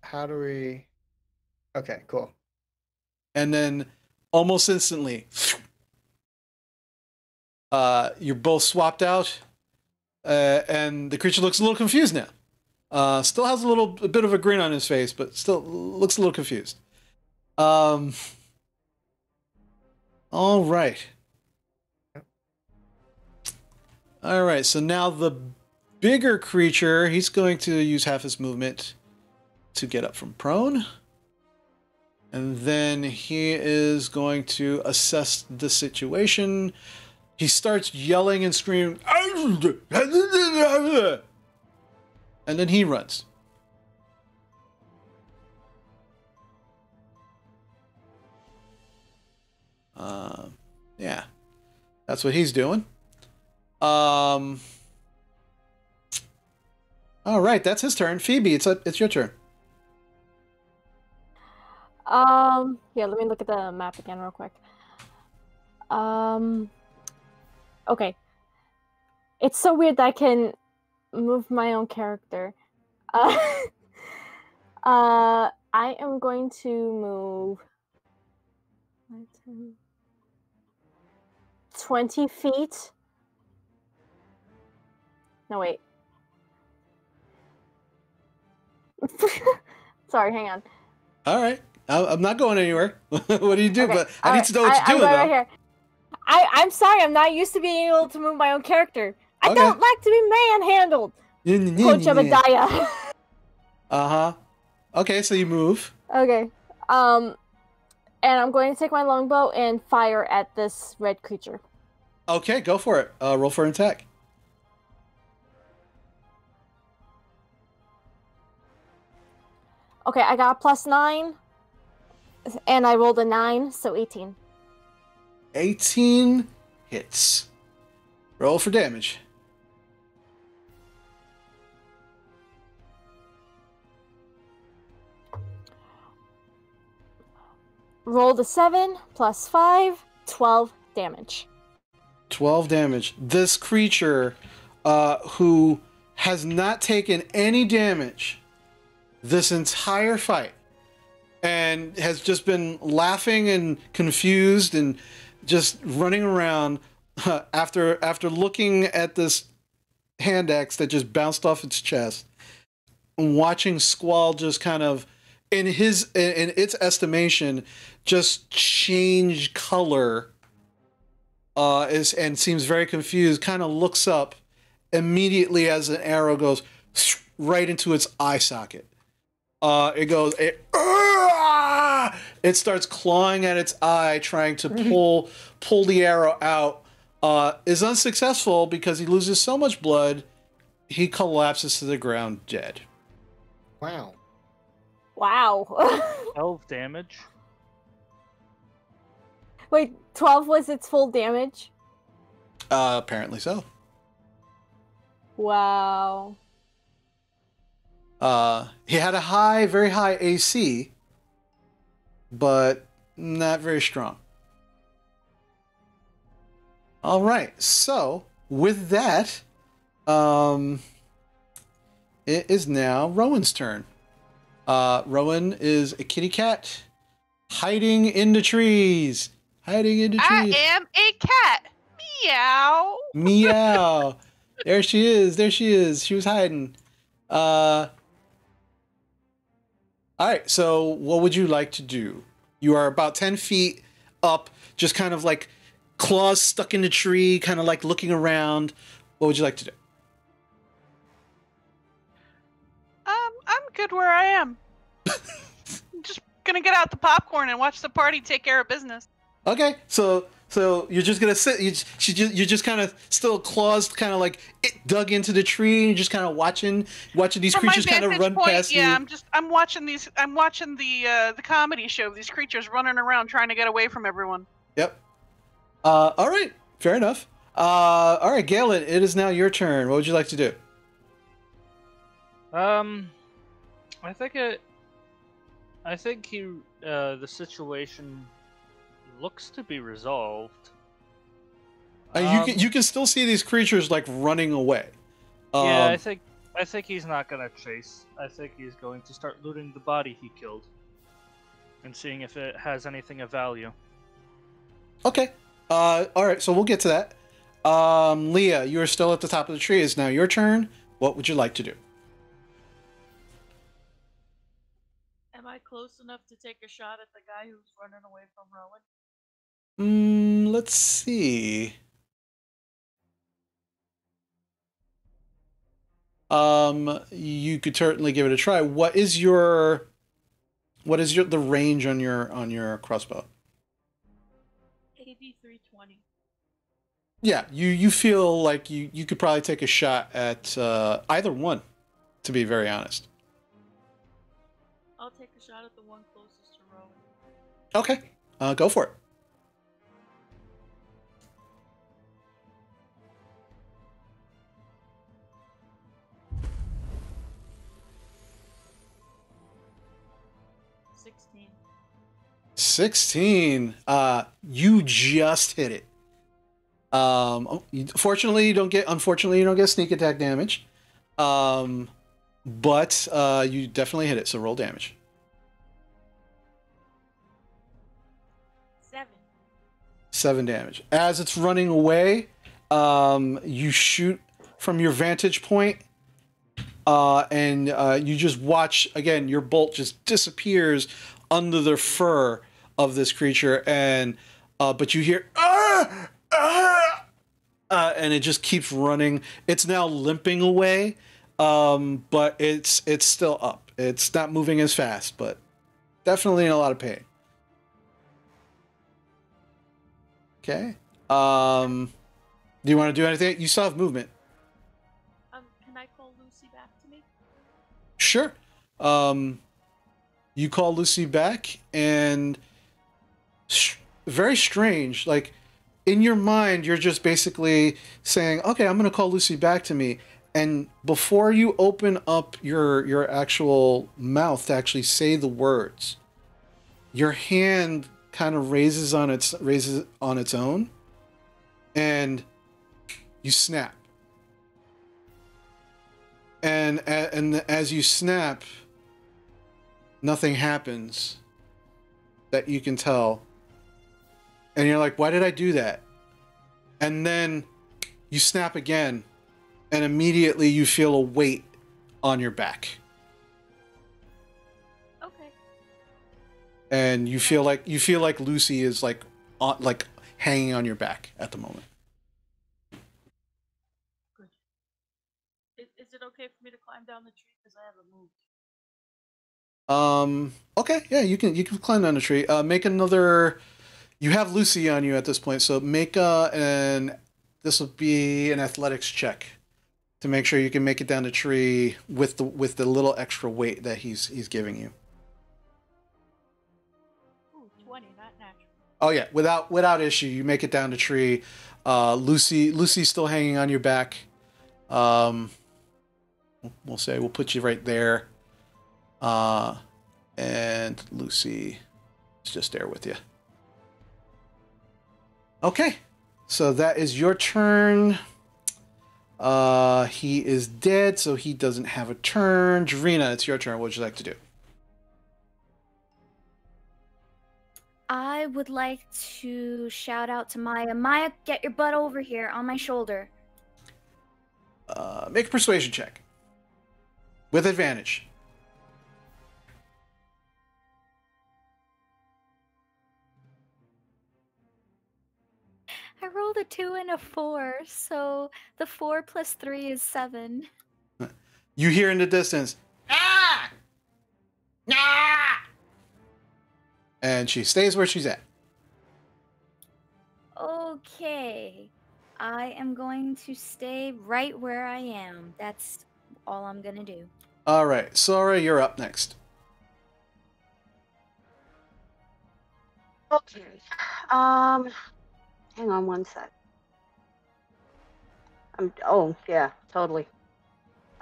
How do we? Okay, cool. and then almost instantly you're both swapped out, and the creature looks a little confused now. Still has a bit of a grin on his face, but still looks a little confused. All right. All right, so now the bigger creature, he's going to use half his movement to get up from prone. And then he is going to assess the situation. He starts yelling and screaming. And then he runs. Yeah. That's what he's doing. All right, that's his turn. Phoebe, it's your turn. Yeah, let me look at the map again real quick. Okay. It's so weird that I can move my own character. I am going to move 20 feet. No, wait. Sorry, hang on. All right. I'm not going anywhere. What do you do? Okay, But I need to know what I'm you're doing, going though. right here. I'm sorry, I'm not used to being able to move my own character. I Okay. don't like to be manhandled. Quote Jebediah. Uh-huh. Okay, so you move. Okay. And I'm going to take my longbow and fire at this red creature. Okay, go for it. Roll for an attack. Okay, I got a +9, and I rolled a 9, so 18. 18 hits. Roll for damage. Rolled a 7 + 5, 12 damage. 12 damage. This creature, who has not taken any damage this entire fight and has just been laughing and confused and just running around after looking at this hand axe that just bounced off its chest and watching Squall just kind of in its estimation just change color, and seems very confused, kind of looks up immediately as an arrow goes right into its eye socket. It starts clawing at its eye, trying to pull the arrow out. Is unsuccessful because he loses so much blood, he collapses to the ground dead. Wow. Wow. 12 damage. Wait, 12 was its full damage? Apparently so. Wow. He had a very high AC, but not very strong. All right, so with that, it is now Rowan's turn. Rowan is a kitty cat hiding in the trees. Hiding in the trees. I am a cat. Meow. Meow. There she is. There she is. She was hiding. All right, so what would you like to do? You are about 10 feet up, just kind of like claws stuck in the tree, kind of like looking around. What would you like to do? I'm good where I am. I'm just gonna get out the popcorn and watch the party take care of business. Okay, so you're just gonna sit. You're just kind of still claws, kind of like it dug into the tree, and you're just kind of watching these From my creatures kind of vantage run point, past yeah, you. I'm watching the comedy show. These creatures running around trying to get away from everyone. Yep. All right, fair enough. All right, Galen, it is now your turn. What would you like to do? I think the situation looks to be resolved. You can still see these creatures like running away. Yeah, I think he's not gonna chase. I think he's going to start looting the body he killed and seeing if it has anything of value. Okay. All right, so we'll get to that. Leah, you are still at the top of the tree. It's now your turn. What would you like to do? Am I close enough to take a shot at the guy who's running away from Rowan? Let's see. You could certainly give it a try. What is the range on your crossbow? 8320. Yeah, you feel like you could probably take a shot at either one, to be very honest. I'll take a shot at the one closest to Rowan. Okay, go for it. $16. 16. You just hit it. Unfortunately, you don't get sneak attack damage. But you definitely hit it, so roll damage. 7. 7 damage. As it's running away, you shoot from your vantage point, and you just watch, again, your bolt just disappears under the fur of this creature, and but you hear and it just keeps running. It's now limping away, but it's still up. It's not moving as fast, but definitely in a lot of pain. Okay. Do you want to do anything? You still have movement. Can I call Lucy back to me? Sure. You call Lucy back, and very strange. Like, in your mind, you're just basically saying, okay, I'm going to call Lucy back to me. And before you open up your actual mouth to actually say the words, your hand kind of raises on its own, and you snap. And as you snap, nothing happens that you can tell. And you're like, why did I do that? And then you snap again, and immediately you feel a weight on your back. Okay. And you feel like Lucy is like hanging on your back at the moment. Good. Is it okay for me to climb down the tree because I haven't moved? Okay, yeah, you can climb down the tree. Make another. You have Lucy on you at this point, so make this will be an athletics check to make sure you can make it down the tree with the little extra weight that he's giving you. Ooh, 20, not natural. Oh yeah, without issue, you make it down the tree. Lucy's still hanging on your back. We'll say we'll put you right there. And Lucy is just there with you. Okay, so that is your turn. He is dead, so he doesn't have a turn. Jarena, it's your turn. What would you like to do? I would like to shout out to Maya. Maya, get your butt over here on my shoulder. Make a persuasion check. With advantage. I rolled a 2 and a 4, so the 4 plus 3 is 7. You hear in the distance, ah! Ah! And she stays where she's at. Okay. I am going to stay right where I am. That's all I'm gonna do. All right, Sora, you're up next. Okay. Hang on one sec. Oh yeah, totally.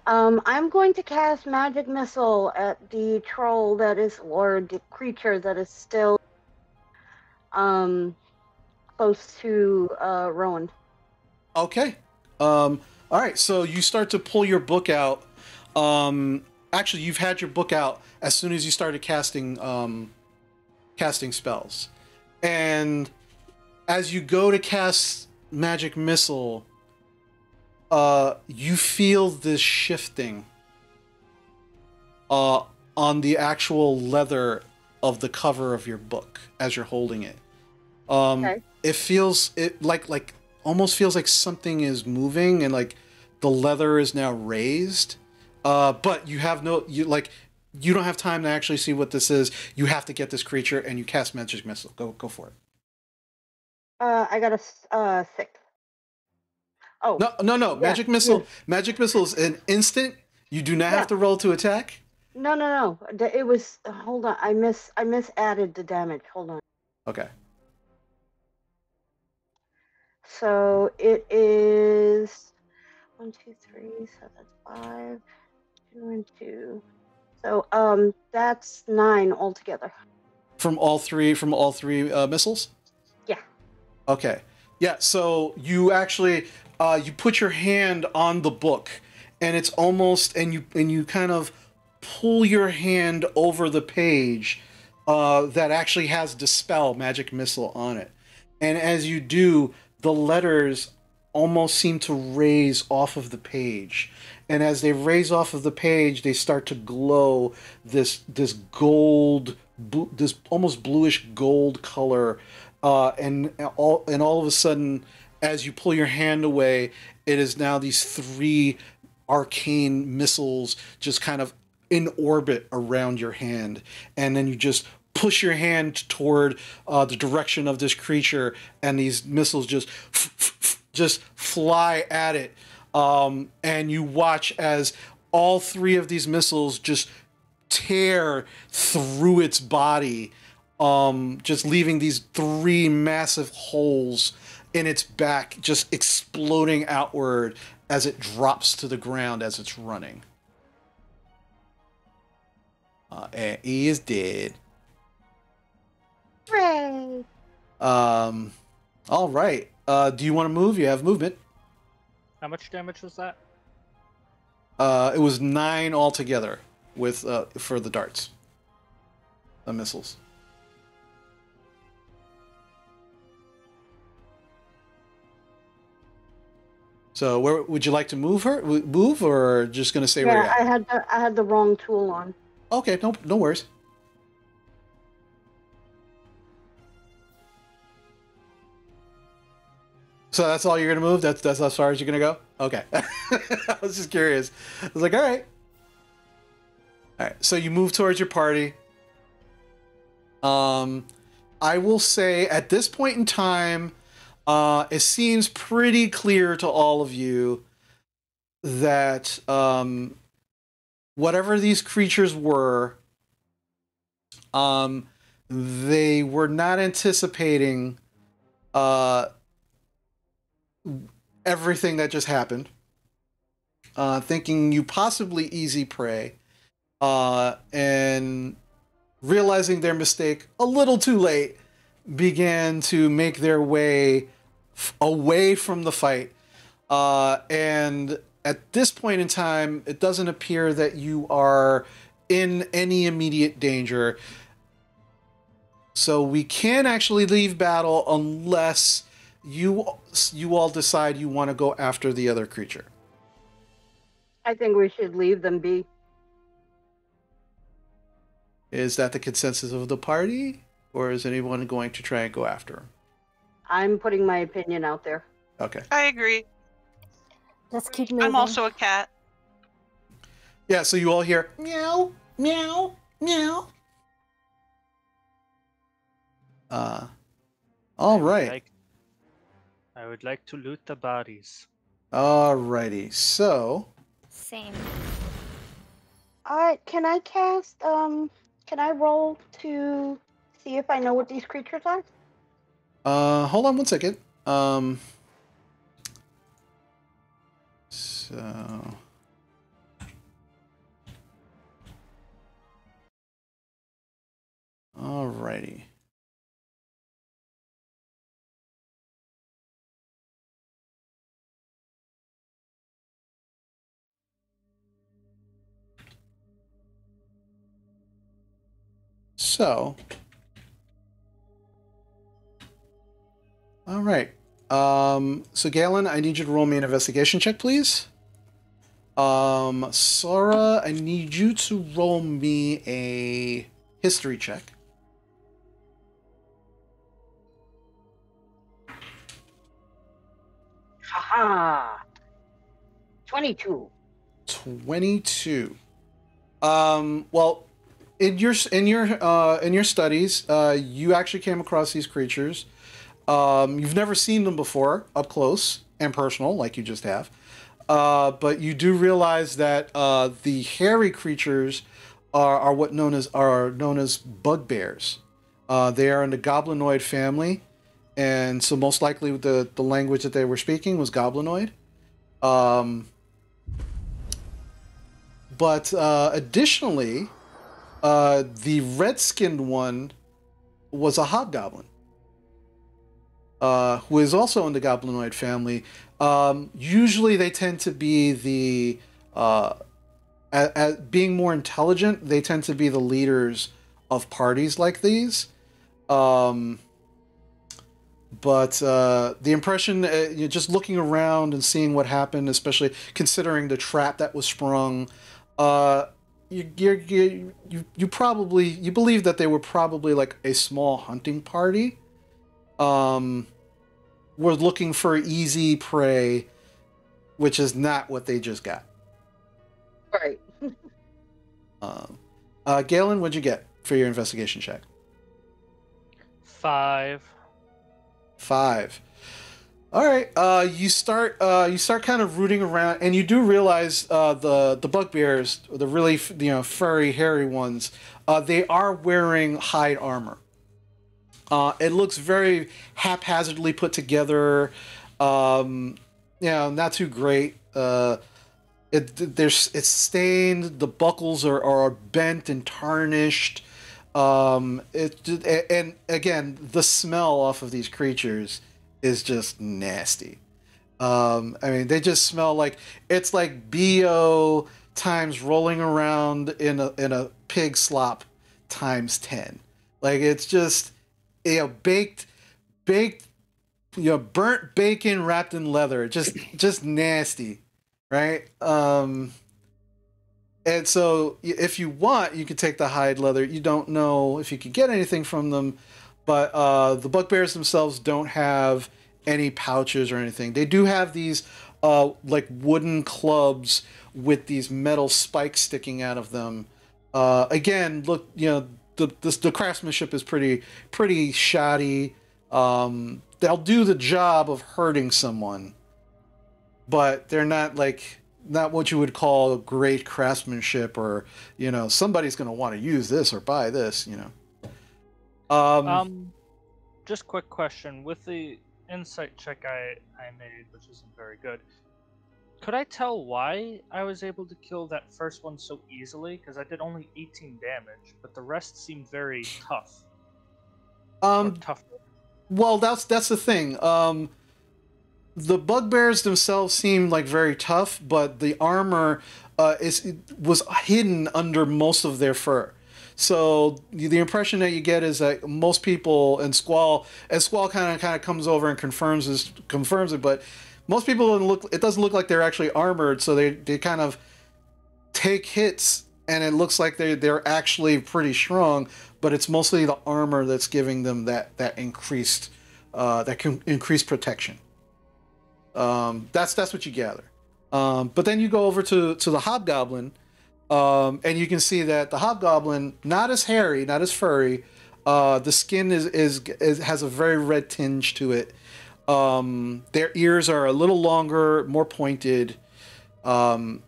I'm going to cast magic missile at the troll that is, or the creature that is still close to Rowan. Okay. All right, so you start to pull your book out. Actually, you've had your book out as soon as you started casting spells. And as you go to cast magic missile, you feel this shifting on the actual leather of the cover of your book as you're holding it. Okay. It feels like almost feels like something is moving, and like the leather is now raised. But you don't have time to actually see what this is. You have to get this creature, and you cast magic missile. Go for it. I got a 6. Oh. No. Yeah, Magic missile. yeah. Magic missile is an instant. You do not have to roll to attack. No. It was. Hold on. I misadded the damage. Hold on. Okay. So it is 1, 2, 3. So that's 5. 2 and 2. So that's 9 altogether. From all three missiles. Yeah. Okay. Yeah. So you actually you put your hand on the book, and it's almost and you kind of pull your hand over the page that actually has dispel magic missile on it, and as you do, the letters almost seem to raise off of the page, and as they raise off of the page, they start to glow this gold, this almost bluish gold color, and all of a sudden, as you pull your hand away, it is now these 3 arcane missiles just kind of in orbit around your hand, and then you just push your hand toward the direction of this creature, and these missiles just fly at it, and you watch as all 3 of these missiles just tear through its body, just leaving these 3 massive holes in its back, just exploding outward as it drops to the ground as it's running. And he is dead. Hooray! All right. Do you want to move? You have movement. How much damage was that? It was 9 altogether with for the darts, the missiles. So, where would you like to move her? Move, or just gonna stay where you're Yeah, at? I had the wrong tool on. Okay, no worries. So that's all you're gonna move? That's as far as you're gonna go? Okay. I was just curious. I was like, all right. All right. So you move towards your party. I will say at this point in time, it seems pretty clear to all of you that whatever these creatures were, they were not anticipating everything that just happened, thinking you possibly easy prey, and realizing their mistake a little too late, began to make their way away from the fight. And at this point in time, it doesn't appear that you are in any immediate danger. So we can actually leave battle unless you all decide you want to go after the other creature. I think we should leave them be. Is that the consensus of the party? Or is anyone going to try and go after him? I'm putting my opinion out there. Okay. I agree. Let's keep moving. I'm also a cat. Yeah, so you all hear meow, meow, meow. All right. I would like to loot the bodies. Alrighty. So, Same. Can I cast, can I roll to see if I know what these creatures are? hold on one second. So, alrighty. So, all right. So Galen, I need you to roll me an investigation check, please. Sora, I need you to roll me a history check. Haha. 22. 22. Well, in your studies, you actually came across these creatures. You've never seen them before up close and personal, like you just have. But you do realize that the hairy creatures are known as bugbears. They are in the goblinoid family, and so most likely the language that they were speaking was goblinoid. But additionally, the red-skinned one was a hobgoblin, who is also in the goblinoid family. Usually they tend to be being more intelligent, they tend to be the leaders of parties like these. But the impression, you're just looking around and seeing what happened, especially considering the trap that was sprung, you believe that they were probably like a small hunting party. Were looking for easy prey, which is not what they just got. Right. Galen, what'd you get for your investigation check? 5. 5. All right. You start kind of rooting around, and you do realize the bugbears, the really furry, hairy ones, they are wearing hide armor. It looks very haphazardly put together. Not too great. It's stained. The buckles are bent and tarnished. And again, the smell off of these creatures is just nasty. I mean, they just smell like it's like BO times rolling around in a pig slop times 10. Like it's just baked, burnt bacon wrapped in leather. Just nasty, right? And so if you want, you can take the hide leather. You don't know if you can get anything from them, but the bugbears themselves don't have any pouches or anything. They do have these like wooden clubs with these metal spikes sticking out of them. Again, look, the craftsmanship is pretty shoddy. They'll do the job of hurting someone, but they're not what you would call great craftsmanship, or somebody's going to want to use this or buy this. Just quick question with the insight check I made, which isn't very good. Could I tell why I was able to kill that first one so easily? Because I did only 18 damage, but the rest seemed very tough. Tougher. Well, that's the thing. The bugbears themselves seem like very tough, but the armor was hidden under most of their fur. So the impression that you get is that most people, and Squall kind of comes over and confirms it, but most people it doesn't look like they're actually armored, so they kind of take hits and it looks like they're actually pretty strong, but it's mostly the armor that's giving them that increased protection. That's what you gather. But then you go over to the hobgoblin, and you can see that the hobgoblin, not as hairy, not as furry, the skin has a very red tinge to it. Their ears are a little longer, more pointed, and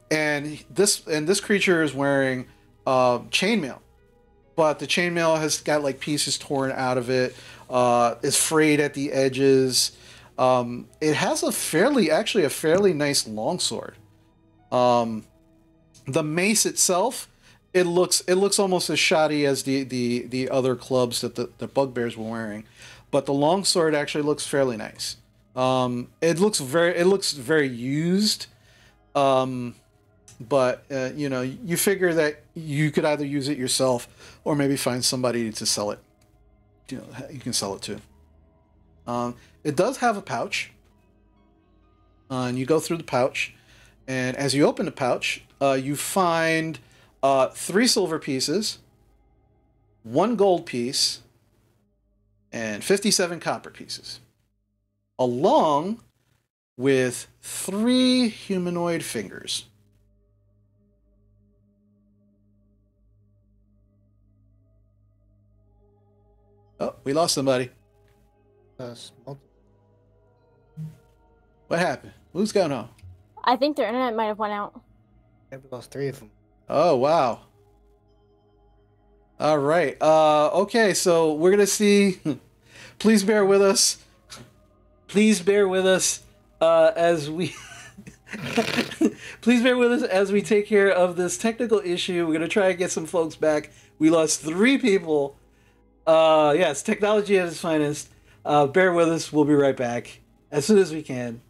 this creature is wearing chainmail, but the chainmail has got like pieces torn out of it. Is frayed at the edges. It has a fairly nice longsword. The mace itself, it looks almost as shoddy as the other clubs that the bugbears were wearing, but the longsword actually looks fairly nice. It looks very used. But you figure that you could either use it yourself or maybe find somebody to sell it. You can sell it to. It does have a pouch. And you go through the pouch, and as you open the pouch, you find 3 silver pieces, 1 gold piece, and 57 copper pieces, along with 3 humanoid fingers. Oh, we lost somebody. What happened? What's going on? I think their internet might have went out. Yeah, we lost 3 of them. Oh, wow. All right. Okay, so we're going to see... Please bear with us. Please bear with us as we... Please bear with us as we take care of this technical issue. We're going to try and get some folks back. We lost 3 people. Yes, technology at its finest. Bear with us. We'll be right back as soon as we can.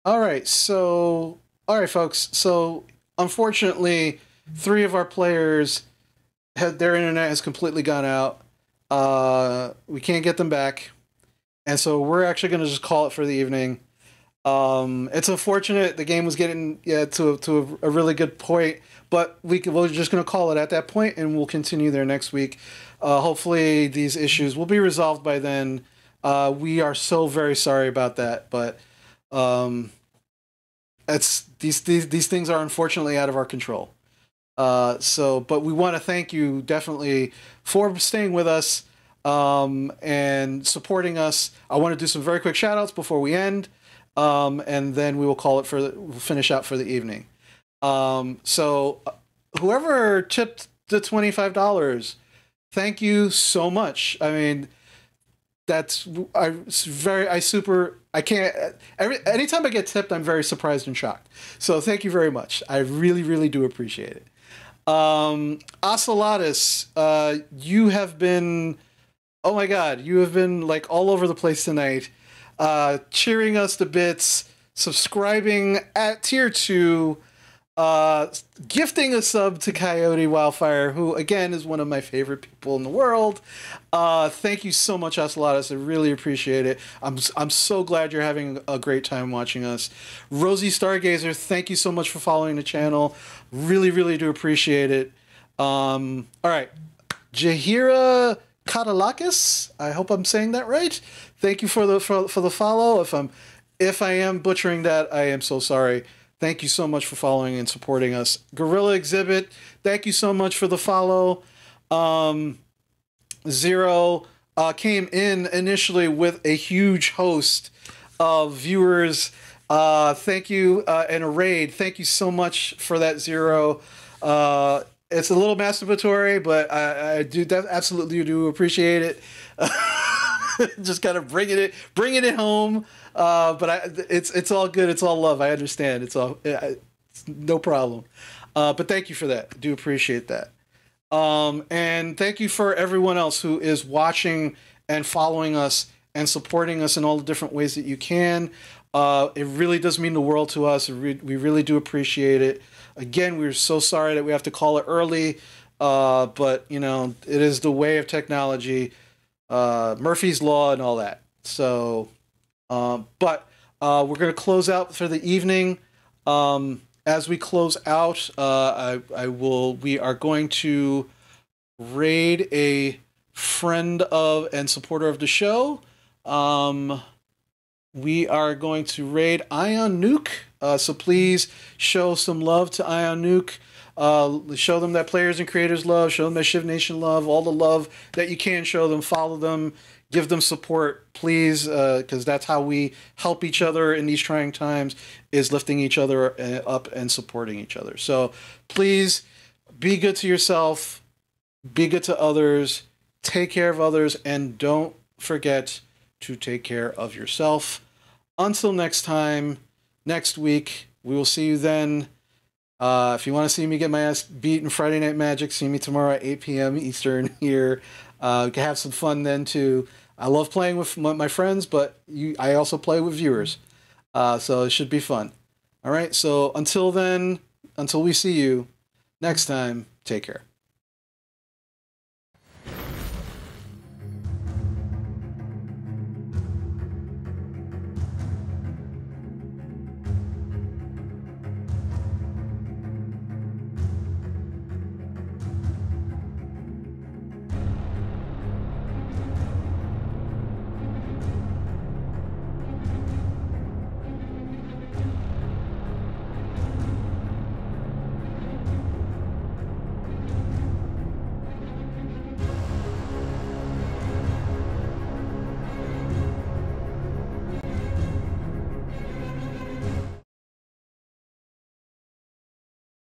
All right, folks. So unfortunately, 3 of our players their internet has completely gone out. We can't get them back, and so we're actually going to just call it for the evening. It's unfortunate the game was getting to a really good point, but we're just going to call it at that point, and we'll continue there next week. Hopefully, these issues will be resolved by then. We are so very sorry about that, but it's these things are unfortunately out of our control. But we want to thank you definitely for staying with us and supporting us. I want to do some very quick shout outs before we end, and then we will we'll finish out for the evening. So whoever tipped the $25, thank you so much. I mean, anytime I get tipped, I'm very surprised and shocked. So thank you very much. I really, really do appreciate it. Oscillatus, you have been, oh my God, you have been like all over the place tonight, cheering us to bits, subscribing at tier 2, gifting a sub to Coyote Wildfire, who again is one of my favorite people in the world. Thank you so much, Oscillatus. I really appreciate it. I'm so glad you're having a great time watching us. Rosie Stargazer, thank you so much for following the channel. Really, really do appreciate it. All right, Jahira Katalakis, I hope I'm saying that right. Thank you for the follow. If I am butchering that, I am so sorry. Thank you so much for following and supporting us. Gorilla Exhibit, thank you so much for the follow. Zero came in initially with a huge host of viewers. Thank you, and a raid. Thank you so much for that, Zero. It's a little masturbatory, but I do absolutely do appreciate it. Just kind of bringing it home. But it's all good. It's all love. I understand. It's no problem. But thank you for that. I do appreciate that. And thank you for everyone else who is watching and following us and supporting us in all the different ways that you can. It really does mean the world to us. We really do appreciate it. Again, we're so sorry that we have to call it early, but you know, it is the way of technology, Murphy's Law and all that. So, but we're going to close out for the evening. As we close out, we are going to raid a friend of and supporter of the show. We are going to raid Ion Nuke. So please show some love to Ion Nuke. Show them that players and creators love. Show them that Shiv Nation love. All the love that you can show them. Follow them. Give them support, please, because that's how we help each other in these trying times, is lifting each other up and supporting each other. So please be good to yourself. Be good to others. Take care of others. And don't forget to take care of yourself. Until next time, next week, we will see you then. If you want to see me get my ass beat in Friday Night Magic, see me tomorrow at 8 p.m. Eastern here. We can have some fun then, too. I love playing with my friends, but I also play with viewers. So it should be fun. All right, so until then, until we see you next time, take care.